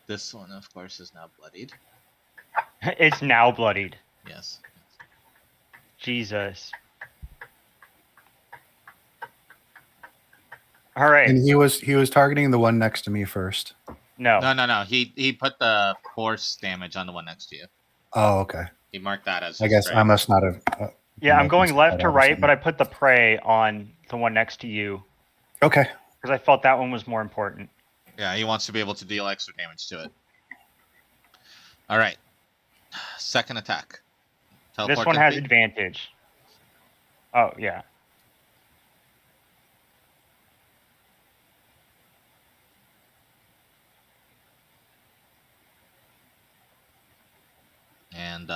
This one, of course, is now bloodied. It's now bloodied. Yes. Jesus. All right. And he was targeting the one next to me first. No. No. He put the force damage on the one next to you. Oh, okay. He marked that as. I guess prey. I must not have. Yeah, I'm going left to right, something. but I put the prey on the one next to you Okay. because I felt that one was more important. Yeah, he wants to be able to deal extra damage to it. All right. Second attack. Teleport This one has complete. advantage. Oh, yeah. And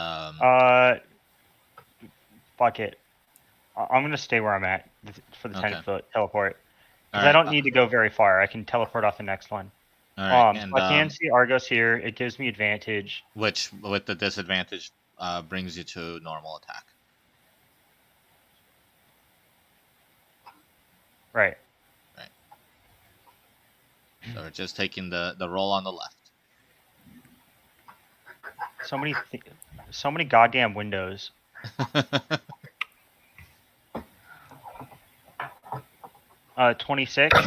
Fuck it. I'm gonna stay where I'm at for the 10-foot teleport. all Because I don't need to go very far. I can teleport off the next one. All right. And, I can see Argos here. It gives me advantage. which, with the disadvantage, brings you to normal attack. Right. So we're just taking the roll on the left. So many goddamn windows. 26.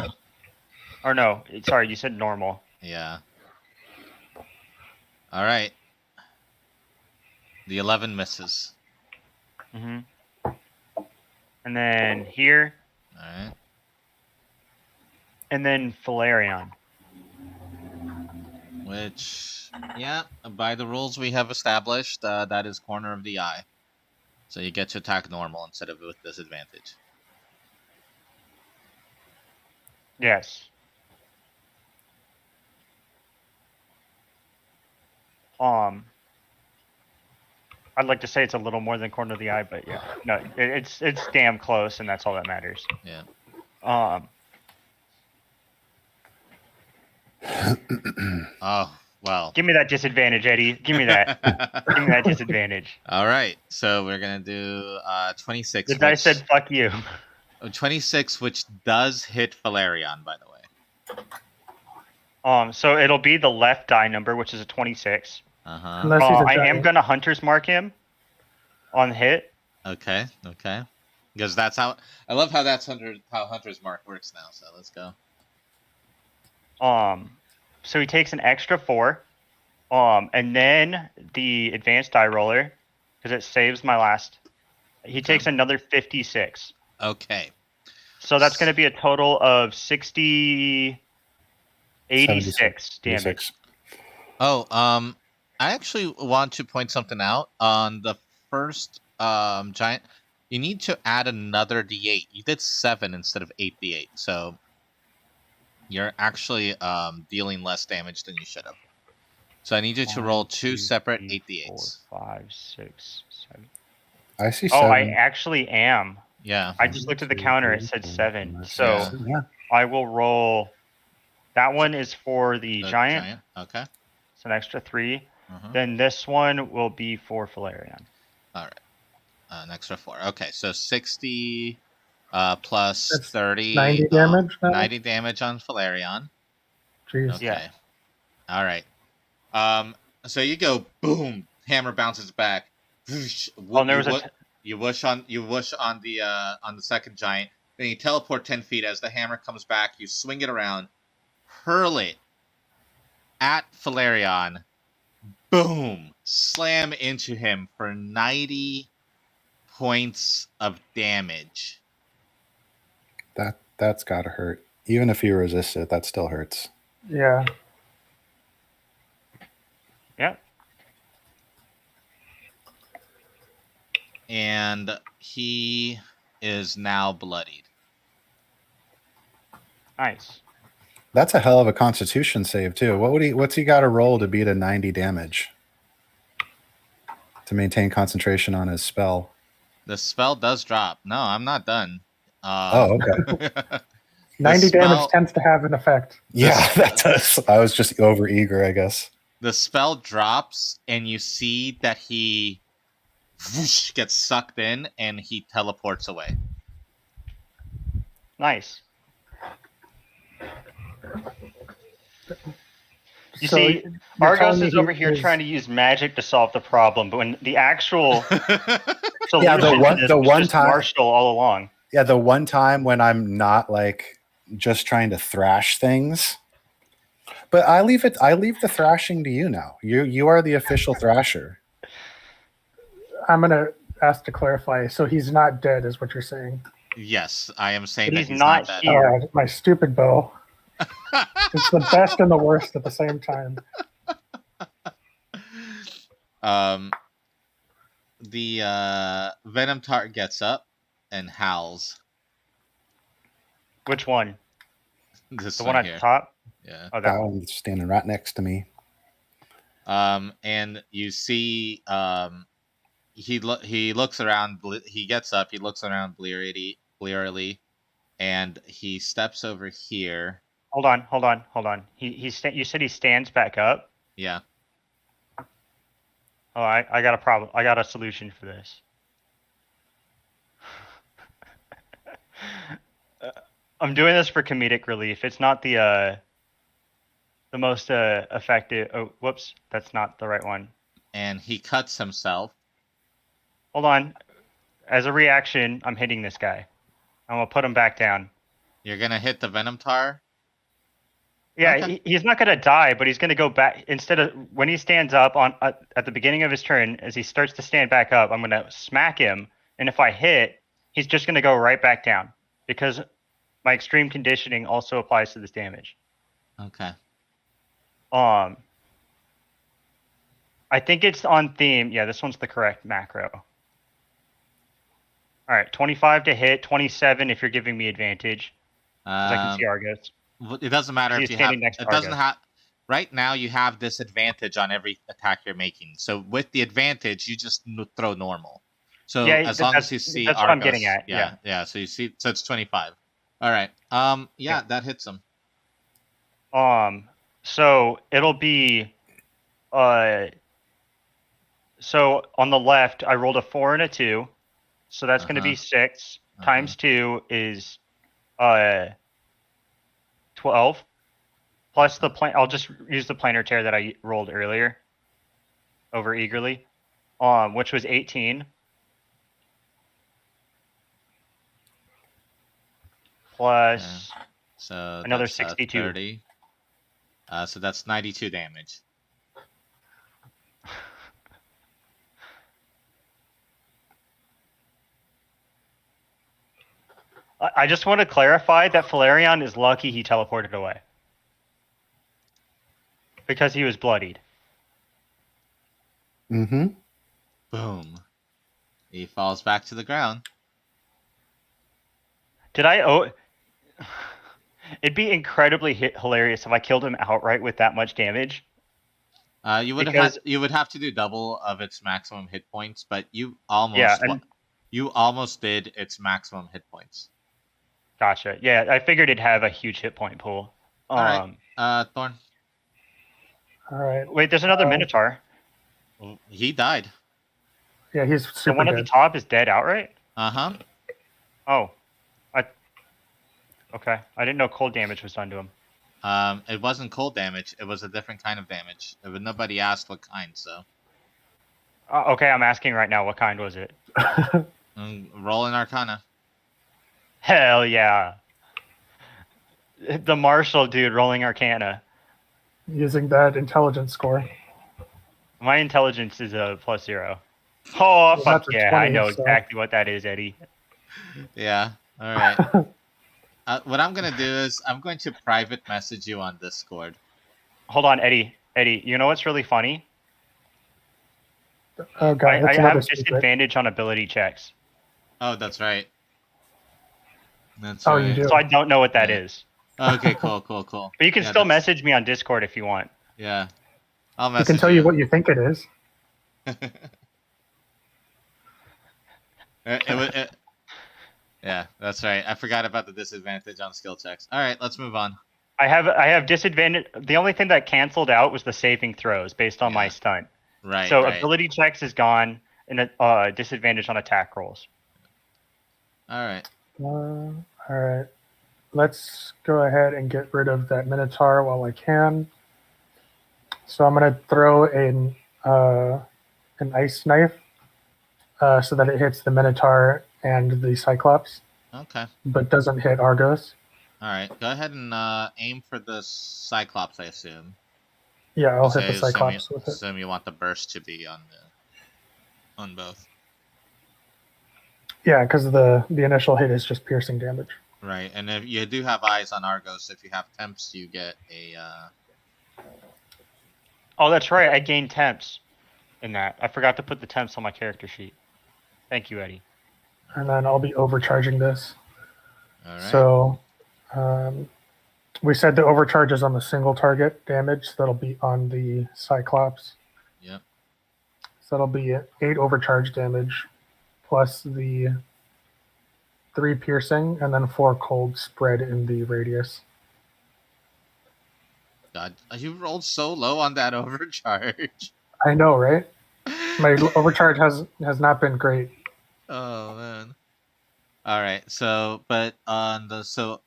Or no, sorry, you said normal. Yeah. All right. The 11 misses. And then here, All right. and then Valerian. Which, yeah, by the rules we have established, that is corner of the eye. So you get to attack normal instead of with disadvantage. Yes. I'd like to say it's a little more than corner of the eye, but yeah, no, it's damn close, and that's all that matters. Yeah. Oh, well. Give me that disadvantage, Eddie. Give me that. Give me that disadvantage. All right. So we're going to do 26. The dice said, fuck you. 26, which does hit Valerian, by the way. So it'll be the left die number, which is a 26. Uh-huh. Unless he's a I am giant. going to Hunter's Mark him on hit. Okay. Because that's how... I love how how Hunter's Mark works now, so let's go. So he takes an extra 4. And then the advanced die roller because it saves my last. He takes another 56. Okay. So that's going to be a total of 86 damage. 76. Oh, I actually want to point something out. On the first giant, you need to add another D8. You did 7 instead of 8 D8, so you're actually dealing less damage than you should have. So I need you to roll 2 separate 8 D8s. 4, 5, 6, 7. I see Oh, 7. I actually am. Yeah. I just looked at the counter. It said 7. So Yeah. Yeah. I will roll. That one is for the giant. Okay. It's an extra 3. Mhm. Then this one will be for Valerian. All right. An extra 4. Okay, so 60 plus That's 30. 90 damage now? 90 damage on Valerian. Jeez. Okay. Yeah. All right. So you go boom, hammer bounces back. Oh, and there was you whoosh on the second giant. Then you teleport 10 feet as the hammer comes back. You swing it around, hurl it at Valerian. Boom! Slam into him for 90 points of damage. That's gotta hurt. Even if you resist it, that still hurts. Yeah. Yeah. And he is now bloodied. Nice. That's a hell of a Constitution save too. What's he got to roll to beat a 90 damage to maintain concentration on his spell? The spell does drop. No, I'm not done. Oh, okay. 90 damage tends to have an effect. Yeah, that does. I was just over eager, I guess. The spell drops, and you see that he whoosh, gets sucked in, and he teleports away. Nice. You So see, you're Argos telling me is over here he's- trying to use magic to solve the problem, but when the actual solution Yeah, the one- to this the was one just time- Marshall all along. Yeah, the one time when I'm not like just trying to thrash things. But I leave the thrashing to you now. You are the official thrasher. I'm going to ask to clarify. So he's not dead, is what you're saying. Yes, I am saying But that he's he's not not dead. here. My stupid bow. It's the best and the worst at the same time. The Venom Tart gets up and howls. Which one? This The one at here. the top? Yeah. Oh, That that one. one's standing right next to me. And you see, he looks around. He gets up. He looks around blearily, and he steps over here. Hold on. You said he stands back up? Yeah. Oh, I got a problem. I got a solution for this. I'm doing this for comedic relief. It's not the most effective. Oh, whoops, that's not the right one. And he cuts himself. Hold on. As a reaction, I'm hitting this guy. I'm gonna put him back down. You're gonna hit the Venom Tar. Yeah, Okay. he's not gonna die, but he's gonna go back. Instead of when he stands up at the beginning of his turn, as he starts to stand back up, I'm gonna smack him, and if I hit, he's just gonna go right back down because my extreme conditioning also applies to this damage. Okay. I think it's on theme. Yeah, this one's the correct macro. All right, 25 to hit, 27 if you're giving me advantage. 'Cause I can see Argos. It doesn't matter He's if you have. standing next to It doesn't Argus. have. Right now, you have disadvantage on every attack you're making. So with the advantage, you just throw normal. So Yeah, as long as you see that's Argos, what I'm getting at, yeah. So you see, so it's 25. All right. Yeah, that hits him. So it'll be, so on the left, I rolled a 4 and a 2, so that's going to be 6 times 2 is 12. Plus the plan. I'll just use the planar tear that I rolled earlier. Over eagerly, which was 18. Plus So another that's, 62. 30. So that's 92 damage. I just want to clarify that Valerian is lucky he teleported away. Because he was bloodied. Mm-hmm. Boom. He falls back to the ground. Did I owe... It'd be incredibly hilarious if I killed him outright with that much damage. You would Because- you would have to do double of its maximum hit points, but you Yeah, almost and you almost did its maximum hit points. gotcha. Yeah, I figured it'd have a huge hit point pool. All right. Thorn. All right. Wait, there's another Minotaur. He died. Yeah, he's The super one at dead. the top is dead outright? Uh-huh. Oh. Okay. I didn't know cold damage was done to him. It wasn't cold damage. It was a different kind of damage. Nobody asked what kind, so. Okay, I'm asking right now, what kind was it? Roll an Arcana. Hell yeah. The Marshall dude rolling Arcana. Using that intelligence score. My intelligence is a +0. Oh, Well, fuck that's a yeah. 20, I know so- exactly what that is, Eddie. Yeah. All right. What I'm gonna do is I'm going to private message you on Discord. Hold on, Eddie. Eddie, you know what's really funny? Oh god, I that's have another secret. disadvantage on ability checks. Oh, that's right. That's Oh, right. you do. So I don't know what that Yeah. is. Okay, cool. But you can Yeah, still that's- message me on Discord if you want. Yeah. I'll I message can tell you what you think it is. Yeah, that's right. I forgot about the disadvantage on skill checks. All right, let's move on. I have disadvantage. The only thing that canceled out was the saving throws based on my Yeah. stunt. Right. So right. ability checks is gone, and a disadvantage on attack rolls. All right. All right. Let's go ahead and get rid of that Minotaur while I can. So I'm going to throw an ice knife so that it hits the Minotaur and the Cyclops, Okay. but doesn't hit Argos. All right. Go ahead and aim for the Cyclops, I assume. Yeah, I'll So hit the assume Cyclops you, with it. assume you want the burst to be on both. Yeah, because the initial hit is just piercing damage. Right. And if you do have eyes on Argos, if you have temps, you get a. Oh, that's right. I gained temps in that. I forgot to put the temps on my character sheet. Thank you, Eddie. And then I'll be overcharging this. All right. So we said the overcharge is on the single target damage. So that'll be on the Cyclops. Yep. So that'll be 8 overcharge damage plus the 3 piercing and then 4 cold spread in the radius. God, you rolled so low on that overcharge. I know, right? My overcharge has not been great. Oh man. All right. So, but on the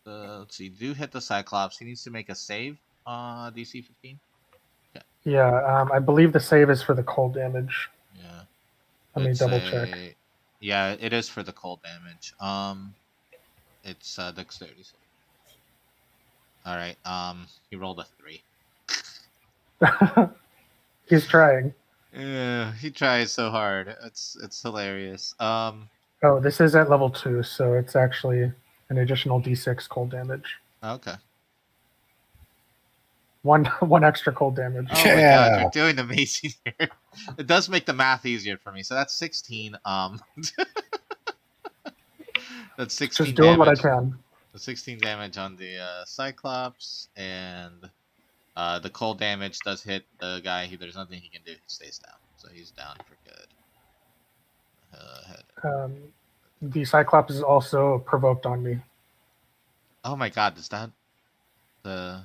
let's see, do hit the Cyclops. He needs to make a save. DC 15. Yeah, I believe the save is for the cold damage. Yeah. Let me It's double check. Yeah, it is for the cold damage. It's dexterity. Save. All right. He rolled a 3. He's trying. Yeah, he tries so hard. It's hilarious. Oh, this is at level 2, so it's actually an additional d6 cold damage. Okay. One extra cold damage. Oh my Yeah. god, you're doing amazing here. It does make the math easier for me. So that's 16. That's 16 Just doing damage. what I can. The 16 damage on the Cyclops, and the cold damage does hit the guy. There's nothing he can do. He stays down, so he's down for good. The Cyclops is also provoked on me. Oh my god, is that the?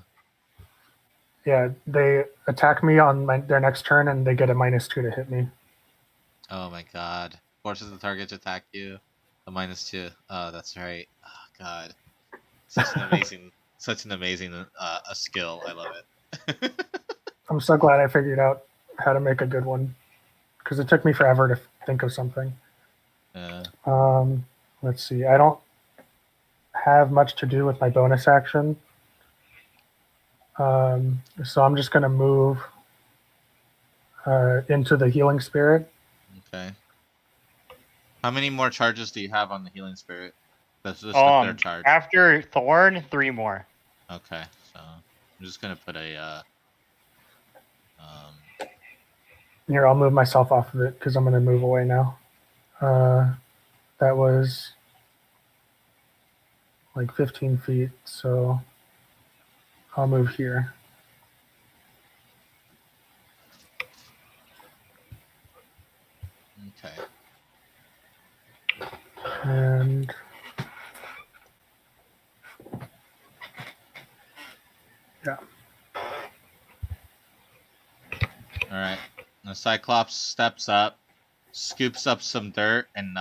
Yeah, they attack me on their next turn, and they get a -2 to hit me. Oh my god! Forces the target to attack you. A -2. Oh, that's right. Oh god, such an amazing a skill. I love it. I'm so glad I figured out how to make a good one, because it took me forever to think of something. Let's see. I don't have much to do with my bonus action. So I'm just going to move into the healing spirit. Okay. How many more charges do you have on the healing spirit? That's just the third charge. After Thorn, 3 more. Okay, so I'm just gonna put a Here, I'll move myself off of it because I'm going to move away now. That was like 15 feet, so I'll move here. okay. And yeah. All right. The Cyclops steps up, scoops up some dirt, and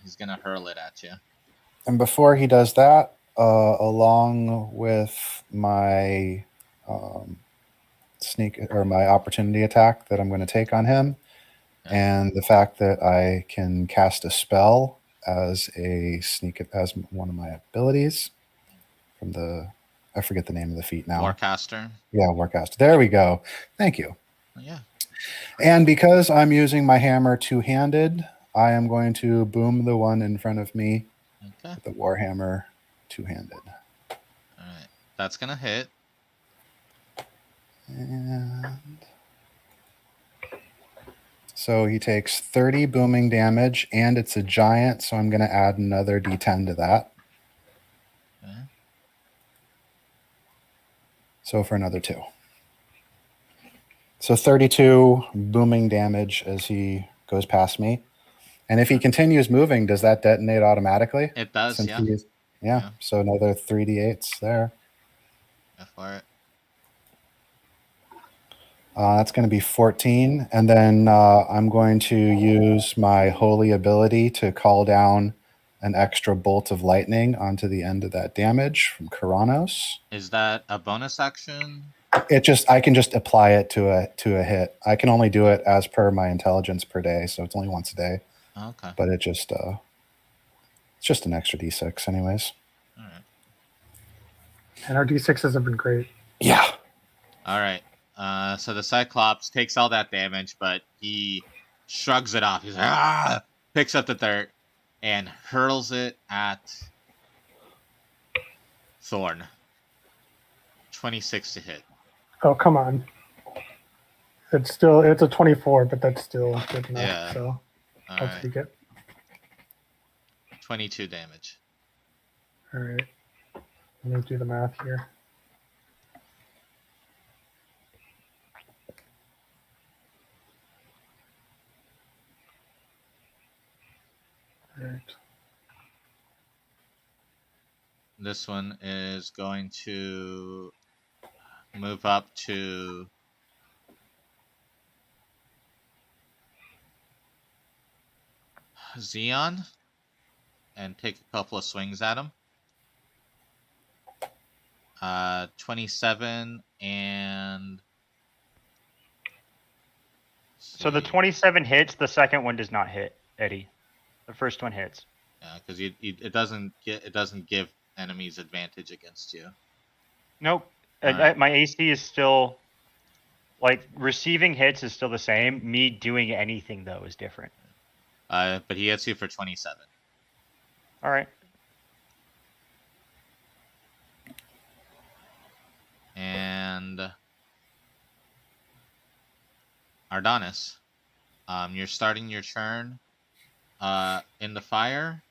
he's gonna hurl it at you. And before he does that, along with my sneak or my opportunity attack that I'm going to take on him, Okay. and the fact that I can cast a spell as a sneak as one of my abilities from the I forget the name of the feat now. Warcaster. Yeah, Warcaster. There we go. Thank you. Oh, yeah. And because I'm using my hammer two-handed, I am going to boom the one in front of me Okay. with the Warhammer two-handed. All right. That's gonna hit. And so he takes 30 booming damage, and it's a giant, so I'm going to add another d10 to that. Okay. So for another 2. So 32 booming damage as he goes past me. And if he continues moving, does that detonate automatically? It does. Since Yeah. he is, yeah. So another 3d8s there. Go for it. That's going to be 14. And then I'm going to use my holy ability to call down an extra bolt of lightning onto the end of that damage from Karanos. Is that a bonus action? I can just apply it to a hit. I can only do it as per my intelligence per day, so it's only once a day. Okay. But it's just an extra d6 anyways. All right. And our D6s have been great. Yeah. All right. So the Cyclops takes all that damage, but he shrugs it off. He's like, picks up the dirt and hurls it at Thorn. 26 to hit. Oh, come on. It's a 24, but that's still good enough. Yeah. So All I'll right. take it. 22 damage. All right. Let me do the math here. All right. This one is going to move up to Xeon and take a couple of swings at him. 27 and... So the 27 hits, the second one does not hit, Eddie. The first one hits. Yeah, because it doesn't give enemies advantage against you. Nope. Alright. My AC is still, like, receiving hits is still the same. Me doing anything, though, is different. But he hits you for 27. All right. And Ardonis, you're starting your turn in the fire.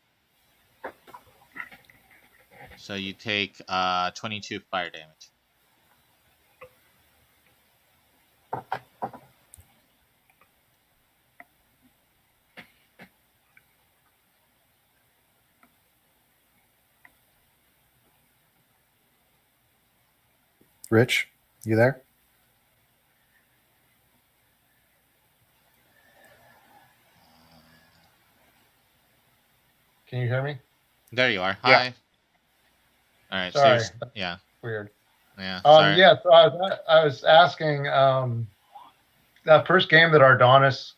So you take 22 fire damage. Rich, you there? Can you hear me? There you are. Yeah. Hi. All right. Sorry. So yeah. Weird. Yeah. Sorry. Yeah, so I was asking that first game that Ardonis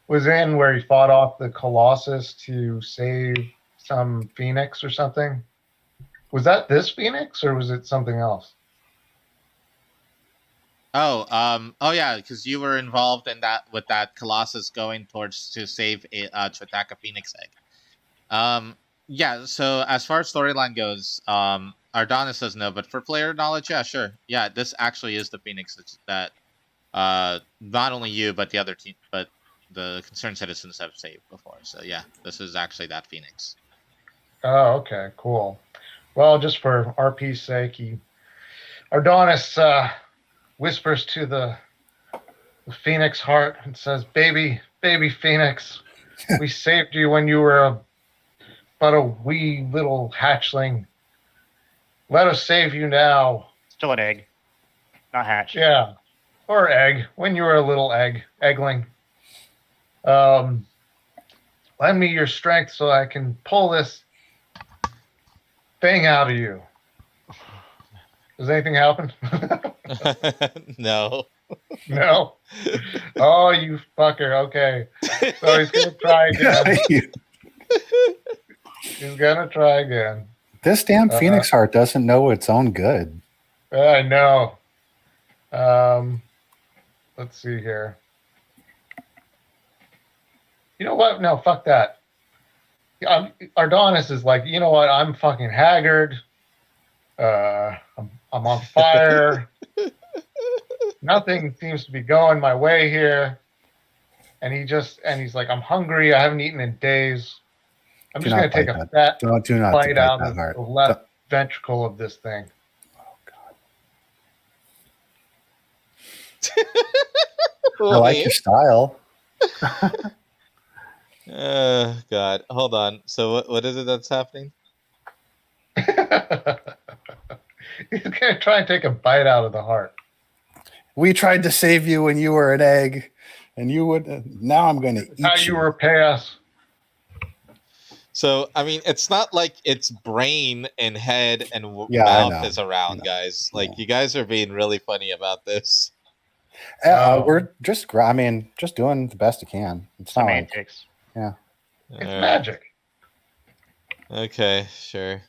was in where he fought off the Colossus to save some Phoenix or something. Was that this Phoenix or was it something else? Oh yeah, because you were involved in that with that Colossus going towards to save to attack a Phoenix egg. Yeah. So as far as storyline goes, Ardonis says no, but for player knowledge, yeah, sure. Yeah, this actually is the Phoenix that not only you but the other team, but the concerned citizens have saved before. So yeah, this is actually that Phoenix. Oh, okay, cool. Well, just for RP's sake, Ardonis whispers to the Phoenix heart and says, "Baby, baby Phoenix, we saved you when you were but a wee little hatchling. Let us save you now." Still an egg, not hatched. Yeah, or egg when you were a little eggling. Lend me your strength so I can pull this thing out of you. Does anything happen? No. No. Oh, you fucker. Okay. So he's gonna try again. He's gonna try again. This damn Phoenix heart doesn't know its own good. I know. Let's see here. You know what? No, fuck that. Ardonis is like, you know what? I'm fucking haggard. I'm on fire. Nothing seems to be going my way here. And he's like, I'm hungry. I haven't eaten in days. I'm just going to take a fat bite out of the left ventricle of this thing. Oh, God. I like your style. God. Hold on. So what is it that's happening? He's going to try and take a bite out of the heart. We tried to save you when you were an egg, and you would. Now I'm going to eat how you repay us. So, I mean, it's not like its brain and head and mouth is around, guys. Like, you guys are being really funny about this. We're just doing the best we can. It's semantics. Yeah. It's magic. Okay, sure.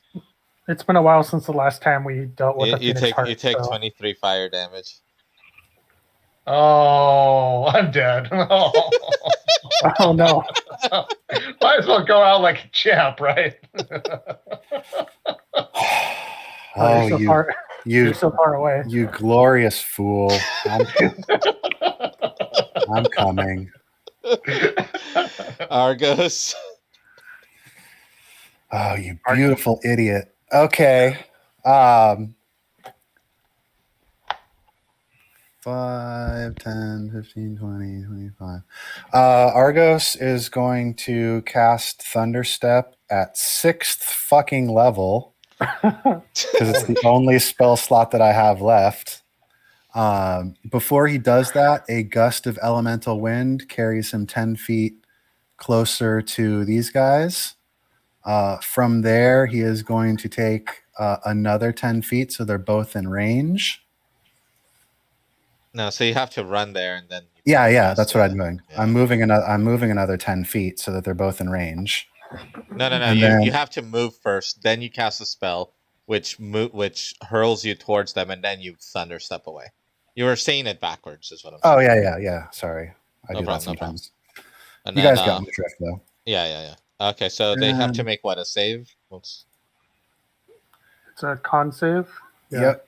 It's been a while since the last time we dealt with a Phoenix heart. You take 23 fire damage. Oh, I'm dead. Oh, oh no. Might as well go out like a champ, right? You're so far away. You glorious fool. I'm coming. Argos. Oh, you beautiful idiot. Okay. 5, 10, 15, 20, 25. Argos is going to cast Thunderstep at 6th fucking level because it's the only spell slot that I have left. Before he does that, a gust of elemental wind carries him 10 feet closer to these guys. From there, he is going to take another 10 feet, so they're both in range. No, so you have to run there and then. Yeah, that's what I'm doing. Yeah. I'm moving another 10 feet so that they're both in range. No. You have to move first, then you cast a spell, which hurls you towards them, and then you thunder step away. You were saying it backwards, is what I'm saying. Yeah. Sorry, I do that sometimes. And you guys got my drift, though. Yeah. Okay, so they have to make what, a save? It's a con save. Yeah. Yep.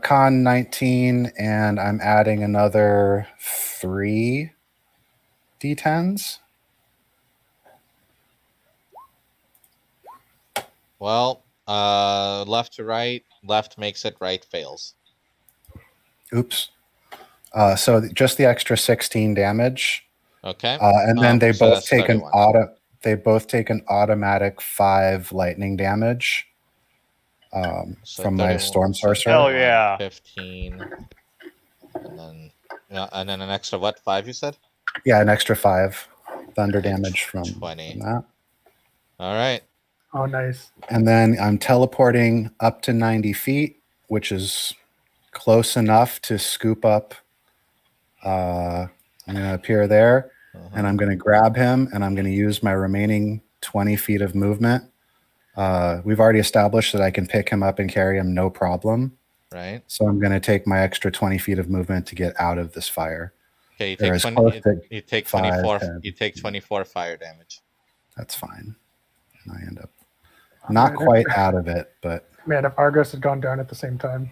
Con 19, and I'm adding another 3 D10s. Well, left to right, left makes it, right fails. Oops. So just the extra 16 damage. Okay. And then they both take an automatic 5 lightning damage. From my storm sorcerer. Hell yeah. 15. And then an extra what? 5 you said? Yeah, an extra 5 thunder damage from 20. From that. All right. Oh, nice. And then I'm teleporting up to 90 feet, which is close enough to scoop up. I'm going to appear there, and I'm going to grab him, and I'm going to use my remaining 20 feet of movement. We've already established that I can pick him up and carry him no problem. Right. So I'm going to take my extra 20 feet of movement to get out of this fire. Okay, you take 24. 10. You take 24 fire damage. That's fine. and I end up not quite out of it, but Man, if Argos had gone down at the same time,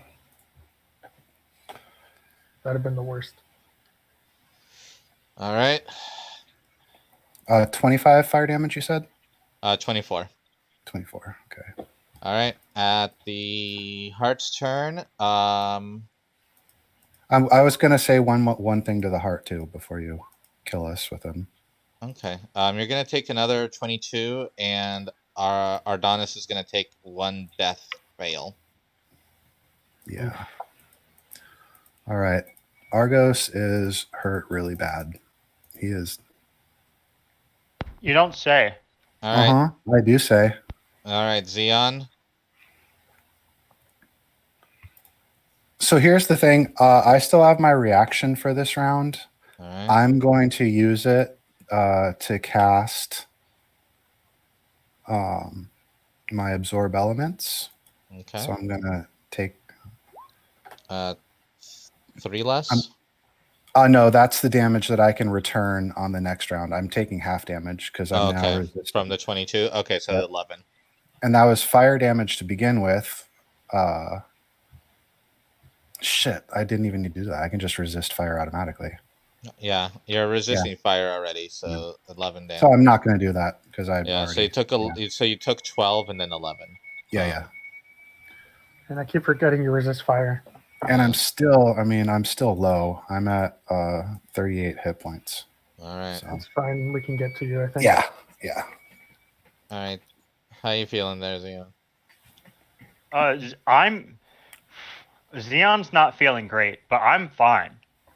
that'd have been the worst. All right. 25 fire damage, you said? 24. 24, okay. All right. At the Heart's turn, I was going to say one thing to the heart, too, before you kill us with him. okay. You're gonna take another 22, and our Ardonis is gonna take 1 death fail. Yeah. Oof. All right. Argos is hurt really bad. He is. You don't say. All right. Uh-huh. I do say. All right, Xeon. So here's the thing. I still have my reaction for this round. All right. I'm going to use it to cast my absorb elements. Okay. So I'm going to take... 3 less. No, that's the damage that I can return on the next round. I'm taking half damage because I'm now resistant. From the 22. Okay, so Yep. 11. And that was fire damage to begin with. Shit, I didn't even need to do that. I can just resist fire automatically. Yeah, you're resisting fire already, so 11 damage. So I'm not going to do that because I So you took you took 12 and then 11. Yeah. And I keep forgetting you resist fire. And I'm still low. I'm at 38 hit points. All right. So. That's fine. We can get to you, I think. Yeah. All right. How you feeling there, Xeon? Xeon's not feeling great, but I'm fine.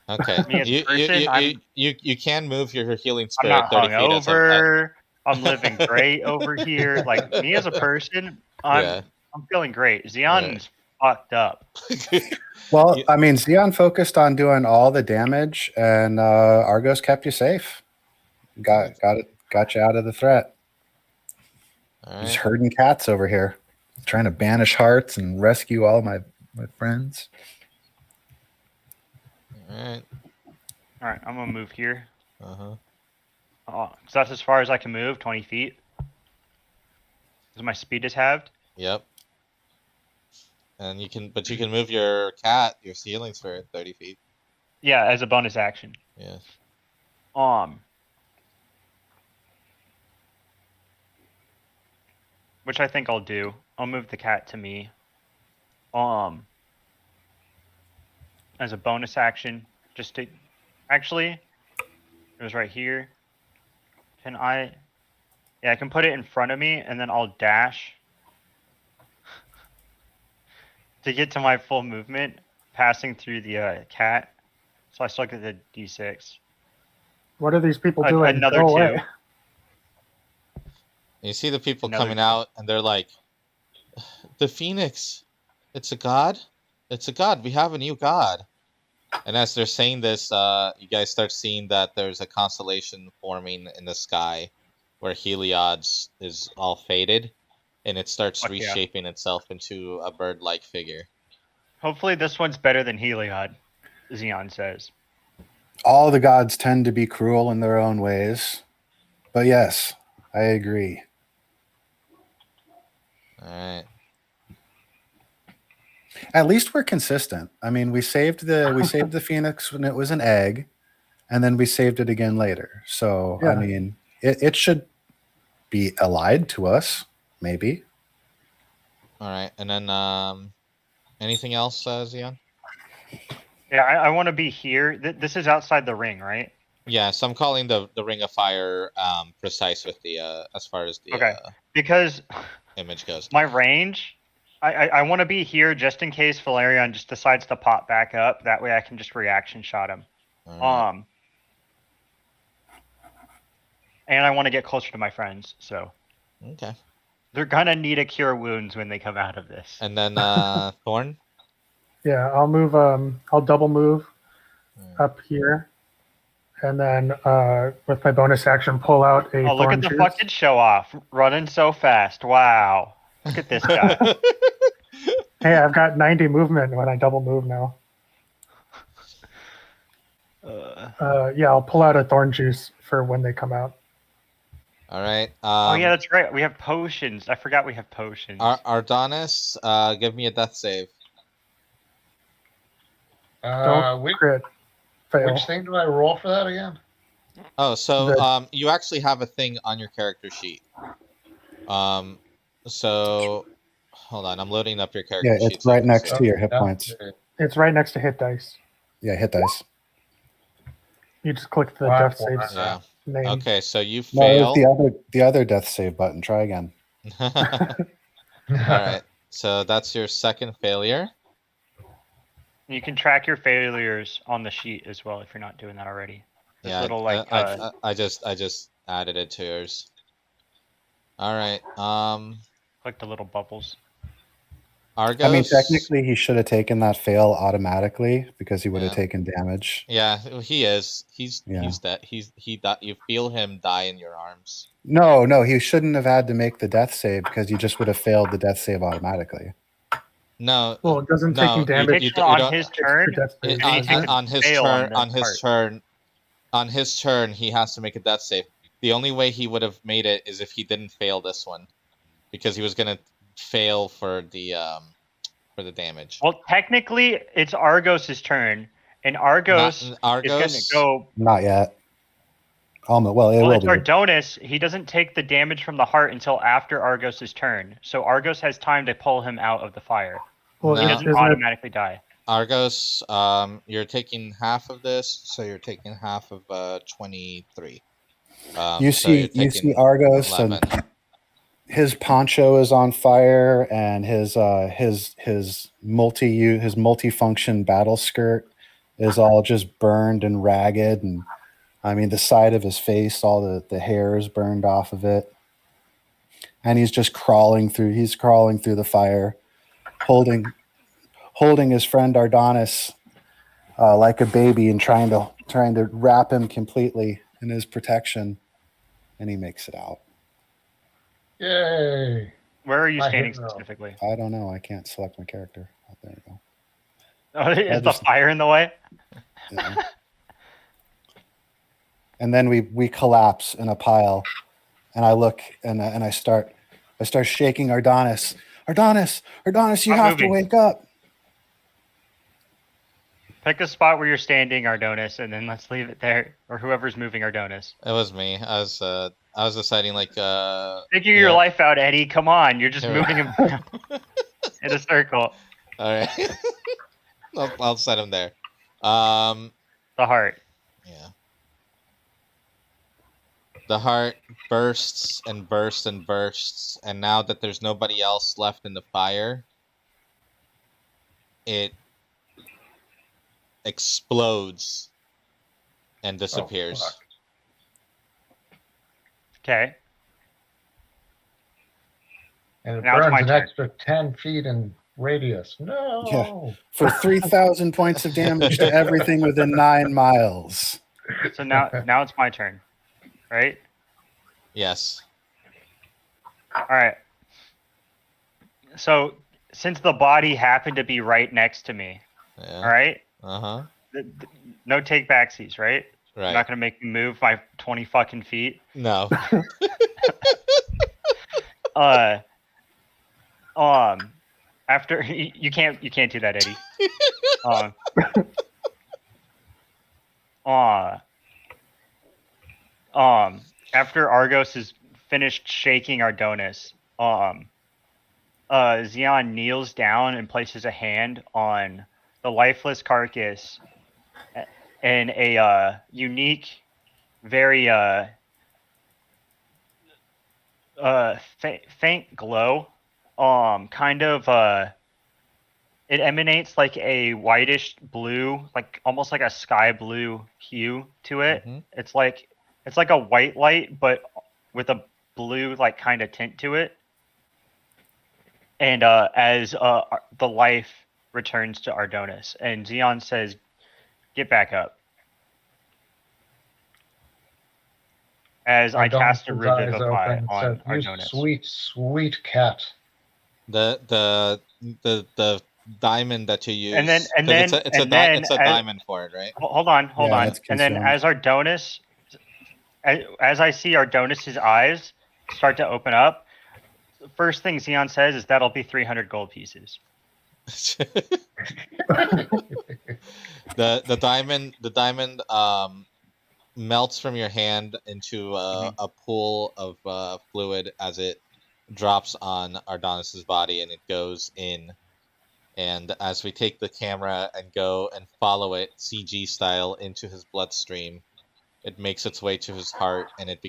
Okay. Me as a person, you can move your healing I'm spirit not 30 feet. hungover. I'm living great over here. Like me as a person, I'm feeling great. Xeon's fucked up. Well, I mean, Xeon focused on doing all the damage, and Argos kept you safe. Got you out of the threat. All Just right. herding cats over here, trying to banish hearts and rescue all my friends. All right. All right, I'm gonna move here. Uh-huh. So that's as far as I can move, 20 feet. Because my speed is halved. Yep. And you can move your healing spirit 30 feet. Yeah, as a bonus action. Yes. Which I think I'll do. I'll move the cat to me. As a bonus action, just to actually, it was right here. Can I? Yeah, I can put it in front of me, and then I'll dash to get to my full movement, passing through the cat. So I still get the D6. What are these people doing? Another Go 2. away. You see the people Another coming 2. out, and they're like, "The Phoenix, it's a god. It's a god. We have a new god." And as they're saying this, you guys start seeing that there's a constellation forming in the sky, where Heliod's is all faded, and it starts Fuck yeah. reshaping itself into a bird-like figure. Hopefully this one's better than Heliod, Xeon says. All the gods tend to be cruel in their own ways, but yes, I agree. All right. At least we're consistent. I mean, we saved the Phoenix when it was an egg, and then we saved it again later. So Yeah. I mean, it should be allied to us, maybe. All right. And then anything else, Xeon? Yeah, I want to be here. This is outside the ring, right? Yeah, so I'm calling the Ring of Fire precise with the as far as the Because image goes. my range, I want to be here just in case Valerian just decides to pop back up. That way I can just reaction shot him. All right. And I want to get closer to my friends, so Okay. they're gonna need a cure wounds when they come out of this. And then Thorn. Yeah, I'll move. I'll double move up here, and then with my bonus action, pull out a. Oh, look thorn at the juice. fucking show off, running so fast! Wow, look at this guy. Hey, I've got 90 movement when I double move now. Yeah, I'll pull out a thorn juice for when they come out. All right. Oh yeah, that's right. We have potions. I forgot we have potions. Ardonis, give me a death save. Don't Which crit. Fail. thing do I roll for that again? Oh, so The- you actually have a thing on your character sheet. So hold on, I'm loading up your character Yeah, sheet. it's so you right can next see. to your hit Yeah, points. It's right next to hit dice. Yeah, hit dice. You just click the Wow, death saves Yeah. name. Okay, so you No, it fail. was the other death save button. Try again. All right. So that's your second failure. You can track your failures on the sheet as well if you're not doing that already. This Yeah, little like I just added it to yours. All right. click the little bubbles. Argos. I mean, technically, he should have taken that fail automatically because he would have Yeah. taken damage. Yeah, he is. He's Yeah. dead. He died. You feel him die in your arms. No, he shouldn't have had to make the death save because you just would have failed the death save automatically. No. Well, it doesn't no, taking you- damage. you Picture don't- on his turn. Extra death It- save. He needs to on his fail turn, on the part. on his turn, he has to make a death save. The only way he would have made it is if he didn't fail this one, because he was gonna fail for the damage. Well, technically, it's Argos's turn, and Argos is Argos. going to go. Not yet. Well, it Well, will it's be. Ardonis. He doesn't take the damage from the heart until after Argos's turn, so Argos has time to pull him out of the fire. Well, No. He Yeah. doesn't isn't it- automatically die. Argos, you're taking half of this, so you're taking half of 23. You so you're see taking Argos 11. and his poncho is on fire, and his multifunction battle skirt is all just burned and ragged, and I mean the side of his face, all the hair is burned off of it, and he's just crawling through the fire, holding his friend Ardonis like a baby and trying to wrap him completely in his protection, and he makes it out. Yay! Where are you My standing hero. specifically? I don't know. I can't select my character. Oh, there you go. Oh, is the just- fire in the way? Yeah. And then we collapse in a pile, and I look and I start shaking Ardonis. Ardonis, you I'm have moving. to wake up. Pick a spot where you're standing, Ardonis, and then let's leave it there, or whoever's moving Ardonis. It was me. I was deciding like Figure your yeah. life out, Eddie. Come on, you're just Here. moving him in a circle. All right. I'll set him there. Um, The heart. yeah. The heart bursts and bursts and bursts, and now that there's nobody else left in the fire, it explodes and disappears. fuck. Okay. And it Now it's burns my an turn. extra 10 feet in radius. No. Yeah. For 3,000 points of damage to everything within 9 miles. So now it's my turn, right? Yes. All right. So since the body happened to be right next to me, Yeah. all right, Uh-huh. no take backsies, right? Right. I'm not gonna make me move my 20 fucking feet. No. After you can't do that, Eddie. After Argos is finished shaking Ardonis, Xeon kneels down and places a hand on the lifeless carcass in a unique, very faint glow. Kind of it emanates like a whitish blue, like almost like a sky blue hue to it. Mhm. It's like a white light, but with a blue like kind of tint to it. And as the life returns to Ardonis, and Xeon says, "Get back up." As I cast a Adonis's eyes revivify open, on said, "You Ardonis. sweet, sweet cat." The diamond that you use. And then- 'cause it's a and then it's a as- diamond for it, right? Hold on. Yeah, And it's then consumed. as I see Ardonis's eyes start to open up, the first thing Xeon says is that'll be 300 gold pieces. the diamond melts from your hand into a pool of fluid as it drops on Ardonis's body, and it goes in. And as we take the camera and go and follow it CG style into his bloodstream, it makes its way to his heart, and it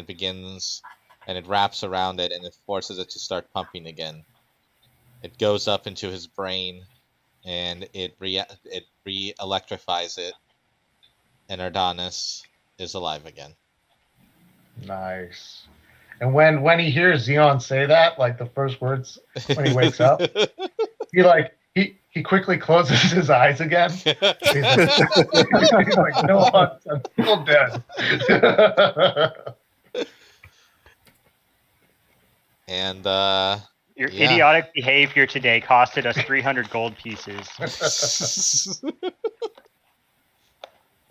begins, and it wraps around it, and it forces it to start pumping again. It goes up into his brain, and it re-electrifies it, and Ardonis is alive again. Nice. And when he hears Xeon say that, like the first words when he wakes up, he quickly closes his eyes again. He's like, no, I'm still dead. And Your idiotic behavior today costed us 300 gold pieces.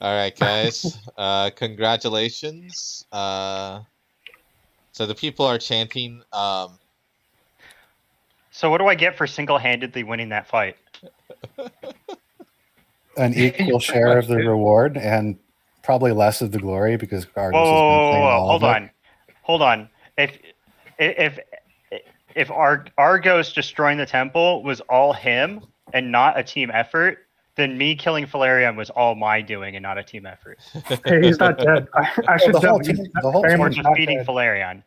All right, guys. Congratulations. So the people are chanting. So what do I get for single-handedly winning that fight? An equal share of the reward and probably less of the glory because Argus has been playing all hold of it. on, hold on. If Argos destroying the temple was all him and not a team effort, then me killing Valerian was all my doing and not a team effort. Hey, he's not dead. I should the whole know. team- He's the whole very team- Or much just not beating dead. Valerian.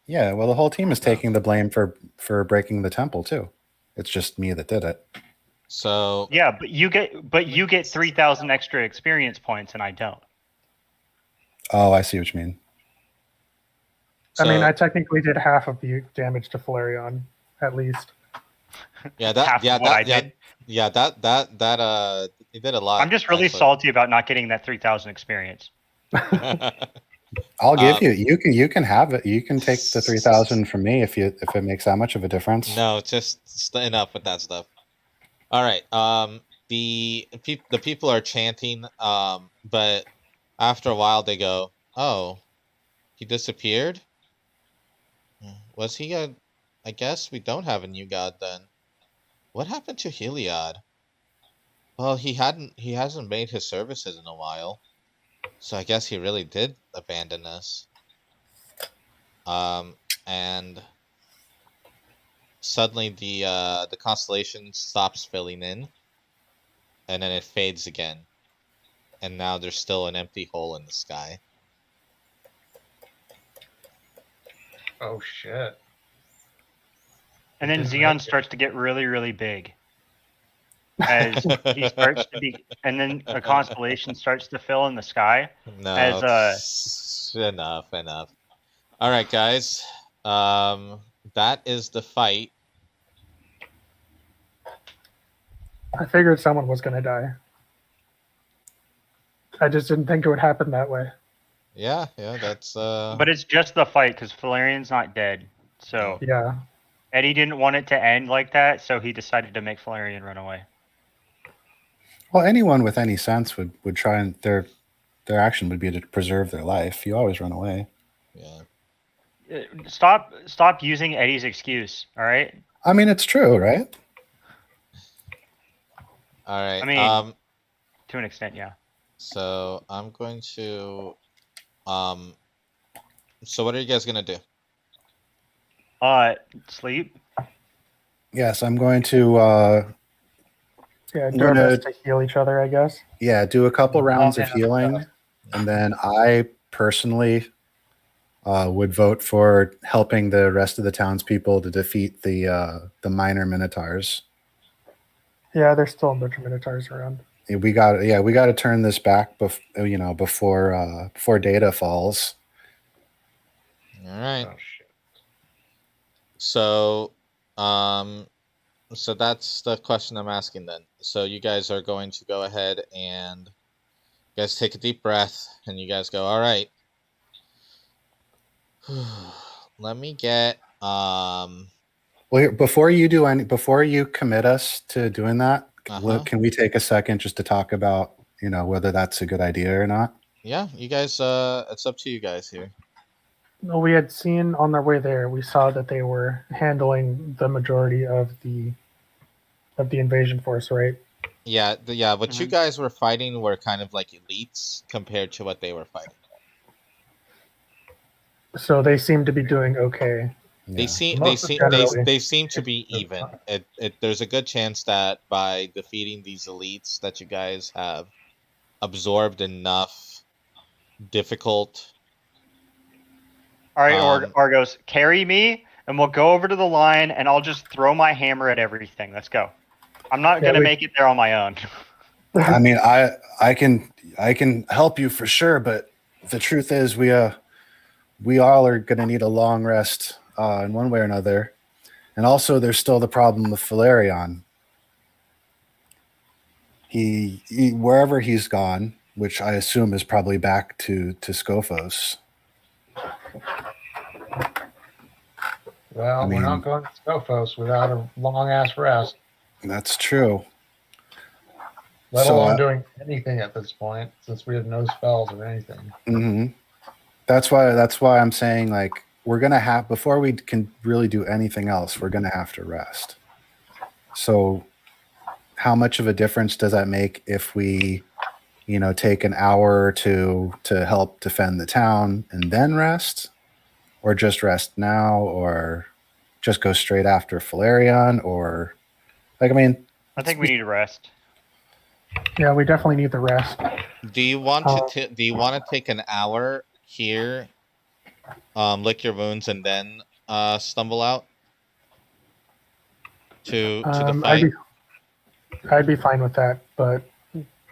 Yeah, well, the whole team is taking the blame for breaking the temple too. It's just me that did it. So Yeah, but you get 3,000 extra experience points and I don't. Oh, I see what you mean. I mean, so- I technically did half of the damage to Valerian, at least. yeah, Half of what I did. that he did a lot. I'm just really actually. salty about not getting that 3,000 experience. I'll give you can have it. You can take the 3,000 from me if it makes that much of a difference. No, just enough with that stuff. All right. The people are chanting. But after a while they go, "Oh, he disappeared. Was he a? I guess we don't have a new god then. What happened to Heliod? Well, he hasn't made his services in a while, so I guess he really did abandon us." And suddenly the constellation stops filling in, and then it fades again, and now there's still an empty hole in the sky. Oh shit. And then Didn't Xeon make it. starts to get really, really big. As he starts to be, and then a constellation starts to fill in the sky. No, As, enough. All right, guys. That is the fight. I figured someone was going to die. I just didn't think it would happen that way. Yeah, that's But it's just the fight because Valerian's not dead. So Yeah. Eddie didn't want it to end like that, so he decided to make Valerian run away. Well, anyone with any sense would try and their action would be to preserve their life. You always run away. yeah. Stop using Eddie's excuse. All right. I mean, it's true, right? All right. I mean- To an extent, yeah. So I'm going to so what are you guys gonna do? Sleep. Yes, I'm going to Yeah, I'm do our gonna- best to heal each other, I guess. do a couple rounds of yeah. healing, and then I personally would vote for helping the rest of the townspeople to defeat the minor minotaurs. Yeah, there's still a bunch of minotaurs around. We got to turn this back before data falls. All right. Oh shit. So so that's the question I'm asking then. So you guys are going to go ahead and you guys take a deep breath and you guys go, all right. Let me get Well, here, before you commit us to doing that, Uh-huh. can we take a second just to talk about whether that's a good idea or not? Yeah, you guys. It's up to you guys here. No, we had seen on their way there. We saw that they were handling the majority of the invasion force, right? Yeah, what you Mhm. guys were fighting were kind of like elites compared to what they were fighting. So they seem to be doing okay. They Yeah. seem Most of the Generally. they seem to be it's even. fine. There's a good chance that by defeating these elites that you guys have absorbed enough difficult. All right, Um, Argos, carry me, and we'll go over to the line, and I'll just throw my hammer at everything. Let's go. I'm not Yeah, gonna we- make it there on my own. I mean, I can help you for sure, but the truth is, we all are going to need a long rest in one way or another, and also there's still the problem with Valerian. He wherever he's gone, which I assume is probably back to Scophos. Well, I we're mean- not going to Scophos without a long ass rest, That's true. let So, alone doing anything at this point, since we have no spells or anything. mhm. That's why I'm saying, like, we're gonna have, before we can really do anything else, we're gonna have to rest. So how much of a difference does that make if we, take an hour or two to help defend the town and then rest, or just rest now, or just go straight after Valerian, or like, I mean, I think we need to rest. Yeah, we definitely need the rest. do you want to take an hour here, lick your wounds, and then stumble out to the fight? I'd be fine with that, but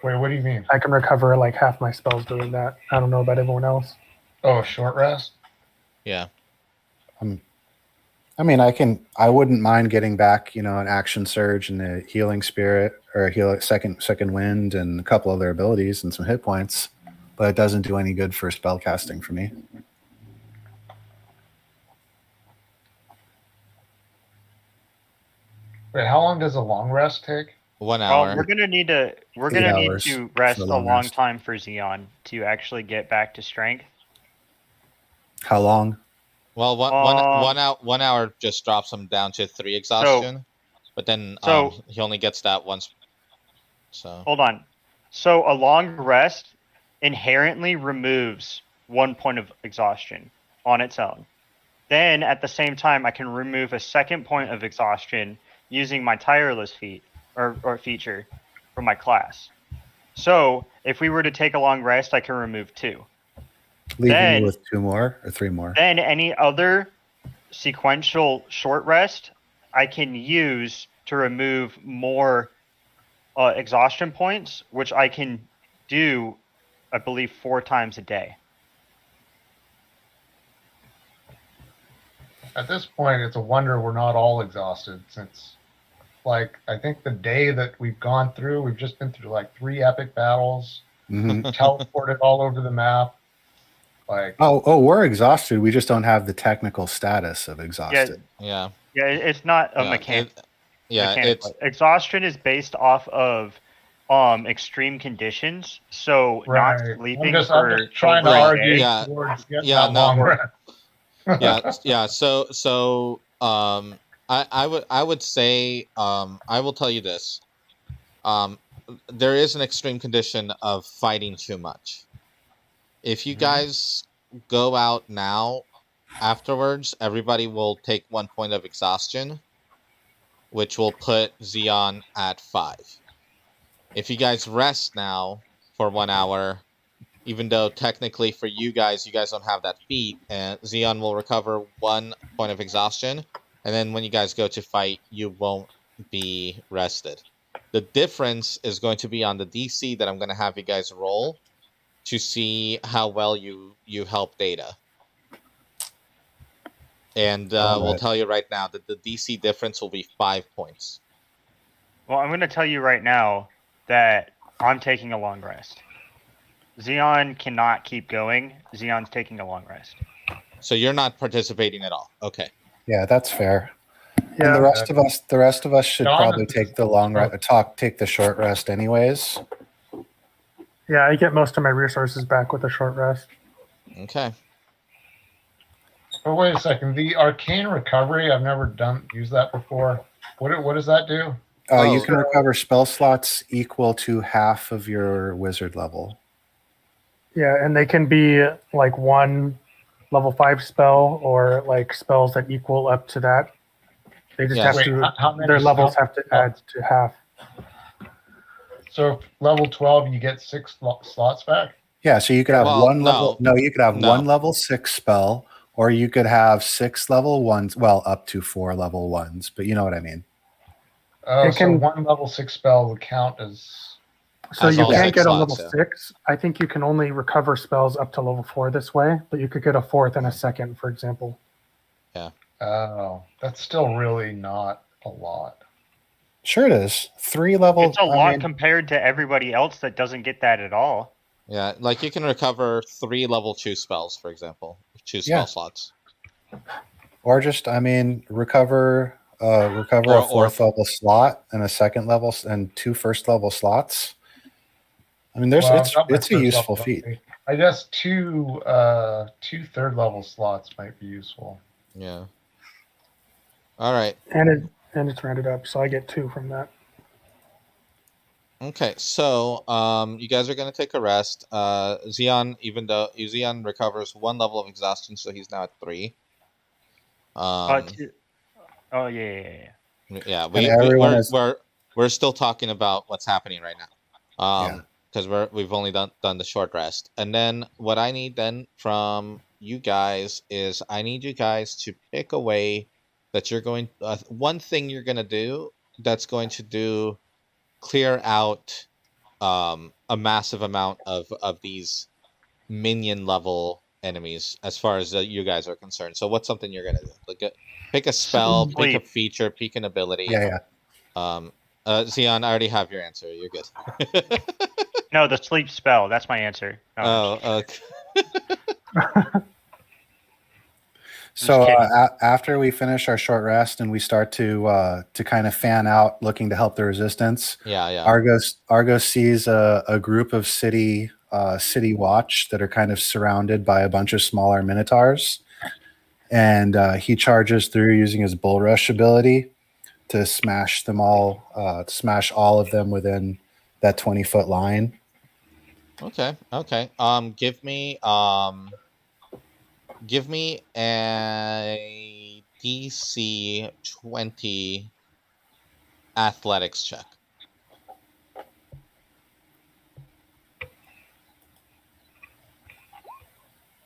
Wait, what do you mean? I can recover like half my spells doing that. I don't know about everyone else. Oh, a short rest? Yeah. I mean, I wouldn't mind getting back, an action surge and a healing spirit, or a heal second wind, and a couple other abilities and some hit points, but it doesn't do any good for spell casting for me. Wait, how long does a long rest take? 1 Well, hour. we're gonna need to hours rest for a the long long rest. time for Xeon to actually get back to strength. How long? Well, Um, 1 hour just drops him down to 3 exhaustion, but then so- he only gets that once. So Hold on. So a long rest inherently removes 1 point of exhaustion on its own. Then at the same time, I can remove a 2nd point of exhaustion using my tireless feat or feature from my class. So if we were to take a long rest, I can remove 2. Leaving Then- you with 2 more or 3 more? Then any other sequential short rest I can use to remove more exhaustion points, which I can do, I believe, 4 times a day. At this point, it's a wonder we're not all exhausted, since, like, I think the day that we've gone through, we've just been through like 3 epic battles, Mhm. teleported all over the map. Like, Oh, we're exhausted. We just don't have the technical status of exhausted. yeah, Yeah, it's not a yeah, mechanic. it's Exhaustion is based off of extreme conditions. So not right. sleeping I'm for just trying to over a argue day. Yeah. towards getting Yeah, that no. long rest. yeah. So I would say I will tell you this. There is an extreme condition of fighting too much. If you Mhm. guys go out now, afterwards, everybody will take 1 point of exhaustion, which will put Xeon at 5. If you guys rest now for 1 hour, even though technically for you guys don't have that feat, and Xeon will recover 1 point of exhaustion, and then when you guys go to fight, you won't be rested. The difference is going to be on the DC that I'm going to have you guys roll to see how well you help Data. And we'll Alright. tell you right now that the DC difference will be 5 points. Well, I'm going to tell you right now that I'm taking a long rest. Xeon cannot keep going. Xeon's taking a long rest. So you're not participating at all. Okay. Yeah, that's fair. And Yeah, the rest of us should No, I'm probably take the take the short rest anyways. Yeah, I get most of my resources back with a short rest. Okay. Oh, wait a second. The Arcane Recovery, I've never used that before. What does that do? You Oh. can recover spell slots equal to half of your wizard level. Yeah, and they can be like one level 5 spell or like spells that equal up to that. They just Yeah. have Wait, to, how many their levels have to spells? add to half. So if level 12, you get 6 slots back? Yeah, so you could have Well, one level. No, you could have No. one level 6 spell, or you could have 6 level 1s. Well, up to 4 level 1s, but you know what I mean. Oh, It so can- one level 6 spell would count as... So As you all can't 6 get a slots, level yeah. 6. I think you can only recover spells up to level 4 this way, but you could get a 4th and a 2nd, for example. Oh, that's still really not a lot. Sure, it is 3 level. It's a lot compared to everybody else that doesn't get that at all. Yeah, like you can recover 3 level 2 spells, for example. 2 spell slots. Or just, recover a Or- 4th level slot and a 2nd level and 2 1st level slots. I mean, Well, I've got my it's a first useful level feat. already. I guess two 3rd level slots might be useful. Yeah. All right. And it's rounded up, so I get 2 from that. Okay, so you guys are gonna take a rest. Xeon, even though Xeon recovers 1 level of exhaustion, so he's now at 3. Oh yeah. Yeah, And everyone is we're still talking about what's happening right now. Yeah. Because we've only done the short rest. And then what I need then from you guys is I need you guys to pick a way that you're going one thing you're gonna do that's going to clear out a massive amount of these minion level enemies as far as you guys are concerned. So what's something you're gonna do? Like pick a spell, pick a Sleep. feature, pick an ability. yeah. Xeon, I already have your answer. You're good. No, the sleep spell. That's my answer. No, Oh, okay. So kidding. after we finish our short rest and we start to kind of fan out, looking to help the resistance, Yeah. Argos sees a group of city watch that are kind of surrounded by a bunch of smaller minotaurs, and he charges through using his bull rush ability to smash them all, smash all of them within that 20-foot line. Okay. Give me a DC 20 athletics check.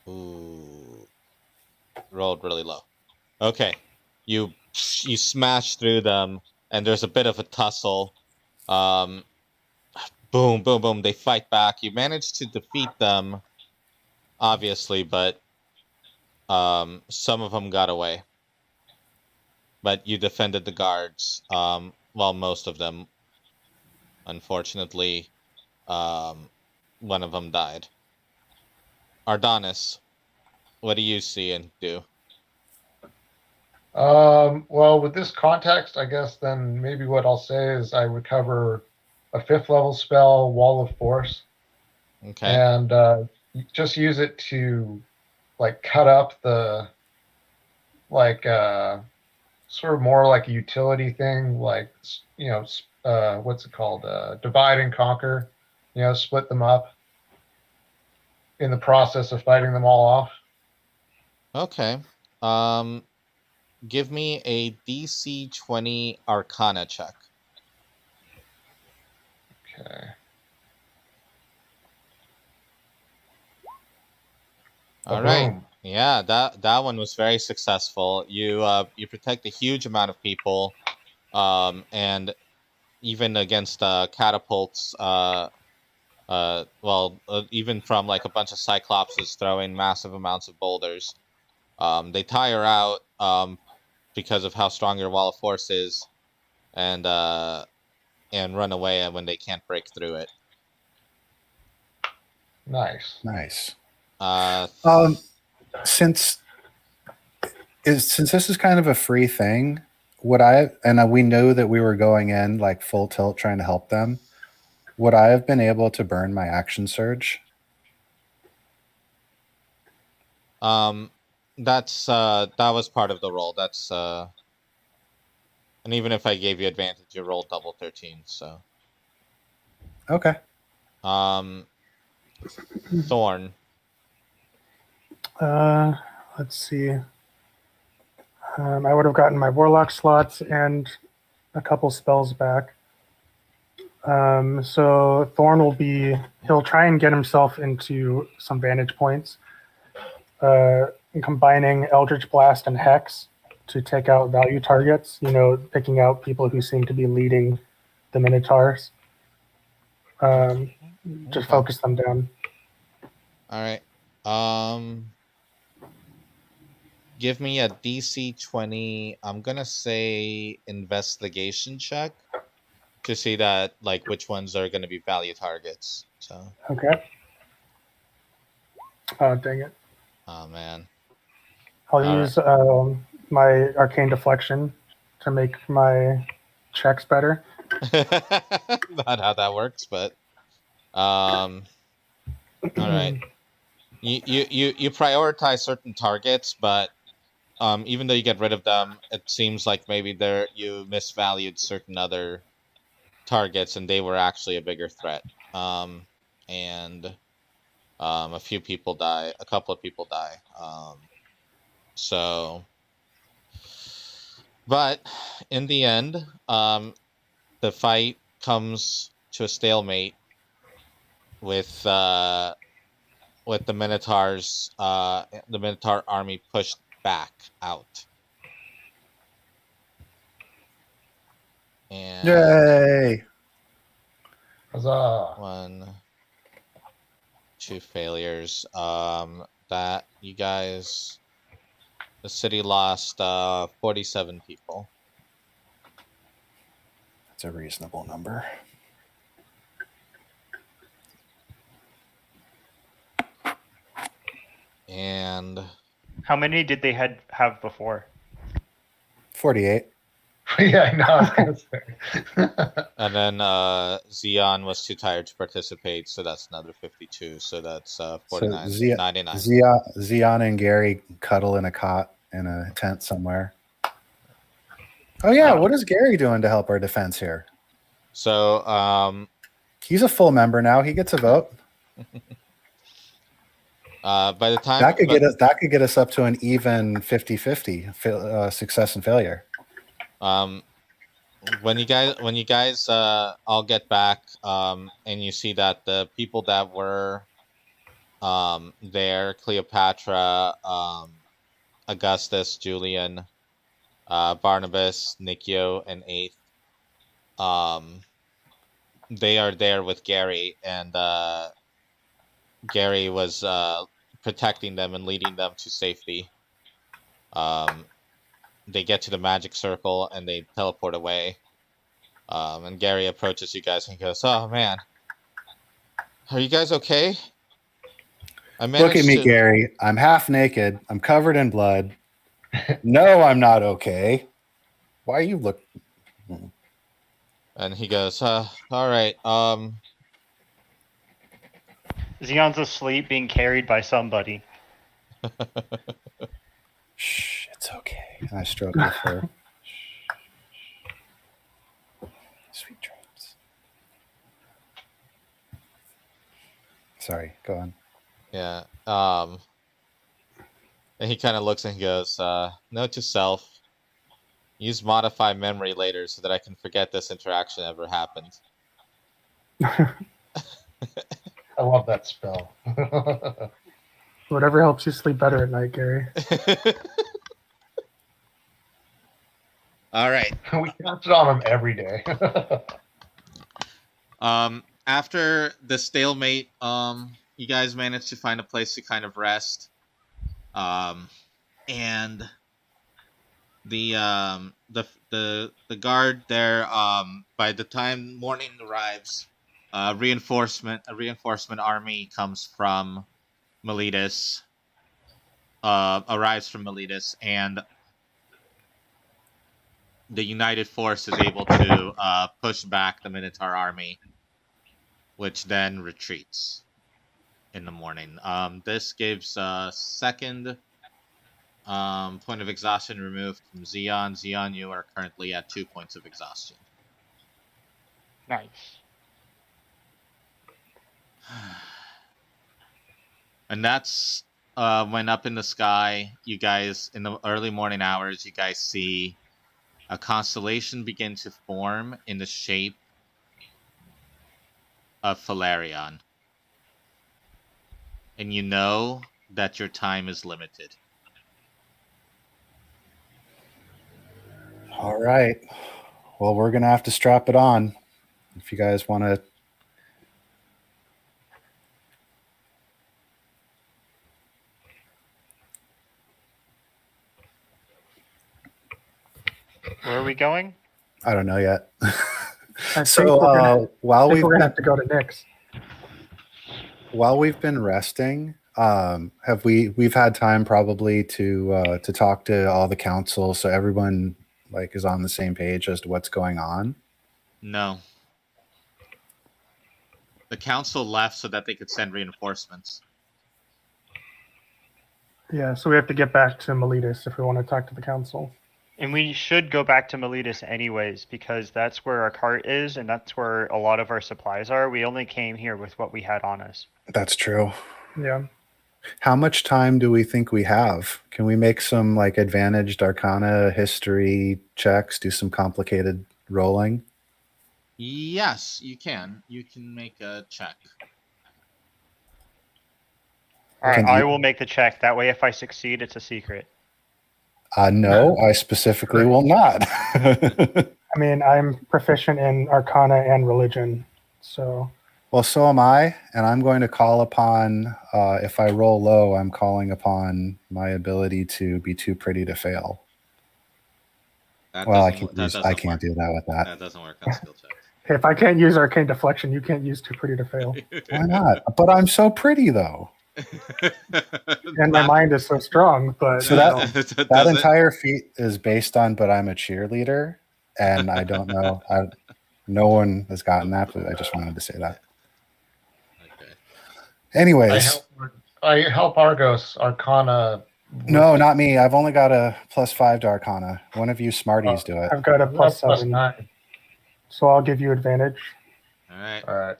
Ooh, rolled really low. Okay, you smash through them, and there's a bit of a tussle. Boom, boom, boom. They fight back. You manage to defeat them, obviously, but some of them got away. But you defended the guards. Well, most of them. Unfortunately, one of them died. Ardonis, what do you see and do? Well, with this context, I guess then maybe what I'll say is I recover a 5th level spell, Wall of Force, Okay. and just use it to like cut up the sort of more like a utility thing, like what's it called? Divide and conquer. Split them up in the process of fighting them all off. Okay. Give me a DC 20 Arcana check. Okay. All right. Yeah, that one was very successful. You protect a huge amount of people, and even against catapults. Even from like a bunch of Cyclopses throwing massive amounts of boulders. They tire out because of how strong your wall of force is, and run away when they can't break through it. Nice. Since this is kind of a free thing, we know that we were going in like full tilt trying to help them. Would I have been able to burn my action surge? That's that was part of the roll. That's and even if I gave you advantage, you rolled double 13. So Okay. Thorn. Let's see. I would have gotten my warlock slots and a couple spells back. So Thorn will be, he'll try and get himself into some vantage points, combining Eldritch Blast and Hex to take out value targets, picking out people who seem to be leading the Minotaurs. Just focus them down. All right. Give me a DC 20. I'm gonna say investigation check to see that like which ones are gonna be value targets. So. Okay. Oh, dang it. Oh man. I'll All use my Arcane Deflection to make my checks better. Not how that works, but all right. You prioritize certain targets, but even though you get rid of them, it seems like maybe you misvalued certain other targets, and they were actually a bigger threat. And a few people die, a couple of people die. So, but in the end, the fight comes to a stalemate with the Minotaurs, the Minotaur army pushed back out. And Yay! Huzzah. 1, 2 failures. That you guys, the city lost 47 people. That's a reasonable number. And How many did they have before? 48. Yeah, I know. I was gonna say. and then Xeon was too tired to participate, so that's another 52. So that's 49, So 99. Xeon and Gary cuddle in a cot in a tent somewhere. Oh yeah, what is Gary doing to help our defense here? So He's a full member now. He gets a vote. by the time That could get us up to an even 50-50 success and failure. when you guys all get back and you see that the people that were there, Cleopatra, Augustus, Julian, Barnabas, Nikio, and Eighth, they are there with Gary, and Gary was protecting them and leading them to safety. They get to the magic circle and they teleport away. And Gary approaches you guys and he goes, "Oh man, are you guys okay?" Look at me, Gary. I'm half naked. I'm covered in blood. No, I'm not okay. Why you look? And he goes, "All right. Xeon's asleep, being carried by somebody. Shh, it's okay." And I stroke her fur. Sweet dreams. Sorry, go on. Yeah. And he kind of looks and he goes, "Note to self: use modify memory later so that I can forget this interaction ever happened." I love that spell. Whatever helps you sleep better at night, Gary. All right. We cast it on him every day. After the stalemate, you guys managed to find a place to kind of rest. And the guard there, by the time morning arrives, a reinforcement army comes from Miletus, arrives from Miletus, and the united force is able to push back the Minotaur army. which then retreats in the morning. This gives a second point of exhaustion removed from Xeon. Xeon, you are currently at 2 points of exhaustion. Nice. And that's when up in the sky, you guys, in the early morning hours, you guys see a constellation begin to form in the shape of Valerian. And you know that your time is limited. All right. Well, we're gonna have to strap it on. If you guys want to. Where are we going? I don't know yet. I So think we're gonna, while I think we've we're gonna been, have to go to Nick's. while we've been resting, we've had time probably to talk to all the council, so everyone like is on the same page as to what's going on. No. The council left so that they could send reinforcements. Yeah, so we have to get back to Miletus if we want to talk to the council. And we should go back to Miletus anyways, because that's where our cart is, and that's where a lot of our supplies are. We only came here with what we had on us. That's true. Yeah. How much time do we think we have? Can we make some like advantaged arcana history checks, do some complicated rolling? Yes, you can. You can make a check. Alright, Can I you- will make the check. That way, if I succeed, it's a secret. No, I specifically will not. I mean, I'm proficient in arcana and religion, so Well, so am I, and I'm going to call upon, if I roll low, I'm calling upon my ability to be too pretty to fail. That Well, I doesn't, can't work. do that with that. That doesn't work on skill checks. if I can't use arcane deflection, you can't use too pretty to fail. Why not? But I'm so pretty, though. And my mind is so strong, but So you know, that entire feat is based on, but I'm a cheerleader, and I don't know. No one has gotten that, but I just wanted to say that. Okay. Anyways, I help Argos Arcana. no, not me. I've only got a +5 to Arcana. One of you smarties do it. I've got a Plus +7, 9. so I'll give you advantage. All right. All right.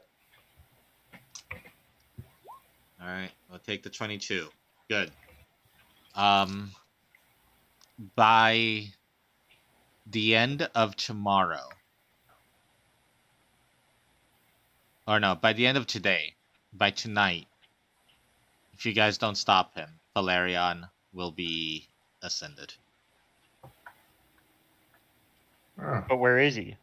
All right. We'll take the 22. Good. By the end of tomorrow, or no, by the end of today, by tonight, if you guys don't stop him, Valerian will be ascended. Oh. But where is he?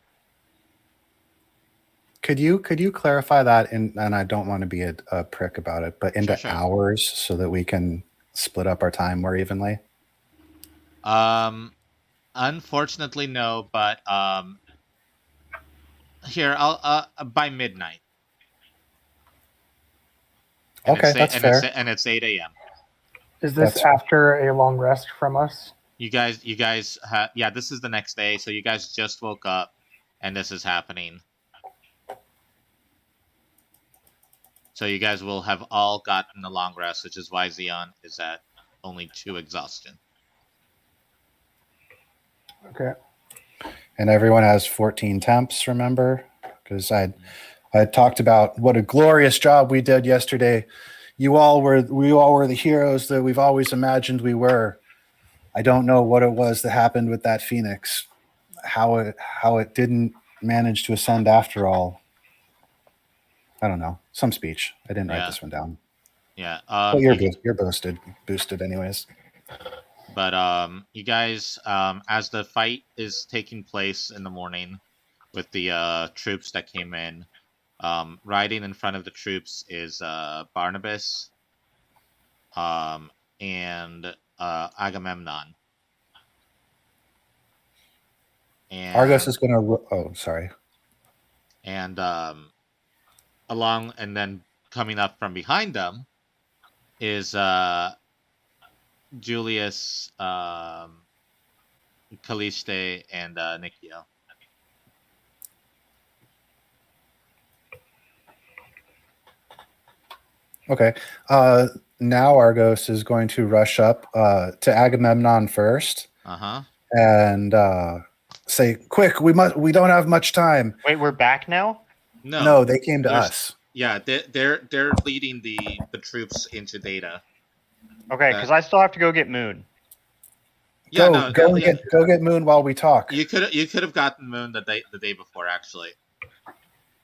Could you clarify that? And I don't want to be a prick about it, but into Sure. hours so that we can split up our time more evenly. Unfortunately, no, but here I'll by midnight. And Okay, it's, that's and fair. It's 8 a.m. Is this That's- after a long rest from us? You guys, yeah, this is the next day, so you guys just woke up, and this is happening. So you guys will have all gotten a long rest, which is why Xeon is at only 2 exhaustion. Okay. And everyone has 14 temps, remember? Because I talked about what a glorious job we did yesterday. We all were the heroes that we've always imagined we were. I don't know what it was that happened with that Phoenix. How it didn't manage to ascend after all. I don't know. Some speech. I didn't write this one down. Yeah. But you're boosted anyways. But you guys, as the fight is taking place in the morning with the troops that came in, riding in front of the troops is Barnabas and Agamemnon. And Argos is going to... Oh, sorry. And and then coming up from behind them is Julius, Caliste, and Nikio. Okay. Now Argos is going to rush up to Agamemnon first Uh-huh. and say, "Quick, we don't have much time." Wait, we're back now? No, they came to there's- us. Yeah, they're leading the troops into Data. Okay, because I still have to go get Moon. Yeah, Go get Moon while we talk. You could have gotten Moon the day before, actually.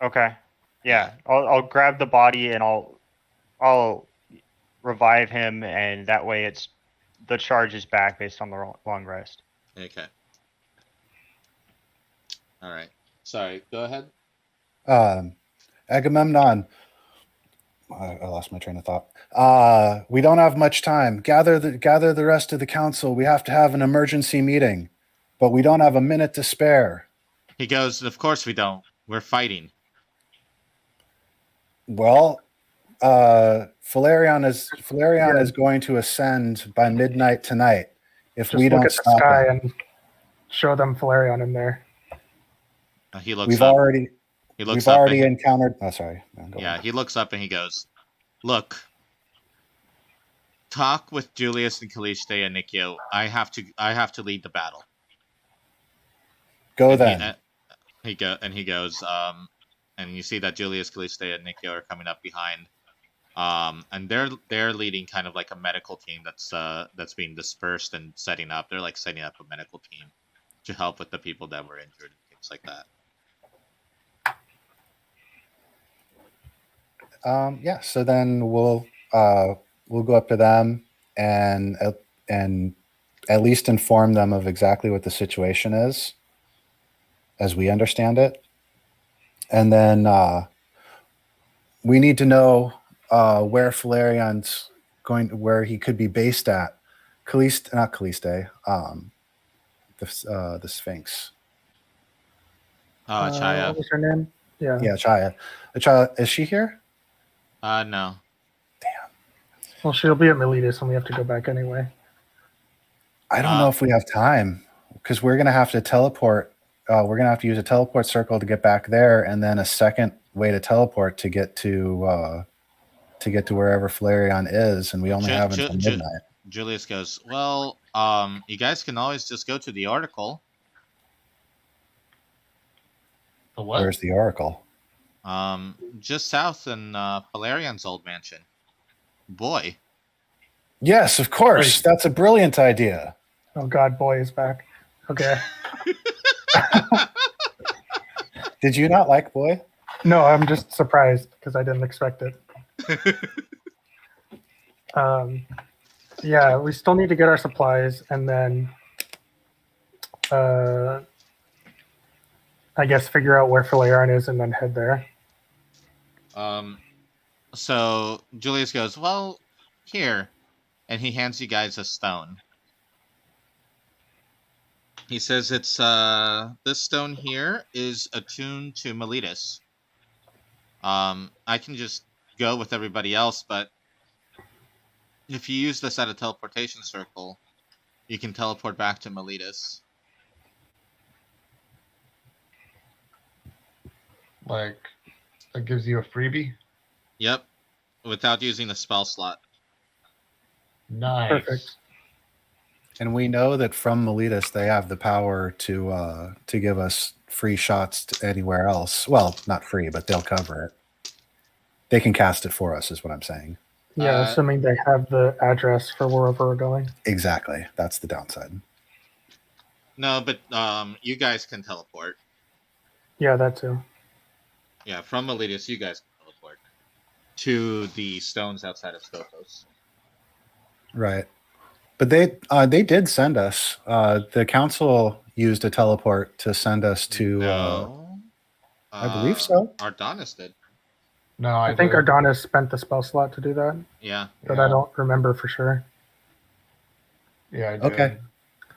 Okay. Yeah, I'll grab the body and I'll revive him, and that way the charge is back based on the long rest. Okay. All right. Sorry. Go ahead. Agamemnon. I lost my train of thought. We don't have much time. Gather the rest of the council. We have to have an emergency meeting, but we don't have a minute to spare. He goes, "Of course we don't. We're fighting." Well, Valerian is going to ascend by midnight tonight. If Just we look don't at the stop sky it, and show them Valerian in there. He looks we've up. already encountered. Oh, sorry. Yeah, he looks up and he goes, "Look, talk with Julius and Caliste and Nikio. I have to lead the battle." Go And then. He goes, and you see that Julius, Caliste, and Nikio are coming up behind. And they're leading kind of like a medical team that's being dispersed and setting up. They're like setting up a medical team to help with the people that were injured and things like that. Yeah. So then we'll go up to them and at least inform them of exactly what the situation is, as we understand it, and then we need to know where Valerian's where he could be based at. Not Caliste. The Sphinx. Chaya. What was her name? Yeah. Yeah, Chaya. Chaya, is she here? No. Well, she'll be at Miletus and we have to go back anyway. I don't know if we have time because we're gonna have to teleport. We're gonna have to use a teleport circle to get back there, and then a second way to teleport to get to wherever Valerian is, and we only have until midnight. Julius goes, "Well, you guys can always just go to the article." The what? Where's the Oracle? Just south in Valerian's old mansion. Boy. Yes, of course. Great. That's a brilliant idea. Oh God, boy is back. Okay. Did you not like Boy? No, I'm just surprised because I didn't expect it. Yeah, we still need to get our supplies and then I guess figure out where Valerian is and then head there. So Julius goes, "Well, here," and he hands you guys a stone. He says it's this stone here is attuned to Miletus. I can just go with everybody else, but if you use this at a teleportation circle, you can teleport back to Miletus. Like, that gives you a freebie? Yep, without using the spell slot. Nice. Perfect. And we know that from Miletus they have the power to give us free shots to anywhere else. Well, not free, but they'll cover it. They can cast it for us, is what I'm saying. Yeah, assuming they have the address for wherever we're going. Exactly. That's the downside. No, but you guys can teleport. Yeah, that too. Yeah, from Miletus, you guys can teleport to the stones outside of Scophos. Right. But they did send us. The council used a teleport to send us to. No. I believe so. Ardonis did. No, I think Ardonis spent the spell slot to do that, Yeah. but I don't remember for sure. Yeah, I did. Okay.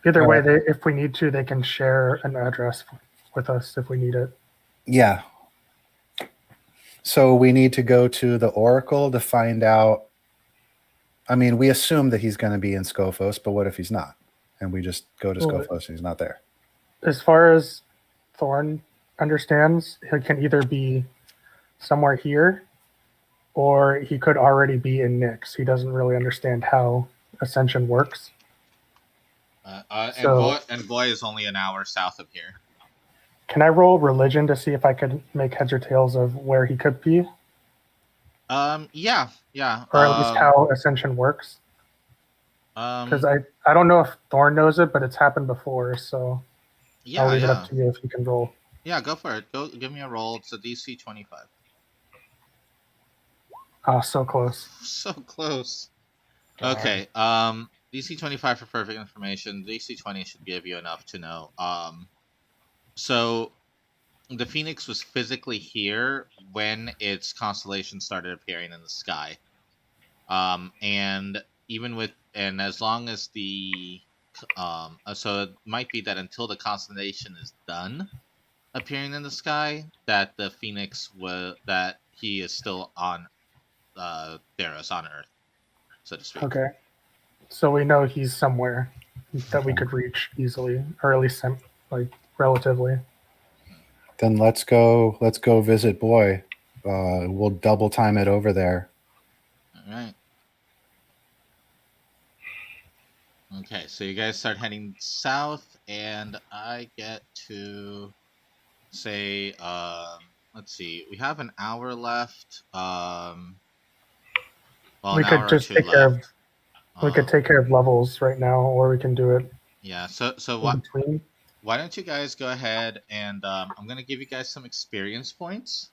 Either way, Alright. if we need to, they can share an address with us if we need it. Yeah. So we need to go to the Oracle to find out. I mean, we assume that he's going to be in Scophos, but what if he's not? And we just go to Well, Scophos and he's not there. As far as Thorn understands, he can either be somewhere here or he could already be in Nyx. He doesn't really understand how Ascension works. And Boy is only an hour south of here. Can I roll religion to see if I could make heads or tails of where he could be, Yeah. or at least how Ascension works? Because I don't know if Thorn knows it, but it's happened before, so I'll leave it up to you if you can roll. Yeah, go for it. Go give me a roll. It's a DC 25. Ah, so close. So close. Darn. Okay. DC 25 for perfect information. DC 20 should give you enough to know. So the Phoenix was physically here when its constellation started appearing in the sky. And as long as the so it might be that until the constellation is done appearing in the sky, that the Phoenix that he is still on Theros, on Earth, so to speak. Okay. So we know he's somewhere that we could reach easily, or at least relatively. Then let's go visit Boy. We'll double time it over there. All right. Okay, so you guys start heading south, and I get to say, let's see, we have an hour left. We could just take care of. We could take care of levels right now, or we can do it. Yeah. So in between. why don't you guys go ahead and I'm gonna give you guys some experience points,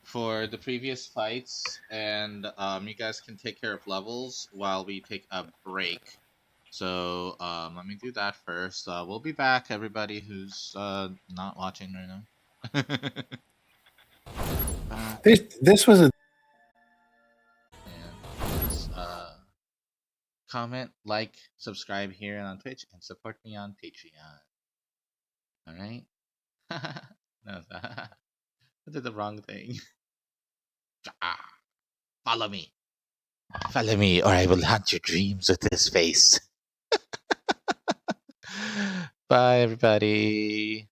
for the previous fights, and you guys can take care of levels while we take a break. So let me do that first. We'll be back, everybody who's not watching right now. This was a comment, like, subscribe here and on Twitch, and support me on Patreon. All right. No, I did the wrong thing. Follow me. Follow me, or I will haunt your dreams with this face. Bye, everybody.